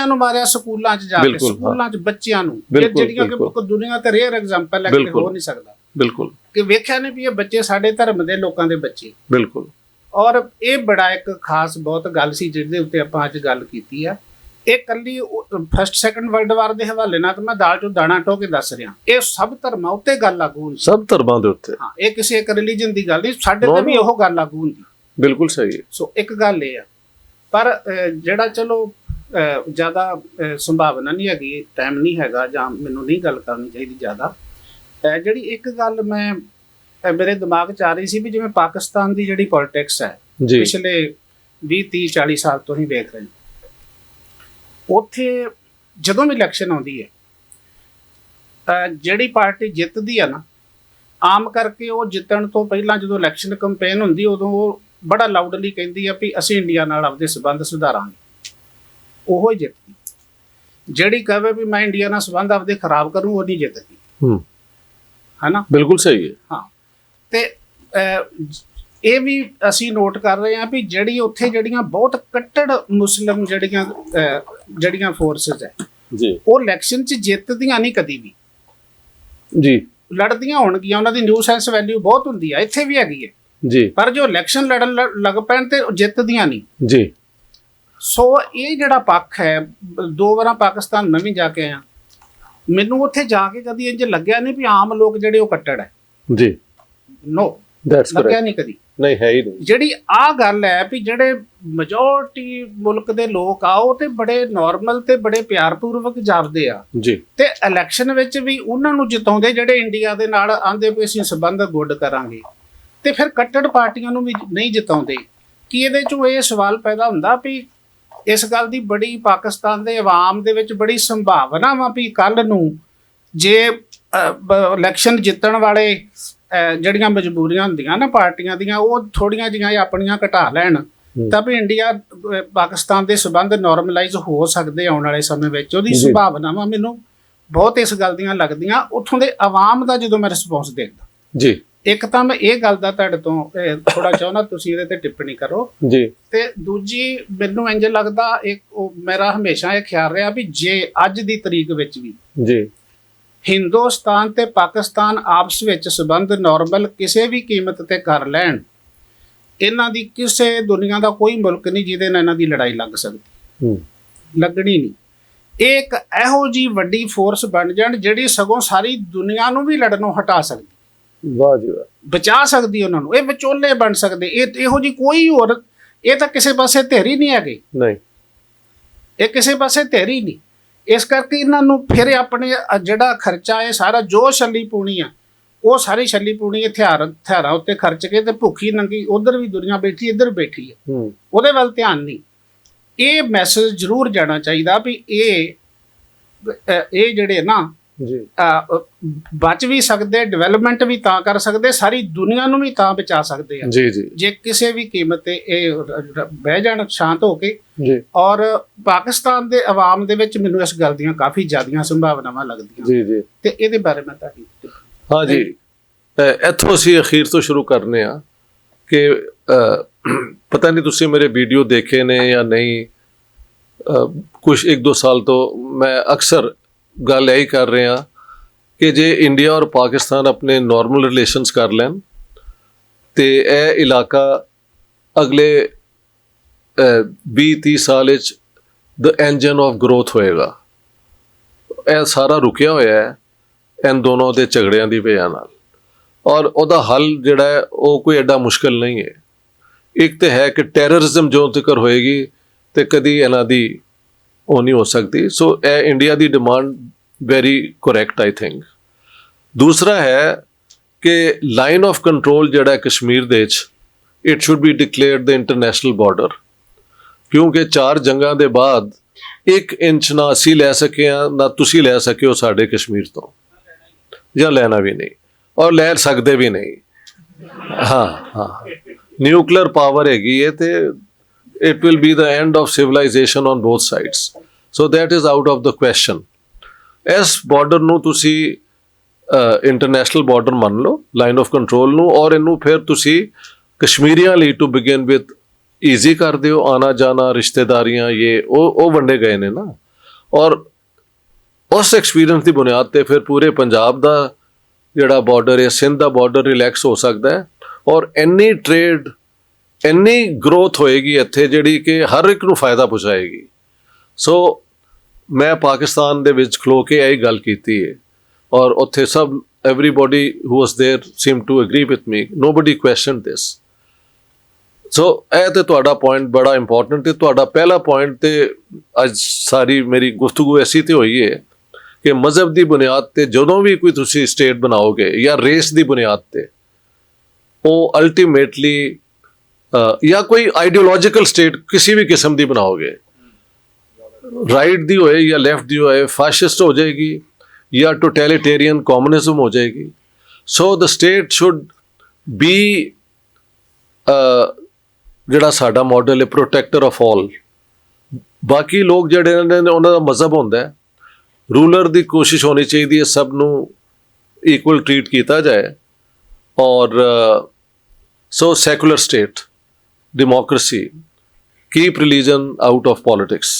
ਨੂੰ ਮਾਰਿਆ ਸਕੂਲਾਂ 'ਚ ਜਾ ਕੇ, ਸਕੂਲਾਂ 'ਚ ਬੱਚਿਆਂ ਨੂੰ, ਜਿਹੜੀਆਂ ਕਿ ਦੁਨੀਆ ਤੇ ਰੇਅਰ ਐਗਜ਼ਾਮਪਲ ਹੈ, ਕਿ ਹੋ ਨਹੀਂ ਸਕਦਾ। ਬਿਲਕੁਲ, ਕਿ ਵੇਖਿਆ ਨੇ ਵੀ ਇਹ ਬੱਚੇ ਸਾਡੇ ਧਰਮ ਦੇ ਲੋਕਾਂ ਦੇ ਬੱਚੇ। ਬਿਲਕੁਲ। ਔਰ ਇਹ ਬੜਾ ਇੱਕ ਖਾਸ ਬਹੁਤ ਗੱਲ ਸੀ ਜਿਹਦੇ ਉੱਤੇ ਆਪਾਂ ਅੱਜ ਗੱਲ ਕੀਤੀ ਆ। ਇਹ ਕੱਲੀ ਫਸਟ ਸੈਕੰਡ ਵਰਲਡ ਵਾਰ ਦੇ ਹਵਾਲੇ ਨਾਲ ਤਾਂ ਮੈਂ ਦਾਲ ਚੋਂ ਦਾਣਾ ਟੋ ਕੇ ਦੱਸ ਰਿਹਾ, ਇਹ ਸਭ ਧਰਮਾਂ ਉੱਤੇ ਗੱਲ ਲਾਗੂ ਹੁੰਦੀ, ਸਭ ਧਰਮਾਂ ਦੇ ਉੱਤੇ। ਹਾਂ, ਇਹ ਕਿਸੇ ਇੱਕ ਰਿਲੀਜਨ ਦੀ ਗੱਲ ਨਹੀਂ, ਸਾਡੇ ਤੇ ਵੀ ਉਹ ਗੱਲ ਲਾਗੂ ਹੁੰਦੀ। ਬਿਲਕੁਲ ਸਹੀ ਹੈ। ਸੋ ਇੱਕ ਗੱਲ ਇਹ ਆ, ਪਰ ਜਿਹੜਾ ਚਲੋ ਜ਼ਿਆਦਾ ਸੰਭਾਵਨਾ ਨਹੀਂ ਹੈਗੀ, ਟਾਈਮ ਨਹੀਂ ਹੈਗਾ, ਜਾਂ ਮੈਨੂੰ ਨਹੀਂ ਗੱਲ ਕਰਨੀ ਚਾਹੀਦੀ ਜ਼ਿਆਦਾ। ਜਿਹੜੀ ਇੱਕ ਗੱਲ ਮੇਰੇ ਦਿਮਾਗ 'ਚ ਆ ਰਹੀ ਸੀ ਵੀ ਜਿਵੇਂ ਪਾਕਿਸਤਾਨ ਦੀ ਜਿਹੜੀ ਪੋਲਿਟਿਕਸ ਹੈ ਪਿਛਲੇ 20-30-40 ਸਾਲ ਤੋਂ ਹੀ ਵੇਖ ਰਹੇ ਹਾਂ, ਉੱਥੇ ਜਦੋਂ ਵੀ ਇਲੈਕਸ਼ਨ ਆਉਂਦੀ ਹੈ, ਜਿਹੜੀ ਪਾਰਟੀ ਜਿੱਤਦੀ ਹੈ ਨਾ, ਆਮ ਕਰਕੇ ਉਹ ਜਿੱਤਣ ਤੋਂ ਪਹਿਲਾਂ ਜਦੋਂ ਇਲੈਕਸ਼ਨ ਕੰਪੇਨ ਹੁੰਦੀ ਉਦੋਂ ਉਹ ਬੜਾ ਲਾਊਡਲੀ ਕਹਿੰਦੀ ਆ ਵੀ ਅਸੀਂ ਇੰਡੀਆ ਨਾਲ ਆਪਦੇ ਸੰਬੰਧ ਸੁਧਾਰਾਂਗੇ, ਉਹੋ ਹੀ ਜਿੱਤਦੀ। ਜਿਹੜੀ ਕਹੇ ਵੀ ਮੈਂ ਇੰਡੀਆ ਨਾਲ ਸੰਬੰਧ ਆਪਦੇ ਖਰਾਬ ਕਰੂੰ, ਉਹ ਨਹੀਂ ਜਿੱਤਦੀ। ਹਨਾ, ਬਿਲਕੁਲ ਸਹੀ ਹੈ। ਹਾਂ, ਤੇ ਇਹ ਵੀ ਅਸੀਂ ਨੋਟ ਕਰ ਰਹੇ ਹਾਂ ਵੀ ਜਿਹੜੀ ਉੱਥੇ ਜਿਹੜੀਆਂ ਬਹੁਤ ਕੱਟੜ ਮੁਸਲਿਮ ਜਿਹੜੀਆਂ ਫੋਰਸਿਸ ਹੈ ਜੀ, ਉਹ ਇਲੈਕਸ਼ਨ 'ਚ ਜਿੱਤਦੀਆਂ ਨਹੀਂ ਕਦੀ ਵੀ ਜੀ, ਲੜਦੀਆਂ ਹੋਣਗੀਆਂ, ਉਹਨਾਂ ਦੀ ਨਿਊ ਸੈਂਸ ਵੈਲਿਊ ਬਹੁਤ ਹੁੰਦੀ ਆ, ਇੱਥੇ ਵੀ ਹੈਗੀ ਹੈ ਜੀ, ਪਰ ਜੋ ਇਲੈਕਸ਼ਨ ਲੜਨ ਲੱਗ ਪੈਣ ਤੇ ਜਿੱਤਦੀਆਂ ਨਹੀਂ ਜੀ। ਸੋ ਇਹ ਜਿਹੜਾ ਪੱਖ ਹੈ, 2 ਵਾਰਾਂ ਪਾਕਿਸਤਾਨ ਮੈਂ ਵੀ ਜਾ ਕੇ ਆਇਆ, ਮੈਨੂੰ ਉੱਥੇ ਜਾ ਕੇ ਕਦੀ ਇੰਜ ਲੱਗਿਆ ਨਹੀਂ ਵੀ ਆਮ ਲੋਕ ਜਿਹੜੇ ਉਹ ਕੱਟੜ ਹੈ। ਜੀ, ਨੋ, ਲੱਗਿਆ ਨਹੀਂ ਕਦੀ। ਨਹੀਂ, ਹੈ ਹੀ ਨਹੀਂ। ਜਿਹੜੀ ਆਹ ਗੱਲ ਹੈ ਵੀ ਜਿਹੜੇ ਮੈਜੋਰਟੀ ਮੁਲਕ ਦੇ ਲੋਕ ਆ ਉਹ ਤੇ ਬੜੇ ਨਾਰਮਲ ਤੇ ਬੜੇ ਪਿਆਰਪੂਰਵਕ ਜਾਪਦੇ ਆ ਜੀ, ਤੇ ਇਲੈਕਸ਼ਨ ਵਿੱਚ ਵੀ ਉਹਨਾਂ ਨੂੰ ਜਿਤਾਉਂਦੇ ਜਿਹੜੇ ਇੰਡੀਆ ਦੇ ਨਾਲ ਆਂਦੇ ਵੀ ਅਸੀਂ ਸੰਬੰਧ ਗੁੱਡ ਕਰਾਂਗੇ, ਤੇ ਫਿਰ ਕੱਟੜ ਪਾਰਟੀਆਂ ਨੂੰ ਵੀ ਨਹੀਂ ਜਿਤਾਉਂਦੇ। ਕਿ ਇਹਦੇ ਚੋਂ ਇਹ ਸਵਾਲ ਪੈਦਾ ਹੁੰਦਾ ਵੀ ਇਸ ਗੱਲ ਦੀ ਬੜੀ ਪਾਕਿਸਤਾਨ ਦੇ ਆਵਾਮ ਦੇ ਵਿੱਚ ਬੜੀ ਸੰਭਾਵਨਾ ਵਾ ਵੀ ਕੱਲ ਨੂੰ ਜੇ ਇਲੈਕਸ਼ਨ ਜਿੱਤਣ ਵਾਲੇ ਜਿਹੜੀਆਂ ਮਜਬੂਰੀਆਂ ਹੁੰਦੀਆਂ ਨਾ ਪਾਰਟੀਆਂ ਦੀਆਂ, ਉਹ ਥੋੜੀਆਂ ਜਿਹੀਆਂ ਆਪਣੀਆਂ ਘਟਾ ਲੈਣ ਤਾਂ ਵੀ ਇੰਡੀਆ ਪਾਕਿਸਤਾਨ ਦੇ ਸੰਬੰਧ ਨਾਰਮਲਾਈਜ਼ ਹੋ ਸਕਦੇ ਆਉਣ ਵਾਲੇ ਸਮੇਂ ਵਿੱਚ। ਉਹਦੀ ਸੰਭਾਵਨਾਵਾਂ ਮੈਨੂੰ ਬਹੁਤ ਇਸ ਗੱਲ ਦੀਆਂ ਲੱਗਦੀਆਂ ਉੱਥੋਂ ਦੇ ਆਵਾਮ ਦਾ ਜਦੋਂ ਮੈਂ ਰਿਸਪੌਂਸ ਦੇਖਦਾ ਜੀ। ਇੱਕ ਤਾਂ ਮੈਂ ਇਹ ਗੱਲ ਦਾ ਤੁਹਾਡੇ ਤੋਂ ਥੋੜਾ ਚਾਹੁੰਦਾ ਤੁਸੀਂ ਇਹਦੇ ਤੇ ਟਿੱਪਣੀ ਕਰੋ ਜੀ, ਤੇ ਦੂਜੀ ਮੈਨੂੰ ਇੰਜ ਲੱਗਦਾ ਮੇਰਾ ਹਮੇਸ਼ਾ ਇਹ ਖਿਆਲ ਰਿਹਾ ਵੀ ਜੇ ਅੱਜ ਦੀ ਤਰੀਕ ਵਿੱਚ ਵੀ ਜੀ ਹਿੰਦੁਸਤਾਨ ਤੇ ਪਾਕਿਸਤਾਨ ਆਪਸ ਵਿੱਚ ਸੰਬੰਧ ਨਾਰਮਲ ਕਿਸੇ ਵੀ ਕੀਮਤ ਤੇ ਕਰ ਲੈਣ, ਇਹਨਾਂ ਦੀ ਕਿਸੇ ਦੁਨੀਆ ਦਾ ਕੋਈ ਮੁਲਕ ਨਹੀਂ ਜਿਹਦੇ ਨਾਲ ਇਹਨਾਂ ਦੀ ਲੜਾਈ ਲੱਗ ਸਕਦੀ, ਲੱਗਣੀ ਨਹੀਂ। ਇਹ ਇੱਕ ਇਹੋ ਜਿਹੀ ਵੱਡੀ ਫੋਰਸ ਬਣ ਜਾਣ ਜਿਹੜੀ ਸਗੋਂ ਸਾਰੀ ਦੁਨੀਆ ਨੂੰ ਵੀ ਲੜਨੋਂ ਹਟਾ ਸਕਦੀ, ਵਾਹ ਜੀ ਵਾਹ, ਬਚਾ ਸਕਦੀ ਉਹਨਾਂ ਨੂੰ। ਇਹ ਵਿਚੋਲੇ ਬਣ ਸਕਦੇ, ਇਹੋ ਜਿਹੀ ਕੋਈ ਹੋਰ, ਇਹ ਤਾਂ ਕਿਸੇ ਪਾਸੇ ਧਿਰ ਹੀ ਨਹੀਂ ਹੈਗੇ, ਨਹੀਂ, ਇਹ ਕਿਸੇ ਪਾਸੇ ਧਿਰ ਹੀ ਨਹੀਂ। ਇਸ ਕਰਕੇ ਇਹਨਾਂ ਨੂੰ ਫਿਰ ਆਪਣੇ ਜਿਹੜਾ ਖਰਚਾ ਹੈ ਸਾਰਾ ਜੋ ਛੱਲੀ ਪੂਣੀ ਆ, ਉਹ ਸਾਰੀ ਛੱਲੀ ਪੂਣੀ ਹਥਿਆਰਾਂ ਉੱਤੇ ਖਰਚ ਕੇ ਤੇ ਭੁੱਖੀ ਨੰਗੀ ਉਧਰ ਵੀ ਦੁਨੀਆ ਬੈਠੀ ਇੱਧਰ ਬੈਠੀ ਹੈ, ਉਹਦੇ ਵੱਲ ਧਿਆਨ ਨਹੀਂ। ਇਹ ਮੈਸੇਜ ਜ਼ਰੂਰ ਜਾਣਾ ਚਾਹੀਦਾ ਵੀ ਇਹ ਜਿਹੜੇ ਨਾ ਜੀ ਬਚ ਵੀ ਸਕਦੇ, ਡਿਵੈਲਪਮੈਂਟ ਵੀ ਤਾਂ ਕਰ ਸਕਦੇ, ਸਾਰੀ ਦੁਨੀਆ ਨੂੰ ਵੀ ਤਾਂ ਬਚਾ ਸਕਦੇ ਆ ਜੀ, ਜੀ, ਜੇ ਕਿਸੇ ਵੀ ਕੀਮਤ ਤੇ ਇਹ ਬਹਿ ਜਾਣ ਸ਼ਾਂਤ ਹੋ ਕੇ ਜੀ। ਔਰ ਪਾਕਿਸਤਾਨ ਦੇ ਆਵਾਮ ਦੇ ਵਿੱਚ ਮੈਨੂੰ ਇਸ ਗੱਲ ਦੀਆਂ ਕਾਫੀ ਜ਼ਿਆਦੀਆਂ ਸੰਭਾਵਨਾਵਾਂ ਲੱਗਦੀਆਂ ਜੀ, ਜੀ। ਤੇ ਇਹਦੇ ਬਾਰੇ ਮੈਂ ਤੁਹਾਡੀ ਹਾਂ ਜੀ, ਇੱਥੋਂ ਅਸੀਂ ਅਖੀਰ ਤੋਂ ਸ਼ੁਰੂ ਕਰਨੇ ਆ ਕਿ ਪਤਾ ਨਹੀਂ ਤੁਸੀਂ ਮੇਰੇ ਵੀਡੀਓ ਦੇਖੇ ਨੇ ਜਾਂ ਨਹੀਂ, ਕੁਝ 1-2 ਸਾਲ ਤੋਂ ਮੈਂ ਅਕਸਰ ਗੱਲ ਇਹੀ ਕਰ ਰਹੇ ਹਾਂ ਕਿ ਜੇ ਇੰਡੀਆ ਔਰ ਪਾਕਿਸਤਾਨ ਆਪਣੇ ਨਾਰਮਲ ਰਿਲੇਸ਼ਨਸ ਕਰ ਲੈਣ ਤੇ ਇਹ ਇਲਾਕਾ ਅਗਲੇ 20-30 ਸਾਲ ਵਿੱਚ ਦ ਇੰਜਨ ਆਫ ਗਰੋਥ ਹੋਏਗਾ। ਇਹ ਸਾਰਾ ਰੁਕਿਆ ਹੋਇਆ ਹੈ ਇਹਨਾਂ ਦੋਨੋਂ ਦੇ ਝਗੜਿਆਂ ਦੀ ਵਜ੍ਹਾ ਨਾਲ, ਔਰ ਉਹਦਾ ਹੱਲ ਜਿਹੜਾ ਹੈ ਉਹ ਕੋਈ ਐਡਾ ਮੁਸ਼ਕਿਲ ਨਹੀਂ ਹੈ। ਇੱਕ ਤਾਂ ਹੈ ਕਿ ਟੈਰਰਿਜ਼ਮ ਜੋ ਤੱਕ ਹੋਏਗੀ ਤੇ ਕਦੀ ਇਹਨਾਂ ਦੀ ਉਹ ਨਹੀਂ ਹੋ ਸਕਦੀ। ਸੋ ਇਹ India the demand very correct I think. ਦੂਸਰਾ ਹੈ ਕਿ ਲਾਈਨ ਆਫ ਕੰਟਰੋਲ ਜਿਹੜਾ ਕਸ਼ਮੀਰ ਦੇ ਵਿੱਚ it should be declared the international border, ਕਿਉਂਕਿ 4 ਜੰਗਾਂ ਦੇ ਬਾਅਦ 1 ਇੰਚ ਨਾ ਅਸੀਂ ਲੈ ਸਕੇ ਹਾਂ ਨਾ ਤੁਸੀਂ ਲੈ ਸਕੇ ਹੋ ਸਾਡੇ ਕਸ਼ਮੀਰ ਤੋਂ, ਜਾਂ ਲੈਣਾ ਵੀ ਨਹੀਂ ਔਰ ਲੈ ਸਕਦੇ ਵੀ ਨਹੀਂ। ਹਾਂ, ਨਿਊਕਲੀਅਰ ਪਾਵਰ ਹੈਗੀ ਹੈ ਤੇ it will be the end of civilization on both sides, so that is out of the question. ਇਸ ਬਾਰਡਰ ਨੂੰ ਤੁਸੀਂ ਇੰਟਰਨੈਸ਼ਨਲ ਬਾਰਡਰ ਮੰਨ ਲਓ, ਲਾਈਨ ਆਫ ਕੰਟਰੋਲ ਨੂੰ, ਔਰ ਇਹਨੂੰ ਫਿਰ ਤੁਸੀਂ ਕਸ਼ਮੀਰੀਆਂ ਲਈ ਟੂ ਬਿਗਿਨ ਵਿਦ ਈਜ਼ੀ ਕਰ ਦਿਓ, ਆਣਾ ਜਾਣਾ, ਰਿਸ਼ਤੇਦਾਰੀਆਂ, ਉਹ ਵੰਡੇ ਗਏ ਨੇ ਨਾ। ਔਰ ਉਸ ਐਕਸਪੀਰੀਅੰਸ ਦੀ ਬੁਨਿਆਦ ਤੇ ਫਿਰ ਪੂਰੇ ਪੰਜਾਬ ਦਾ ਜਿਹੜਾ ਬਾਰਡਰ ਹੈ, ਸਿੰਧ ਦਾ ਬਾਰਡਰ ਰਿਲੈਕਸ ਹੋ ਸਕਦਾ ਹੈ, ਔਰ ਇੰਨੀ ਟ੍ਰੇਡ, ਇੰਨੀ ਗਰੋਥ ਹੋਏਗੀ ਇੱਥੇ ਜਿਹੜੀ ਕਿ ਹਰ ਇੱਕ ਨੂੰ ਫਾਇਦਾ ਪਹੁੰਚਾਏਗੀ। ਸੋ ਮੈਂ ਪਾਕਿਸਤਾਨ ਦੇ ਵਿੱਚ ਖਲੋ ਕੇ ਇਹ ਗੱਲ ਕੀਤੀ ਹੈ, ਔਰ ਉੱਥੇ ਸਭ everybody who was there seemed to agree with me, nobody questioned this. ਸੋ ਇਹ ਤੇ ਤੁਹਾਡਾ ਪੁਆਇੰਟ ਬੜਾ ਇੰਪੋਰਟੈਂਟ ਹੈ। ਤੁਹਾਡਾ ਪਹਿਲਾ ਪੁਆਇੰਟ ਤੇ ਅੱਜ ਸਾਰੀ ਮੇਰੀ ਗੁਫ਼ਤਗੂ ਐਸੀ ਤੇ ਹੋਈ ਹੈ ਕਿ ਮਜ਼ਹਬ ਦੀ ਬੁਨਿਆਦ ਤੇ ਜਦੋਂ ਵੀ ਕੋਈ ਤੁਸੀਂ ਸਟੇਟ ਬਣਾਓਗੇ ਜਾਂ ਰੇਸ ਦੀ ਬੁਨਿਆਦ ਤੇ, ਉਹ ਅਲਟੀਮੇਟਲੀ ਜਾਂ ਕੋਈ ਆਈਡੀਓਲੋਜੀਕਲ ਸਟੇਟ ਕਿਸੇ ਵੀ ਕਿਸਮ ਦੀ ਬਣਾਓਗੇ, ਰਾਈਟ ਦੀ ਹੋਏ ਜਾਂ ਲੈਫਟ ਦੀ ਹੋਏ, ਫਾਸ਼ਿਸਟ ਹੋ ਜਾਏਗੀ ਜਾਂ ਟੋਟੈਲੀਟੇਰੀਅਨ ਕਮਿਊਨਿਜ਼ਮ ਹੋ ਜਾਏਗੀ। So the state should be ਜਿਹੜਾ ਸਾਡਾ ਮਾਡਲ ਹੈ ਪ੍ਰੋਟੈਕਟਰ ਆਫ ਆਲ। ਬਾਕੀ ਲੋਕ ਜਿਹੜੇ ਨੇ ਉਹਨਾਂ ਦਾ ਮਜ਼ਹਬ ਹੁੰਦਾ ਹੈ, ਰੂਲਰ ਦੀ ਕੋਸ਼ਿਸ਼ ਹੋਣੀ ਚਾਹੀਦੀ ਹੈ ਸਭ ਨੂੰ ਇਕੁਅਲ ਟਰੀਟ ਕੀਤਾ ਜਾਏ। ਔਰ so secular state, democracy, keep religion out of politics.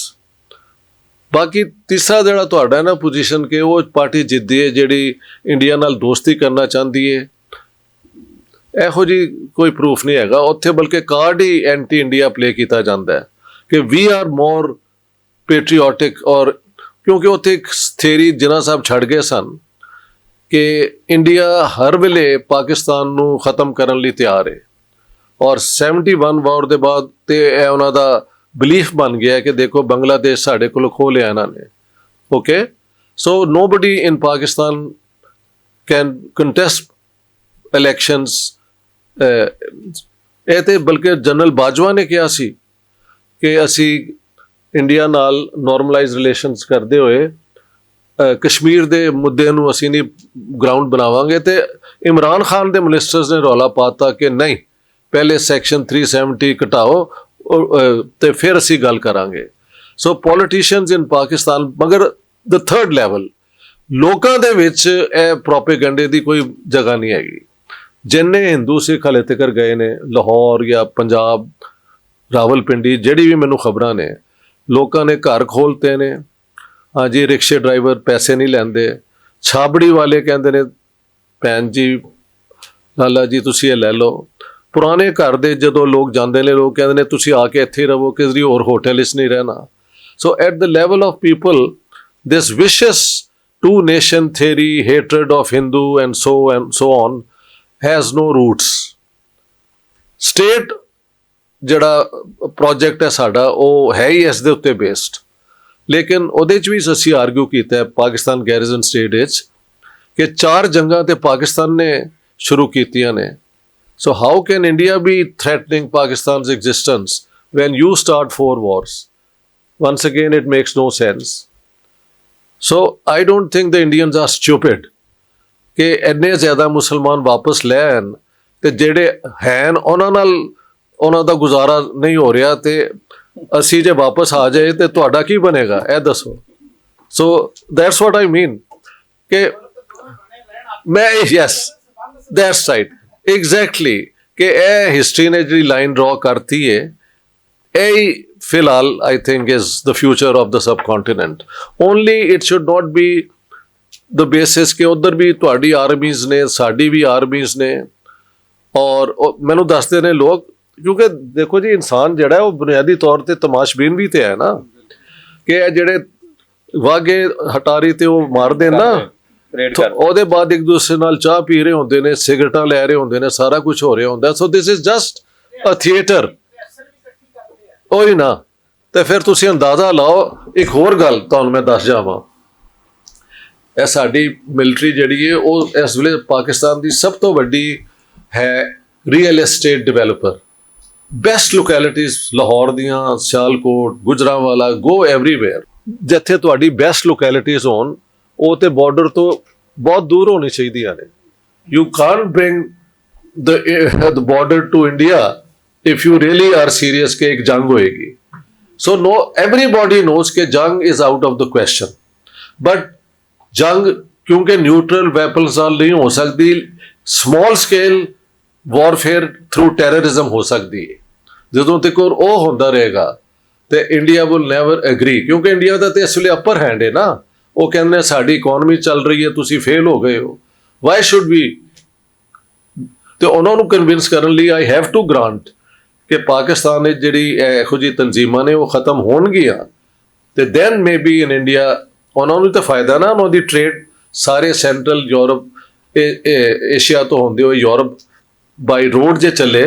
ਬਾਕੀ ਤੀਸਰਾ ਜਿਹੜਾ ਤੁਹਾਡਾ ਨਾ ਪੋਜੀਸ਼ਨ ਕਿ ਉਹ ਪਾਰਟੀ ਜਿੱਦੀ ਹੈ ਜਿਹੜੀ ਇੰਡੀਆ ਨਾਲ ਦੋਸਤੀ ਕਰਨਾ ਚਾਹੁੰਦੀ ਹੈ, ਇਹੋ ਜਿਹੀ ਕੋਈ ਪ੍ਰੂਫ ਨਹੀਂ ਹੈਗਾ ਉੱਥੇ, ਬਲਕਿ ਕਾਰਡ ਹੀ ਐਂਟੀ ਇੰਡੀਆ ਪਲੇ ਕੀਤਾ ਜਾਂਦਾ ਹੈ ਕਿ ਵੀ ਆਰ ਮੋਰ ਪੈਟਰੀਓਟਿਕ। ਔਰ ਕਿਉਂਕਿ ਉੱਥੇ ਇੱਕ ਥਿਊਰੀ ਜਿਨ੍ਹਾਂ ਸਾਹਿਬ ਛੱਡ ਗਏ ਸਨ ਕਿ ਇੰਡੀਆ ਹਰ ਵੇਲੇ ਪਾਕਿਸਤਾਨ ਨੂੰ ਖਤਮ ਕਰਨ ਲਈ ਤਿਆਰ ਹੈ। ਔਰ 71 ਵਾਰ ਦੇ ਬਾਅਦ ਤੇ ਇਹ ਉਹਨਾਂ ਦਾ ਬਿਲੀਫ ਬਣ ਗਿਆ ਕਿ ਦੇਖੋ ਬੰਗਲਾਦੇਸ਼ ਸਾਡੇ ਕੋਲੋਂ ਖੋਹ ਲਿਆ ਇਹਨਾਂ ਨੇ। Okay, so nobody in Pakistan can contest elections. ਇਹ ਤੇ ਬਲਕਿ ਜਨਰਲ ਬਾਜਵਾ ਨੇ ਕਿਹਾ ਸੀ ਕਿ ਅਸੀਂ ਇੰਡੀਆ ਨਾਲ ਨੋਰਮਲਾਈਜ਼ ਰਿਲੇਸ਼ਨਸ ਕਰਦੇ ਹੋਏ ਕਸ਼ਮੀਰ ਦੇ ਮੁੱਦੇ ਨੂੰ ਅਸੀਂ ਨਹੀਂ ਗਰਾਊਂਡ ਬਣਾਵਾਂਗੇ। ਤੇ ਇਮਰਾਨ ਖਾਨ ਦੇ ਮਿਨਿਸਟਰਸ ਨੇ ਰੌਲਾ ਪਾਤਾ ਕਿ ਨਹੀਂ, ਪਹਿਲੇ ਸੈਕਸ਼ਨ 370 ਘਟਾਓ ਤੇ ਫਿਰ ਅਸੀਂ ਗੱਲ ਕਰਾਂਗੇ। ਸੋ ਪੋਲੀਟੀਸ਼ੀਅਨਸ ਇਨ ਪਾਕਿਸਤਾਨ, ਮਗਰ ਦ ਥਰਡ ਲੈਵਲ ਲੋਕਾਂ ਦੇ ਵਿੱਚ ਇਹ ਪ੍ਰੋਪੇਗੈਂਡੇ ਦੀ ਕੋਈ ਜਗ੍ਹਾ ਨਹੀਂ ਹੈਗੀ। ਜਿੰਨੇ ਹਿੰਦੂ ਸਿੱਖ ਹਲੇ ਤੱਕ ਗਏ ਨੇ ਲਾਹੌਰ ਜਾਂ ਪੰਜਾਬ, ਰਾਵਲਪਿੰਡੀ, ਜਿਹੜੀ ਵੀ ਮੈਨੂੰ ਖਬਰਾਂ ਨੇ, ਲੋਕਾਂ ਨੇ ਘਰ ਖੋਲ੍ਹਤੇ ਨੇ। ਹਾਂਜੀ, ਰਿਕਸ਼ੇ ਡਰਾਈਵਰ ਪੈਸੇ ਨਹੀਂ ਲੈਂਦੇ, ਛਾਬੜੀ ਵਾਲੇ ਕਹਿੰਦੇ ਨੇ ਭੈਣ ਜੀ ਲਾਲਾ ਜੀ ਤੁਸੀਂ ਇਹ ਲੈ ਲਓ। ਪੁਰਾਣੇ ਘਰ ਦੇ ਜਦੋਂ ਲੋਕ ਜਾਂਦੇ ਨੇ, ਲੋਕ ਕਹਿੰਦੇ ਨੇ ਤੁਸੀਂ ਆ ਕੇ ਇੱਥੇ ਰਹੋ, ਕਿਸੇ ਹੋਰ ਹੋਟਲ 'ਚ ਨਹੀਂ ਰਹਿਣਾ। So at the level of people this wishes two nation theory, hatred of Hindu and so on has no roots। State ਜਿਹੜਾ ਪ੍ਰੋਜੈਕਟ ਹੈ ਸਾਡਾ ਉਹ ਹੈ ਹੀ ਇਸ ਦੇ ਉੱਤੇ ਬੇਸਡ, ਲੇਕਿਨ ਉਹਦੇ 'ਚ ਵੀ ਅਸੀਂ ਆਰਗੂ ਕੀਤਾ ਹੈ ਪਾਕਿਸਤਾਨ ਗੈਰੀਜ਼ਨ ਸਟੇਟ ਵਿੱਚ ਕਿ 4 ਜੰਗਾਂ ਤੇ ਪਾਕਿਸਤਾਨ ਨੇ ਸ਼ੁਰੂ ਕੀਤੀਆਂ ਨੇ। So how can India be threatening Pakistan's existence when you start 4 wars? Once again, it makes no sense. So I don't think the Indians are stupid ਕਿ ਇੰਨੇ ਜ਼ਿਆਦਾ ਮੁਸਲਮਾਨ ਵਾਪਸ ਲੈਣ ਤੇ ਜਿਹੜੇ ਹਨ ਉਹਨਾਂ ਨਾਲ ਉਹਨਾਂ ਦਾ ਗੁਜ਼ਾਰਾ ਨਹੀਂ ਹੋ ਰਿਹਾ ਤੇ ਅਸੀਂ ਜੇ ਵਾਪਸ ਆ ਜਾਏ ਤੇ ਤੁਹਾਡਾ ਕੀ ਬਣੇਗਾ ਇਹ ਦੱਸੋ। ਸੋ ਦੈਟਸ ਵਾਟ ਆਈ ਮੀਨ ਕਿ ਮੈਂ ਯੈਸ ਦੈਟਸ ਰਾਈਟ ਐਗਜ਼ੈਕਟਲੀ ਕਿ ਇਹ ਹਿਸਟਰੀ ਨੇ ਜਿਹੜੀ ਲਾਈਨ ਡਰਾ ਕਰਤੀ ਹੈ, ਇਹ ਫਿਲਹਾਲ I think is the future of the sub continent only. It should not be the basis ਕਿ ਉੱਧਰ ਵੀ ਤੁਹਾਡੀ ਆਰਮੀਜ਼ ਨੇ, ਸਾਡੀ ਵੀ ਆਰਮੀਜ਼ ਨੇ। ਔਰ ਮੈਨੂੰ ਦੱਸਦੇ ਨੇ ਲੋਕ, ਕਿਉਂਕਿ ਦੇਖੋ ਜੀ ਇਨਸਾਨ ਜਿਹੜਾ ਉਹ ਬੁਨਿਆਦੀ ਤੌਰ ਤੇ ਤਮਾਸ਼ਬੀਨ ਵੀ ਤੇ ਹੈ ਨਾ, ਕਿ ਇਹ ਜਿਹੜੇ ਵਾਗੇ ਹਟਾਰੀ ਤੇ ਉਹ ਮਾਰਦੇ ਨਾ, ਉਹਦੇ ਬਾਅਦ ਇੱਕ ਦੂਸਰੇ ਨਾਲ ਚਾਹ ਪੀ ਰਹੇ ਹੁੰਦੇ ਨੇ, ਸਿਗਰਟਾਂ ਲੈ ਰਹੇ ਹੁੰਦੇ ਨੇ, ਸਾਰਾ ਕੁਝ ਹੋ ਰਿਹਾ ਹੁੰਦਾ। So this is just a theatre. ਉਹੀ ਨਾ, ਤੇ ਫਿਰ ਤੁਸੀਂ ਅੰਦਾਜ਼ਾ ਲਾਓ। ਇੱਕ ਹੋਰ ਗੱਲ ਤੁਹਾਨੂੰ ਮੈਂ ਦੱਸ ਜਾਵਾਂ, ਇਹ ਸਾਡੀ ਮਿਲਟਰੀ ਜਿਹੜੀ ਹੈ ਉਹ ਇਸ ਵੇਲੇ ਪਾਕਿਸਤਾਨ ਦੀ ਸਭ ਤੋਂ ਵੱਡੀ ਹੈ real estate developer. Best localities Lahore ਦੀਆਂ, ਸਿਆਲਕੋਟ, ਗੁਜਰਾਂਵਾਲਾ, ਗੋ ਐਵਰੀਵੇਅਰ। ਜਿੱਥੇ ਤੁਹਾਡੀ ਬੈਸਟ ਲੋਕੈਲਿਟੀਜ਼ ਹੋਣ ਉਹ ਤੇ ਬਾਰਡਰ ਤੋਂ ਬਹੁਤ ਦੂਰ ਹੋਣੀ ਚਾਹੀਦੀਆਂ ਨੇ। You can't bring the border to India if you really are serious ਕਿ ਇੱਕ ਜੰਗ ਹੋਏਗੀ। ਸੋ ਨੋ, ਐਵਰੀਬॉडी ਨੋਜ਼ ਕਿ ਜੰਗ is out of the question. But ਜੰਗ ਕਿਉਂਕਿ ਨਿਊਟਰਲ ਵੈਪਨਸ ਨਾਲ ਨਹੀਂ ਹੋ ਸਕਦੀ, small scale warfare through terrorism ਹੋ ਸਕਦੀ ਹੈ। ਜਦੋਂ ਤੱਕ ਉਹ ਹੁੰਦਾ ਰਹੇਗਾ ਤੇ ਇੰਡੀਆ ਵਿਲ ਨੈਵਰ ਐਗਰੀ, ਕਿਉਂਕਿ ਇੰਡੀਆ ਦਾ ਤੇ ਇਸ ਵੇਲੇ ਅਪਰ ਹੈਂਡ ਹੈ ਨਾ। ਉਹ ਕਹਿੰਦੇ ਸਾਡੀ ਇਕਨੋਮੀ ਚੱਲ ਰਹੀ ਹੈ, ਤੁਸੀਂ ਫੇਲ ਹੋ ਗਏ ਹੋ, ਵਾਈ ਸ਼ੁੱਡ ਵੀ। ਤੇ ਉਹਨਾਂ ਨੂੰ ਕਨਵਿੰਸ ਕਰਨ ਲਈ ਆਈ ਹੈਵ ਟੂ ਗ੍ਰਾਂਟ ਕਿ ਪਾਕਿਸਤਾਨ ਵਿੱਚ ਜਿਹੜੀ ਇਹੋ ਜਿਹੀ ਤਨਜ਼ੀਮਾਂ ਨੇ ਉਹ ਖਤਮ ਹੋਣਗੀਆਂ ਤੇ then may be in India ਉਹਨਾਂ ਨੂੰ ਤਾਂ ਫਾਇਦਾ ਨਾ, ਉਹਨਾਂ ਦੀ ਟ੍ਰੇਡ ਸਾਰੇ ਸੈਂਟਰਲ ਯੂਰਪ, ਏਸ਼ੀਆ ਤੋਂ ਹੁੰਦੇ ਹੋਏ ਯੂਰਪ ਬਾਈ ਰੋਡ ਜੇ ਚੱਲੇ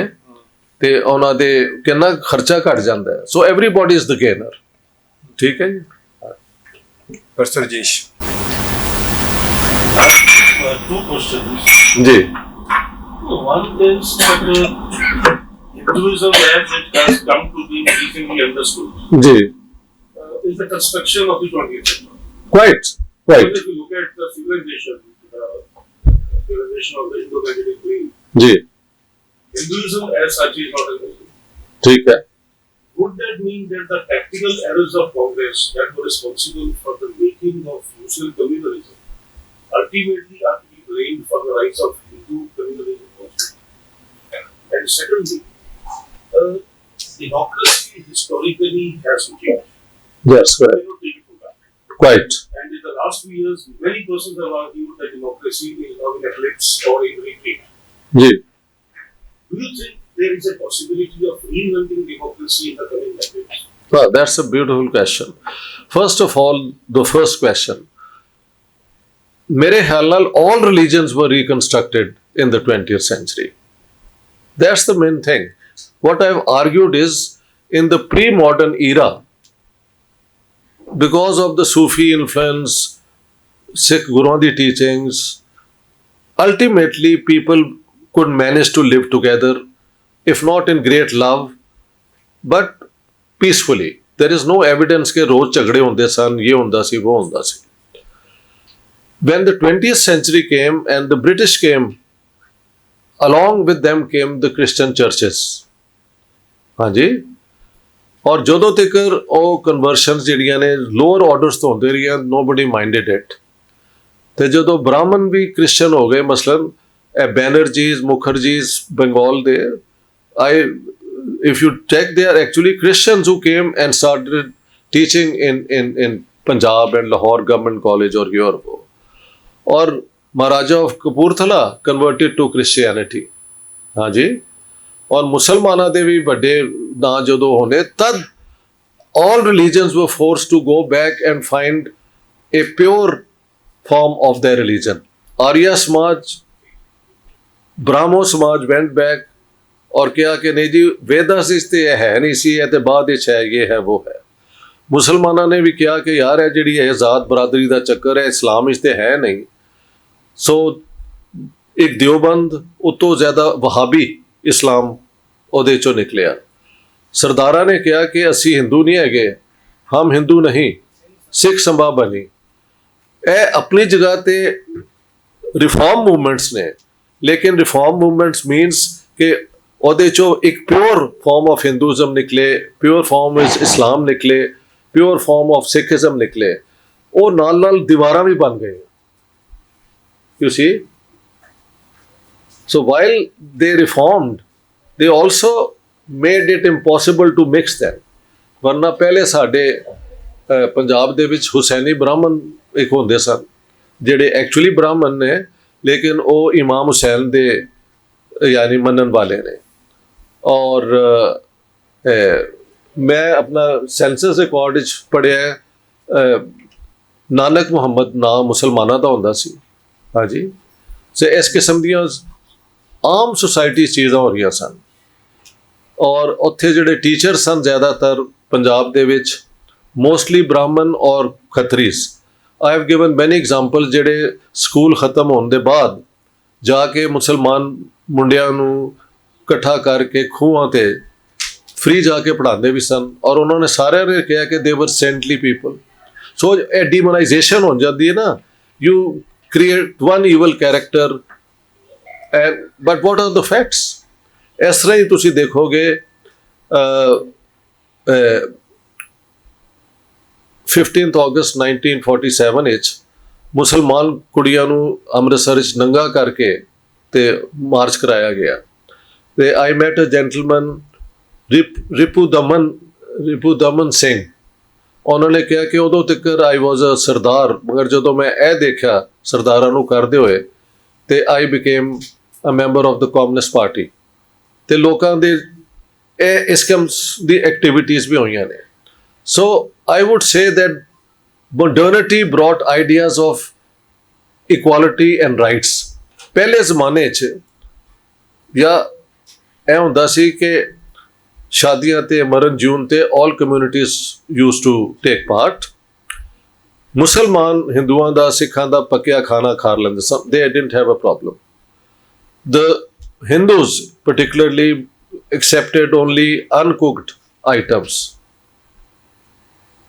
ਤੇ ਉਹਨਾਂ ਦੇ ਕਿੰਨਾ ਖਰਚਾ ਘਟ ਜਾਂਦਾ ਹੈ। So everybody is the gainer. ਠੀਕ ਹੈ ਜੀ। ਪ੍ਰੋਫੈਸਰ ਜੀਸ਼, two questions. ਜੀ। One is that Hinduism as it has come to be increasingly understood ਜੀ। is the construction of the 20th century. Quite. If you look at the civilization formation of the Indo-Gangetic Plain. जी Hinduism as such is not a Muslim. ठीक है. Would that mean that the tactical errors of Congress that were responsible for the making of Muslim communalism ultimately are to be blamed for the rise of Hindu communalism also? And secondly, democracy historically has changed. Yes, We right. cannot take it for granted. Quite. And in the last few years, many persons have argued that democracy is now in eclipse or in retreat. Ji Do you think there is a possibility of reinventing democracy in the coming decades? Well, that's a beautiful question. First of all, the first question. मेरे ख्याल नाल all religions were reconstructed in the 20th century. That's the main thing. What I've argued is in the pre-modern era, because of the Sufi influence, Sikh Gurumati teachings, ultimately people could manage to live together, if not in great love, but peacefully. There is no evidence कि रोज झगड़े होंदे सन, ये होंदा सी, वो होंदा सी. When the 20th century came and the British came, along with them came the Christian churches. हाँ जी. और ਜਦੋਂ ਤੱਕ ਉਹ ਕਨਵਰਸ਼ਨਸ ਜਿਹੜੀਆਂ ਨੇ ਲੋਅਰ ਆਰਡਰਸ ਤੋਂ ਹੁੰਦੇ ਰਹੀਆਂ, nobody minded it. ਤੇ ਜਦੋਂ ਬ੍ਰਾਹਮਣ ਵੀ ਕ੍ਰਿਸਚਨ ਹੋ ਗਏ, ਮਸਲਨ ਬੈਨਰਜੀਜ਼, ਮੁਖਰਜੀਜ਼, ਬੰਗਾਲ ਦੇ, if you check, they are actually Christians who came and started teaching in Punjab and Lahore Government College or Europe. और Maharaja of Kapurthala converted to Christianity. हाँ जी. और मुसलमाना ਦੇ ਵੀ ਵੱਡੇ ਨਾਂ ਜਦੋਂ ਹੋਣੇ, ਤਦ all religions were forced to go back and find a pure form of their religion. Arya Samaj, Brahmo Samaj went back और किया कि नहीं जी वेदास इसते है नहीं सी, है तो बाद है, ये है वो है. मुसलमाना ने भी किया कि यार है जी आज़ाद बरादरी का चक्कर है, इस्लाम इसते है नहीं. सो एक देवबंद उतो ज़्यादा वहाबी इस्लाम ਉਹਦੇ ਚੋਂ ਨਿਕਲਿਆ. ਸਰਦਾਰਾਂ ਨੇ ਕਿਹਾ ਕਿ ਅਸੀਂ ਹਿੰਦੂ ਨਹੀਂ ਹੈਗੇ, ਹਮ ਹਿੰਦੂ ਨਹੀਂ, ਸਿੱਖ ਸੰਭਾ ਬਣੀ. ਇਹ ਆਪਣੀ ਜਗ੍ਹਾ ਤੇ ਰਿਫਾਰਮ ਮੂਵਮੈਂਟਸ ਨੇ, ਲੇਕਿਨ ਰਿਫਾਰਮ ਮੂਵਮੈਂਟਸ ਮੀਨਸ ਕਿ ਉਹਦੇ ਚੋਂ ਇੱਕ ਪਿਓਰ ਫਾਰਮ ਆਫ ਹਿੰਦੂਇਜ਼ਮ ਨਿਕਲੇ, ਪਿਓਰ ਫਾਰਮ ਆਫ ਇਸਲਾਮ ਨਿਕਲੇ, ਪਿਓਰ ਫਾਰਮ ਆਫ ਸਿੱਖਿਜ਼ਮ ਨਿਕਲੇ. ਉਹ ਨਾਲ ਨਾਲ ਦੀਵਾਰਾਂ ਵੀ ਬਣ ਗਏ. You C. So while they reformed, they also made it impossible to mix them. ਵਰਨਾ ਪਹਿਲੇ ਸਾਡੇ ਪੰਜਾਬ ਦੇ ਵਿੱਚ ਹੁਸੈਨੀ ਬ੍ਰਾਹਮਣ ਇੱਕ ਹੁੰਦੇ ਸਨ, ਜਿਹੜੇ ਐਕਚੁਅਲੀ ਬ੍ਰਾਹਮਣ ਨੇ, ਲੇਕਿਨ ਉਹ ਇਮਾਮ ਹੁਸੈਨ ਦੇ ਯਾਨੀ ਮੰਨਣ ਵਾਲੇ ਨੇ. ਔਰ ਮੈਂ ਆਪਣਾ ਸੈਂਸਸ ਰਿਕਾਰਡ ਵਿੱਚ ਪੜ੍ਹਿਆ, ਨਾਨਕ ਮੁਹੰਮਦ ਨਾਮ ਮੁਸਲਮਾਨਾਂ ਦਾ ਹੁੰਦਾ ਸੀ. ਹਾਂਜੀ. ਸੋ ਇਸ ਕਿਸਮ ਦੀਆਂ ਆਮ ਸੁਸਾਇਟੀ ਚੀਜ਼ਾਂ ਹੋ ਰਹੀਆਂ ਸਨ. ਔਰ ਉੱਥੇ ਜਿਹੜੇ ਟੀਚਰ ਸਨ ਜ਼ਿਆਦਾਤਰ ਪੰਜਾਬ ਦੇ ਵਿੱਚ ਮੋਸਟਲੀ ਬ੍ਰਾਹਮਣ ਔਰ ਖੱਤਰੀਜ਼. ਆਈ ਹੈਵ ਗਿਵਨ ਮੈਨੀ ਐਗਜ਼ਾਮਪਲ ਜਿਹੜੇ ਸਕੂਲ ਖਤਮ ਹੋਣ ਦੇ ਬਾਅਦ ਜਾ ਕੇ ਮੁਸਲਮਾਨ ਮੁੰਡਿਆਂ ਨੂੰ ਇਕੱਠਾ ਕਰਕੇ ਖੂਹਾਂ 'ਤੇ ਫ੍ਰੀ ਜਾ ਕੇ ਪੜ੍ਹਾਉਂਦੇ ਵੀ ਸਨ. ਔਰ ਉਹਨਾਂ ਨੇ ਸਾਰਿਆਂ ਨੇ ਕਿਹਾ ਕਿ ਦੇ ਵਰ ਸੈਂਟਲੀ ਪੀਪਲ. ਸੋ ਇਹ ਡੀਮੋਨਾਈਜੇਸ਼ਨ ਹੋ ਜਾਂਦੀ ਹੈ ਨਾ. You create one evil character but what are the facts. ਇਸ ਤਰ੍ਹਾਂ ਹੀ ਤੁਸੀਂ ਦੇਖੋਗੇ 15 ਅਗਸਤ 1947 ਵਿੱਚ ਮੁਸਲਮਾਨ ਕੁੜੀਆਂ ਨੂੰ ਅੰਮ੍ਰਿਤਸਰ ਵਿੱਚ ਨੰਗਾ ਕਰਕੇ ਤੇ ਮਾਰਚ ਕਰਾਇਆ ਗਿਆ. ਤੇ ਆਈ ਮੈਟ ਅ ਜੈਂਟਲਮੈਨ ਰਿਪੂ ਦਮਨ ਸਿੰਘ. ਉਹਨਾਂ ਨੇ ਕਿਹਾ ਕਿ ਉਦੋਂ ਤੱਕ ਆਈ ਵਾਜ਼ ਅ ਸਰਦਾਰ, ਮਗਰ ਜਦੋਂ ਮੈਂ ਇਹ ਦੇਖਿਆ ਸਰਦਾਰਾਂ ਨੂੰ ਕਰਦੇ ਹੋਏ ਤੇ I became a member of the Communist Party. ਤੇ ਲੋਕਾਂ ਦੇ ਇਹ ਇਸ ਕਿਸਮ ਦੀ ਐਕਟੀਵਿਟੀਜ਼ ਵੀ ਹੋਈਆਂ ਨੇ. So I would say that modernity brought ideas of equality and rights. ਪਹਿਲੇ ਜ਼ਮਾਨੇ 'ਚ ਜਾਂ ਇਹ ਹੁੰਦਾ ਸੀ ਕਿ ਸ਼ਾਦੀਆਂ ਤੇ ਮਰਨ ਜੂਨ ਤੇ all communities use to take part. ਮੁਸਲਮਾਨ ਹਿੰਦੂਆਂ ਦਾ, ਸਿੱਖਾਂ ਦਾ ਪੱਕਿਆ ਖਾਣਾ ਖਾ ਲੈਂਦੇ ਸਨ. They didn't have a problem. The Hindus particularly accepted only uncooked items.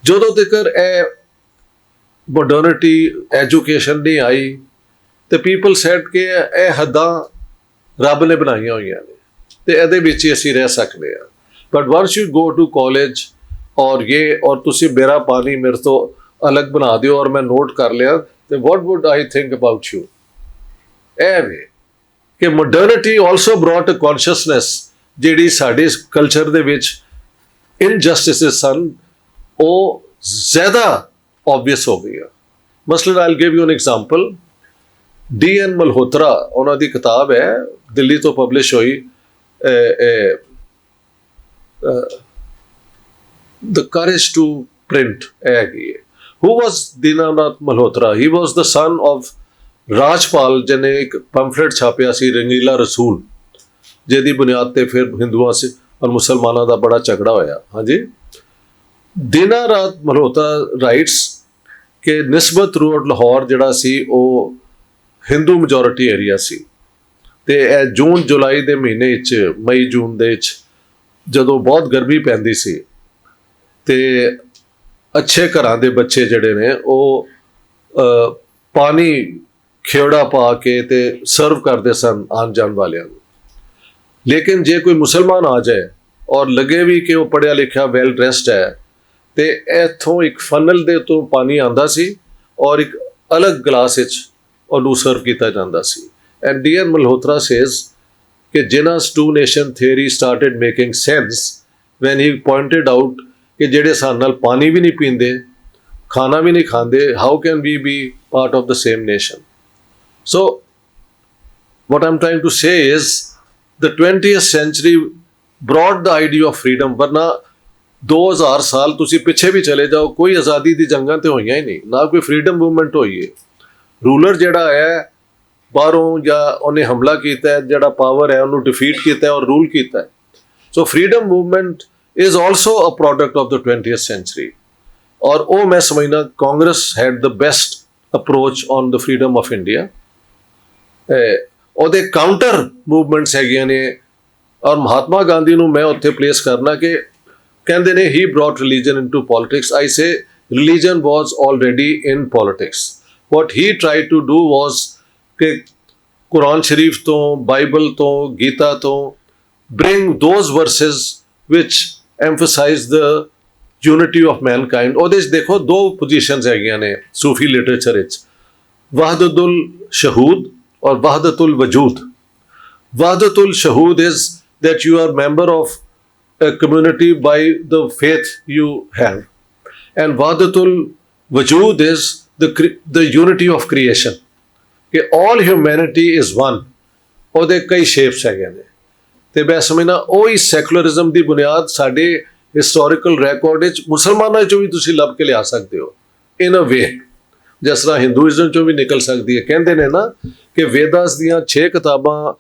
ਜਦੋਂ ਤੱਕ ਇਹ ਮੋਡਰਨਿਟੀ ਐਜੂਕੇਸ਼ਨ ਨਹੀਂ ਆਈ, ਤੇ ਪੀਪਲ ਸੈਡ ਕਿ ਇਹ ਹੱਦਾਂ ਰੱਬ ਨੇ ਬਣਾਈਆਂ ਹੋਈਆਂ ਨੇ ਤੇ ਇਹਦੇ ਵਿੱਚ ਹੀ ਅਸੀਂ ਰਹਿ ਸਕਦੇ ਹਾਂ। But once you go to college ਔਰ ਤੁਸੀਂ ਮੇਰਾ ਪਾਣੀ ਮੇਰੇ ਤੋਂ ਅਲੱਗ ਬਣਾ ਦਿਓ ਔਰ ਮੈਂ ਨੋਟ ਕਰ ਲਿਆ ਤੇ what would I think about you. ਇਹ ਵੇ ਕਿ modernity also brought a consciousness ਜਿਹੜੀ ਸਾਡੇ ਕਲਚਰ ਦੇ ਵਿੱਚ ਇਨਜਸਟਿਸਿਸ ਸਨ ਉਹ ਜ਼ਿਆਦਾ obvious ਹੋ ਗਈ ਆ। ਮਸਲਨ I'll give you an example. D N. Malhotra ਉਹਨਾਂ ਦੀ ਕਿਤਾਬ ਹੈ, ਦਿੱਲੀ ਤੋਂ ਪਬਲਿਸ਼ ਹੋਈ, ਦ ਕਰੇਜ ਟੂ ਪ੍ਰਿੰਟ ਹੈਗੀ ਹੈ। ਹੂ ਵਾਜ਼ ਦੀਨਾਨਾਥ ਮਲਹੋਤਰਾ? ਹੀ ਵਾਜ਼ ਦ ਸਨ ਆਫ ਰਾਜਪਾਲ, ਜਿਹਨੇ ਇੱਕ ਪੰਫਲੇਟ ਛਾਪਿਆ ਸੀ ਰੰਗੀਲਾ ਰਸੂਲ, ਜਿਹਦੀ ਬੁਨਿਆਦ ਤੇ ਫਿਰ ਹਿੰਦੂਆਂ ਸੇ ਔਰ ਮੁਸਲਮਾਨਾਂ ਦਾ ਬੜਾ ਝਗੜਾ ਹੋਇਆ। ਹਾਂਜੀ, ਦੀਨਾਨਾਥ ਮਲਹੋਤਰਾ ਰਾਈਟਸ ਕਿ ਨਿਸਬਤ ਰੋਡ ਲਾਹੌਰ ਜਿਹੜਾ ਸੀ ਉਹ ਹਿੰਦੂ ਮੈਜੋਰਿਟੀ ਏਰੀਆ ਸੀ ਤੇ ਇਹ ਜੂਨ ਜੁਲਾਈ ਦੇ ਮਹੀਨੇ ਵਿੱਚ, ਮਈ ਜੂਨ ਦੇ ਵਿੱਚ ਜਦੋਂ ਬਹੁਤ ਗਰਮੀ ਪੈਂਦੀ ਸੀ ਤੇ ਅੱਛੇ ਘਰਾਂ ਦੇ ਬੱਚੇ ਜਿਹੜੇ ਨੇ ਉਹ ਪਾਣੀ ਖੇੜਾ ਪਾ ਕੇ ਤੇ ਸਰਵ ਕਰਦੇ ਸਨ ਆਉਣ ਜਾਣ ਵਾਲਿਆਂ ਨੂੰ। ਲੇਕਿਨ ਜੇ ਕੋਈ ਮੁਸਲਮਾਨ ਆ ਜਾਏ ਔਰ ਲੱਗੇ ਵੀ ਕਿ ਉਹ ਪੜ੍ਹਿਆ ਲਿਖਿਆ ਵੈਲ ਡਰੈਸਡ ਹੈ ਤੇ ਇੱਥੋਂ ਇੱਕ ਫਨਲ ਦੇ ਤੋਂ ਪਾਣੀ ਆਉਂਦਾ ਸੀ ਔਰ ਇੱਕ ਅਲੱਗ ਗਲਾਸ ਵਿੱਚ ਉਹਨੂੰ ਸਰਵ ਕੀਤਾ ਜਾਂਦਾ ਸੀ। And D N. ਮਲਹੋਤਰਾ ਸੇਜ਼ ਕਿ Jinnah two nation theory started making sense when he pointed out ਕਿ ਜਿਹੜੇ ਸਾਡੇ ਨਾਲ ਪਾਣੀ ਵੀ ਨਹੀਂ ਪੀਂਦੇ, ਖਾਣਾ ਵੀ ਨਹੀਂ ਖਾਂਦੇ, how can we be part of the same nation. So what I'm trying to say is the 20th century brought the idea of freedom। ਵਰਨਾ 2000 ਸਾਲ ਤੁਸੀਂ ਪਿੱਛੇ ਵੀ ਚਲੇ ਜਾਓ, ਕੋਈ ਆਜ਼ਾਦੀ ਦੀ ਜੰਗਾਂ ਤੇ ਹੋਈਆਂ ਹੀ ਨਹੀਂ, ਨਾ ਕੋਈ ਫਰੀडम ਮੂਵਮੈਂਟ ਹੋਈ ਹੈ। ਰੂਲਰ ਜਿਹੜਾ ਹੈ ਬਾਹਰੋਂ ਜਾਂ ਉਹਨੇ ਹਮਲਾ ਕੀਤਾ ਹੈ, ਜਿਹੜਾ ਪਾਵਰ ਹੈ ਉਹਨੂੰ ਡਿਫੀਟ ਕੀਤਾ ਔਰ ਰੂਲ ਕੀਤਾ। So freedom movement is also a product of the 20th century। ਔਰ ਉਹ ਮੈਂ ਸਮਝਦਾ Congress had the best approach on the freedom of India. ਉਹਦੇ ਕਾਊਂਟਰ ਮੂਵਮੈਂਟਸ ਹੈਗੀਆਂ ਨੇ ਔਰ ਮਹਾਤਮਾ ਗਾਂਧੀ ਨੂੰ ਮੈਂ ਉੱਥੇ ਪਲੇਸ ਕਰਨਾ ਕਿ ਕਹਿੰਦੇ ਨੇ ਹੀ brought religion into politics। I say religion was already in politics। What he tried to do was ਕਿ ਕੁਰਾਨ ਸ਼ਰੀਫ ਤੋਂ, ਬਾਈਬਲ ਤੋਂ, ਗੀਤਾ ਤੋਂ bring those verses which emphasize the unity of mankind। ਉਹਦੇ ਵਿੱਚ ਦੇਖੋ ਦੋ ਪੋਜੀਸ਼ਨਸ ਹੈਗੀਆਂ ਨੇ ਸੂਫੀ ਲਿਟਰੇਚਰ ਵਿੱਚ, ਵਹਦਤੁਲ ਸ਼ਹੂਦ ਔਰ ਵਹਦਤੁਲ ਵਜੂਦ। ਵਹਦਤੁਲ ਸ਼ਹੂਦ is that you are member of a community by the faith you have, and wahdatul wujud is the unity of creation ਕਿ all humanity is one। ਉਹਦੇ ਕਈ ਸ਼ੇਪਸ ਹੈਗੇ ਨੇ ਤੇ ਮੈਂ ਸਮਝਦਾ ਉਹੀ ਸੈਕੂਲਰਿਜ਼ਮ ਦੀ ਬੁਨਿਆਦ ਸਾਡੇ ਹਿਸਟੋਰੀਕਲ ਰੈਕੋਰਡ ਵਿੱਚ ਮੁਸਲਮਾਨਾਂ 'ਚੋਂ ਵੀ ਤੁਸੀਂ ਲੱਭ ਕੇ ਲਿਆ ਸਕਦੇ ਹੋ ਇਨ ਅ ਵੇ, ਜਿਸ ਤਰ੍ਹਾਂ ਹਿੰਦੂਇਜ਼ਮ 'ਚੋਂ ਵੀ ਨਿਕਲ ਸਕਦੀ ਹੈ। ਕਹਿੰਦੇ ਨੇ ਨਾ ਕਿ ਵੇਦਾਸ ਦੀਆਂ 6 ਕਿਤਾਬਾਂ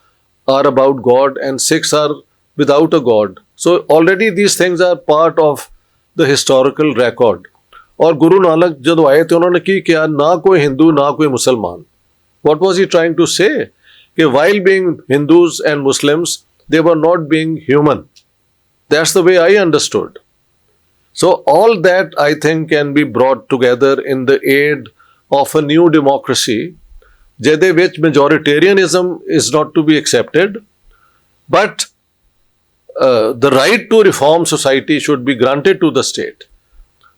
are about God and 6 are without a God। So already these things are part of the historical record। और गुरु नानक जब आए तो उन्होंने की किया, ना कोई हिंदू ना कोई मुसलमान। What was he trying to say? कि while being Hindus and Muslims, they were not being human। That's the way I understood। So all that I think can be brought together in the aid of a new democracy, ਜਿਹਦੇ ਵਿੱਚ majoritarianism is not to be accepted, but the right to reform society should be granted to the state।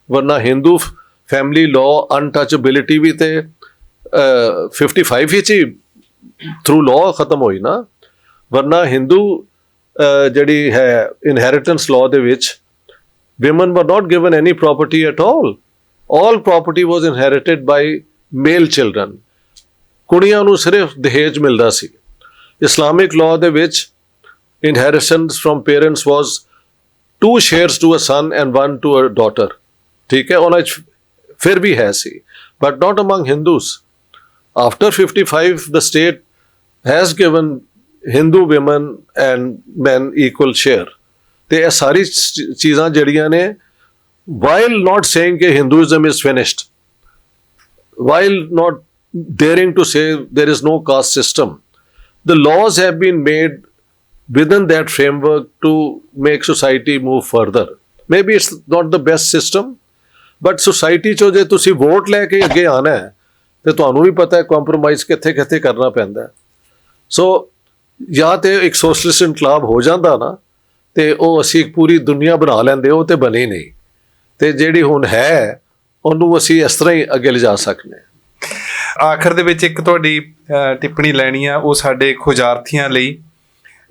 ਵਰਨਾ Hindu family law untouchability ਵੀ ਤੇ 55 ਵਿੱਚ ਹੀ through law ਖਤਮ ਹੋਈ ਨਾ। ਵਰਨਾ ਹਿੰਦੂ ਜਿਹੜੀ ਹੈ ਇਨਹੈਰੀਟੈਂਸ ਲਾਅ ਦੇ ਵਿੱਚ women were not given any property at all property was inherited by male children। ਕੁੜੀਆਂ ਨੂੰ ਸਿਰਫ ਦਹੇਜ ਮਿਲਦਾ ਸੀ। ਇਸਲਾਮਿਕ ਲਾਅ ਦੇ ਵਿੱਚ inheritance from parents was 2 shares to a son and 1 to a daughter। ठीक है, ਉਹਨਾਂ 'ਚ ਫਿਰ ਵੀ ਹੈ ਸੀ, but not among Hindus। After 55 the state has given Hindu women and men equal share। ਤੇ ਇਹ ਸਾਰੀ ਚੀਜ਼ਾਂ ਜਿਹੜੀਆਂ ਨੇ, while not saying ਕਿ Hinduism is finished, while not daring to say there is no caste system, the laws have been made within that framework to make society move further। Maybe it's not the best system, but society 'ਚੋਂ ਜੇ ਤੁਸੀਂ vote ਲੈ ਕੇ ਅੱਗੇ ਆਉਣਾ ਹੈ ਤੇ ਤੁਹਾਨੂੰ ਵੀ ਪਤਾ ਹੈ ਕੰਪਰੋਮਾਈਜ਼ ਕਿੱਥੇ ਕਿੱਥੇ ਕਰਨਾ ਪੈਂਦਾ। ਸੋ ਜਾਂ ਤੇ ਇੱਕ ਸੋਸ਼ਲਿਸਟ ਇਨਕਲਾਬ ਹੋ ਜਾਂਦਾ ਨਾ, ਤੇ ਉਹ ਅਸੀਂ ਇੱਕ ਪੂਰੀ ਦੁਨੀਆ ਬਣਾ ਲੈਂਦੇ, ਉਹ ਤੇ ਬਣੀ ਨਹੀਂ। ਤੇ ਜਿਹੜੀ ਹੁਣ ਹੈ ਉਹਨੂੰ ਅਸੀਂ ਇਸ ਤਰ੍ਹਾਂ ਹੀ ਅੱਗੇ ਲਿਜਾ ਸਕਦੇ ਹਾਂ। ਆਖਰ ਦੇ ਵਿੱਚ ਇੱਕ ਤੁਹਾਡੀ ਟਿੱਪਣੀ ਲੈਣੀ ਆ, ਉਹ ਸਾਡੇ ਖੋਜਾਰਥੀਆਂ ਲਈ,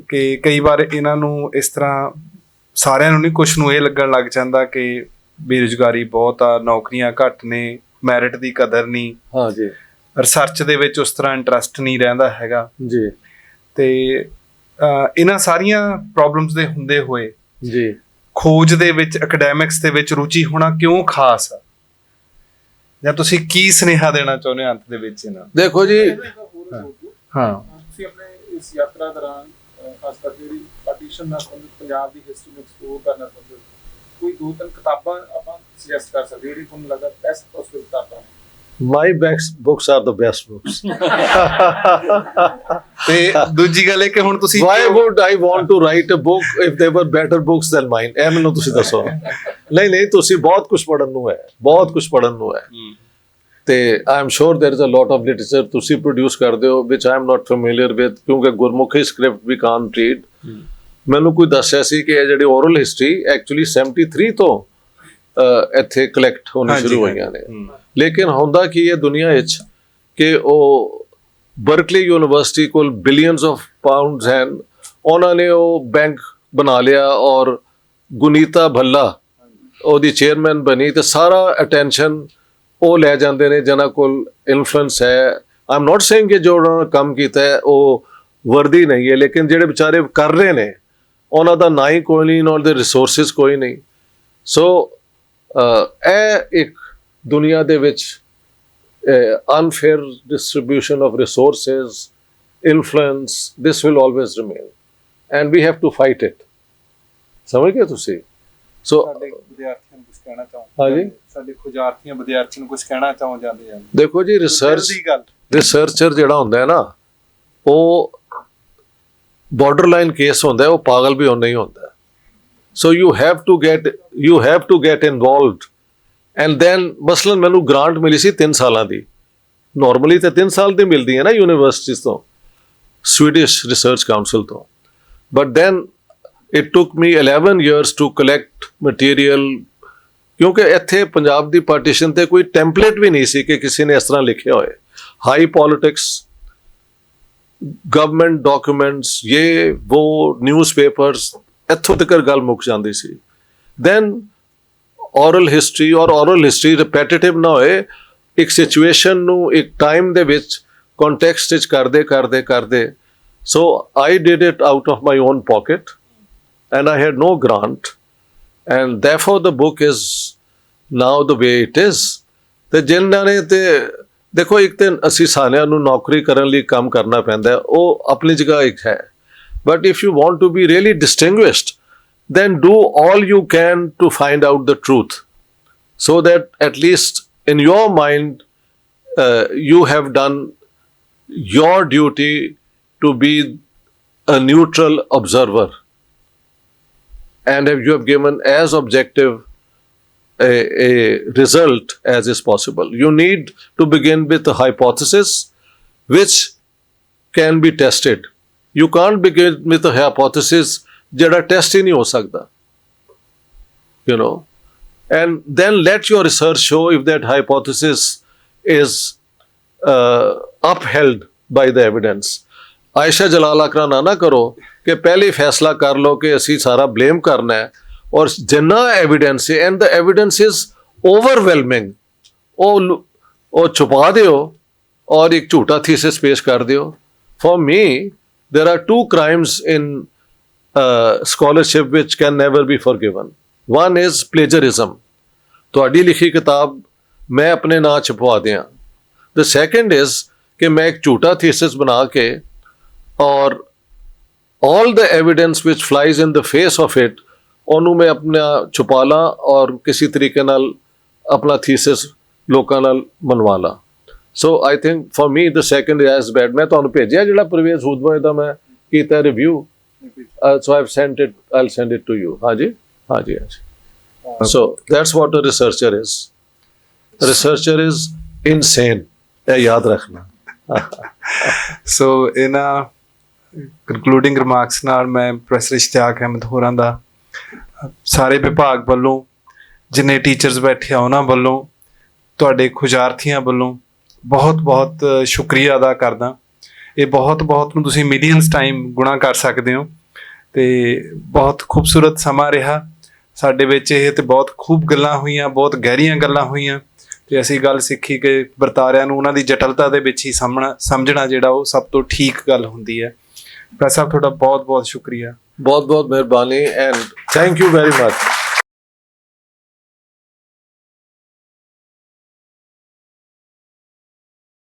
ਕਿ ਕਈ ਵਾਰ ਇਹਨਾਂ ਨੂੰ ਇਸ ਤਰ੍ਹਾਂ ਸਾਰਿਆਂ ਨੂੰ ਨਹੀਂ, ਕੁਛ ਨੂੰ ਇਹ ਲੱਗਣ ਲੱਗ ਜਾਂਦਾ ਕਿ ਬੇਰੁਜ਼ਗਾਰੀ ਬਹੁਤ ਆ, ਨੌਕਰੀਆਂ ਘੱਟ ਨੇ, ਮੈਰਿਟ ਦੀ ਕਦਰ ਨਹੀਂ, ਹਾਂ ਜੀ, ਰਿਸਰਚ ਦੇ ਵਿੱਚ ਉਸ ਤਰ੍ਹਾਂ ਇੰਟਰਸਟ ਨਹੀਂ ਰਹਿੰਦਾ ਹੈਗਾ ਜੀ। ਤੇ ਇਹਨਾਂ ਸਾਰੀਆਂ ਪ੍ਰੋਬਲਮਸ ਦੇ ਹੁੰਦੇ ਹੋਏ ਜੀ ਖੋਜ ਦੇ ਵਿੱਚ, ਅਕੈਡੈਮਿਕਸ ਦੇ ਵਿੱਚ ਰੁਚੀ ਹੋਣਾ ਕਿਉਂ ਖਾਸ ਆ, ਜਾਂ ਤੁਸੀਂ ਕੀ ਸੁਨੇਹਾ ਦੇਣਾ ਚਾਹੁੰਦੇ ਹੋ ਅੰਤ ਦੇ ਵਿੱਚ ਇਹਨਾਂ? ਦੇਖੋ ਜੀ, ਹਾਂ, ਤੁਸੀਂ ਆਪਣੇ ਇਸ ਯਾਤਰਾ ਦੌਰਾਨ ਖਾਸ ਕਰਕੇ ਜਿਹੜੀ ਪਾਰਟੀਸ਼ਨ ਨਾਲ ਸੰਬੰਧਿਤ ਪੰਜਾਬ ਦੀ ਹਿਸਟਰੀ ਨੂੰ ਐਕਸਪਲੋਰ ਕਰਨਾ ਚਾਹੁੰਦੇ ਹੋ, ਕੋਈ 2-3 ਕਿਤਾਬਾਂ ਆਪਾਂ ਸੁਜੈਸਟ ਕਰ ਸਕਦੇ ਜਿਹੜੀ ਤੁਹਾਨੂੰ ਲੱਗਦਾ ਬੈਸਟ ਪੋਸੀਬਲ ਕਿਤਾਬਾਂ? My best books are the best books. ਤੇ ਦੂਜੀ ਗੱਲ ਇਹ ਕਿ ਹੁਣ ਤੁਸੀਂ Why would I want to write a book if they were better books than mine? ਇਹ ਮੈਨੂੰ ਤੁਸੀਂ ਦੱਸੋ। ਨਹੀਂ, ਤੁਸੀਂ ਬਹੁਤ ਕੁਝ ਪੜ੍ਹਨ ਨੂੰ ਹੈ, ਬਹੁਤ ਕੁਝ ਪੜ੍ਹਨ ਨੂੰ ਹੈ। ਤੇ I am sure there is a lot of literature ਤੁਸੀਂ ਪ੍ਰੋਡਿਊਸ ਕਰਦੇ ਹੋ which I am not familiar with, ਕਿਉਂਕਿ Gurmukhi script we can't read। ਮੈਨੂੰ ਕੋਈ ਦੱਸਿਆ ਸੀ ਕਿ ਇਹ ਜਿਹੜੀ ਓਰਲ ਹਿਸਟਰੀ ਐਕਚੁਅਲੀ 73 ਤੋਂ ਇੱਥੇ ਕਲੈਕਟ ਹੋਣੀ ਸ਼ੁਰੂ ਹੋਈਆਂ ਨੇ। ਲੇਕਿਨ ਹੁੰਦਾ ਕੀ ਹੈ ਦੁਨੀਆ ਵਿੱਚ ਕਿ ਉਹ ਬਰਕਲੀ ਯੂਨੀਵਰਸਿਟੀ ਕੋਲ ਬਿਲੀਅਨਸ ਆਫ ਪਾਉਂਡਸ ਹਨ, ਉਹਨਾਂ ਨੇ ਉਹ ਬੈਂਕ ਬਣਾ ਲਿਆ ਔਰ ਗੁਨੀਤਾ ਭੱਲਾ ਉਹਦੀ ਚੇਅਰਮੈਨ ਬਣੀ, ਤੇ ਸਾਰਾ ਅਟੈਂਸ਼ਨ ਉਹ ਲੈ ਜਾਂਦੇ ਨੇ ਜਿਨ੍ਹਾਂ ਕੋਲ ਇਨਫਲੂਐਂਸ ਹੈ। ਆਈ ਐਮ ਨੋਟ ਸੇਇੰਗ ਕਿ ਜੋ ਉਹਨਾਂ ਨੇ ਕੰਮ ਕੀਤਾ ਹੈ ਉਹ ਵਰਦੀ ਨਹੀਂ ਹੈ, ਲੇਕਿਨ ਜਿਹੜੇ ਵਿਚਾਰੇ ਕਰ ਰਹੇ ਨੇ ਉਹਨਾਂ ਦਾ ਨਾ ਹੀ ਕੋਈ ਨਹੀਂ, ਉਹਨਾਂ ਦੇ ਰਿਸੋਰਸਿਸ ਕੋਈ ਨਹੀਂ। ਸੋ ਇਹ ਇੱਕ ਦੁਨੀਆ ਦੇ ਵਿੱਚ unfair distribution of resources, influence, this will always remain and we have to fight it. ਸਮਝ ਗਏ ਤੁਸੀਂ? ਸੋ ਸਾਡੇ ਵਿਦਿਆਰਥੀਆਂ ਨੂੰ ਕੁਝ ਕਹਿਣਾ ਚਾਹੋ? ਹਾਂਜੀ, ਸਾਡੇ ਖੋਜਾਰਥੀਆਂ ਵਿਦਿਆਰਥੀਆਂ ਨੂੰ ਕੁਝ ਕਹਿਣਾ ਚਾਹੋ ਜਾਂਦੇ ਹਨ? ਦੇਖੋ ਜੀ, ਰਿਸਰਚਰ ਜਿਹੜਾ ਹੁੰਦਾ ਹੈ ਨਾ, ਉਹ ਬਾਰਡਰਲਾਈਨ ਕੇਸ ਹੁੰਦਾ ਹੈ, ਉਹ ਪਾਗਲ ਵੀ ਹੁੰਦਾ ਹੀ ਹੁੰਦਾ। ਸੋ you have to get involved and then ਮਸਲਨ ਮੈਨੂੰ ਗ੍ਰਾਂਟ ਮਿਲੀ ਸੀ 3 ਸਾਲਾਂ ਦੀ। ਨਾਰਮਲੀ ਤਾਂ 3 ਸਾਲ ਦੀ ਮਿਲਦੀ ਹੈ ਨਾ ਯੂਨੀਵਰਸਿਟੀਜ਼ ਤੋਂ, ਸਵੀਡਿਸ਼ ਰਿਸਰਚ ਕਾਉਂਸਲ ਤੋਂ, but then it took me 11 years to collect material, ਕਿਉਂਕਿ ਇੱਥੇ ਪੰਜਾਬ ਦੀ ਪਾਰਟੀਸ਼ਨ ਤੇ ਕੋਈ ਟੈਂਪਲੇਟ ਵੀ ਨਹੀਂ ਸੀ ਕਿ ਕਿਸੇ ਨੇ ਇਸ ਤਰ੍ਹਾਂ ਲਿਖਿਆ ਹੋਏ। ਹਾਈ ਪੋਲਿਟਿਕਸ, ਗਵਰਨਮੈਂਟ ਡਾਕੂਮੈਂਟਸ, ਇਹ ਉਹ ਨਿਊਜ਼ਪੇਪਰਸ, ਇੱਥੋਂ ਤੱਕ ਗੱਲ ਮੁੱਕ ਜਾਂਦੀ ਸੀ। ਦੈਨ oral history ਔਰ oral history repetitive ਨਾ ਹੋਏ, ਇੱਕ ਸਿਚੁਏਸ਼ਨ ਨੂੰ ਇੱਕ ਟਾਈਮ ਦੇ ਵਿੱਚ ਕੰਟੈਕਸਟ ਵਿੱਚ ਕਰਦੇ। ਸੋ I did it out of my own pocket and I had no grant and therefore the book is now the way it is। ਤੇ ਜਿਨ੍ਹਾਂ ਨੇ ਤੇ ਦੇਖੋ, ਇੱਕ ਤੇ ਅਸੀਂ ਸਾਰਿਆਂ ਨੂੰ ਨੌਕਰੀ ਕਰਨ ਲਈ ਕੰਮ ਕਰਨਾ ਪੈਂਦਾ, ਉਹ ਆਪਣੀ ਜਗ੍ਹਾ ਇੱਕ ਹੈ, but if you want to be really distinguished, then do all you can to find out the truth, so that at least in your mind you have done your duty to be a neutral observer and you have given as objective a result as is possible. You need to begin with a hypothesis which can be tested. You can't begin with a hypothesis ਜਿਹੜਾ test ਹੀ ਨਹੀਂ ਹੋ ਸਕਦਾ, you know, and then let your research show if that hypothesis is upheld by the evidence। Ayesha ਜਲਾਲ ਆਕਰਾਂ ਨਾ ਕਰੋ ਕਿ ਪਹਿਲੇ ਫੈਸਲਾ ਕਰ ਲਓ ਕਿ ਅਸੀਂ ਸਾਰਾ ਬਲੇਮ ਕਰਨਾ ਹੈ, ਔਰ ਜਿੰਨਾ ਐਵੀਡੈਂਸ ਹੈ and the evidence is overwhelming, ਉਹ ਛੁਪਾ ਦਿਓ ਔਰ ਇੱਕ ਝੂਠਾ ਥੀਸਿਸ ਪੇਸ਼ ਕਰ ਦਿਓ। For me there are 2 crimes in scholarship which can never be forgiven. One is plagiarism, ਤੁਹਾਡੀ ਲਿਖੀ ਕਿਤਾਬ ਮੈਂ ਆਪਣੇ ਨਾਂ ਛਪਵਾ ਦਿਆਂ। The second is ਕਿ ਮੈਂ ਇੱਕ ਝੂਠਾ ਥੀਸਿਸ ਬਣਾ ਕੇ ਔਰ all the evidence which flies in the face of it, ਉਹਨੂੰ ਮੈਂ ਆਪਣਾ ਛੁਪਾ ਲਾਂ ਔਰ ਕਿਸੇ ਤਰੀਕੇ ਨਾਲ ਆਪਣਾ ਥੀਸਿਸ ਲੋਕਾਂ ਨਾਲ ਮਨਵਾ ਲਾਂ। So I think for me the second is as bad। ਮੈਂ ਤੁਹਾਨੂੰ ਭੇਜਿਆ ਜਿਹੜਾ ਪ੍ਰਵੇਸ਼ ਹੂਦਵਾ ਦਾ ਮੈਂ ਕੀਤਾ review, so I've sent it, I'll send it to you। ਹਾਂਜੀ। So that's what a researcher is। A researcher is insane ਇਹ ਯਾਦ ਰੱਖਣਾ। ਸੋ ਇਹਨਾਂ ਕੰਕਲੂਡਿੰਗ ਰਿਮਾਰਕਸ ਨਾਲ ਮੈਂ ਪ੍ਰੋਫੈਸਰ ਇਸ਼ਤਿਆਕ ਅਹਿਮਦ ਹੋਰਾਂ ਦਾ ਸਾਰੇ ਵਿਭਾਗ ਵੱਲੋਂ, ਜਿੰਨੇ ਟੀਚਰਸ ਬੈਠੇ ਆ ਉਹਨਾਂ ਵੱਲੋਂ, ਤੁਹਾਡੇ ਖੁਜਾਰਥੀਆਂ ਵੱਲੋਂ ਬਹੁਤ ਬਹੁਤ ਸ਼ੁਕਰੀਆ ਅਦਾ ਕਰਦਾ। ਇਹ ਬਹੁਤ ਬਹੁਤ ਨੂੰ ਤੁਸੀਂ ਮਿਲੀਅਨਸ ਟਾਈਮ ਗੁਣਾ ਕਰ ਸਕਦੇ ਹੋ ਅਤੇ ਬਹੁਤ ਖੂਬਸੂਰਤ ਸਮਾਂ ਰਿਹਾ ਸਾਡੇ ਵਿੱਚ ਇਹ, ਅਤੇ ਬਹੁਤ ਖੂਬ ਗੱਲਾਂ ਹੋਈਆਂ, ਬਹੁਤ ਗਹਿਰੀਆਂ ਗੱਲਾਂ ਹੋਈਆਂ, ਅਤੇ ਅਸੀਂ ਗੱਲ ਸਿੱਖੀ ਕਿ ਵਰਤਾਰਿਆਂ ਨੂੰ ਉਹਨਾਂ ਦੀ ਜਟਲਤਾ ਦੇ ਵਿੱਚ ਹੀ ਸਮਝਣਾ ਜਿਹੜਾ ਉਹ ਸਭ ਤੋਂ ਠੀਕ ਗੱਲ ਹੁੰਦੀ ਹੈ। ਪ੍ਰੋਫੈਸਰ ਸਾਹਿਬ ਤੁਹਾਡਾ ਬਹੁਤ ਬਹੁਤ ਸ਼ੁਕਰੀਆ। ਬਹੁਤ ਬਹੁਤ ਮਿਹਰਬਾਨੀ and thank you very much.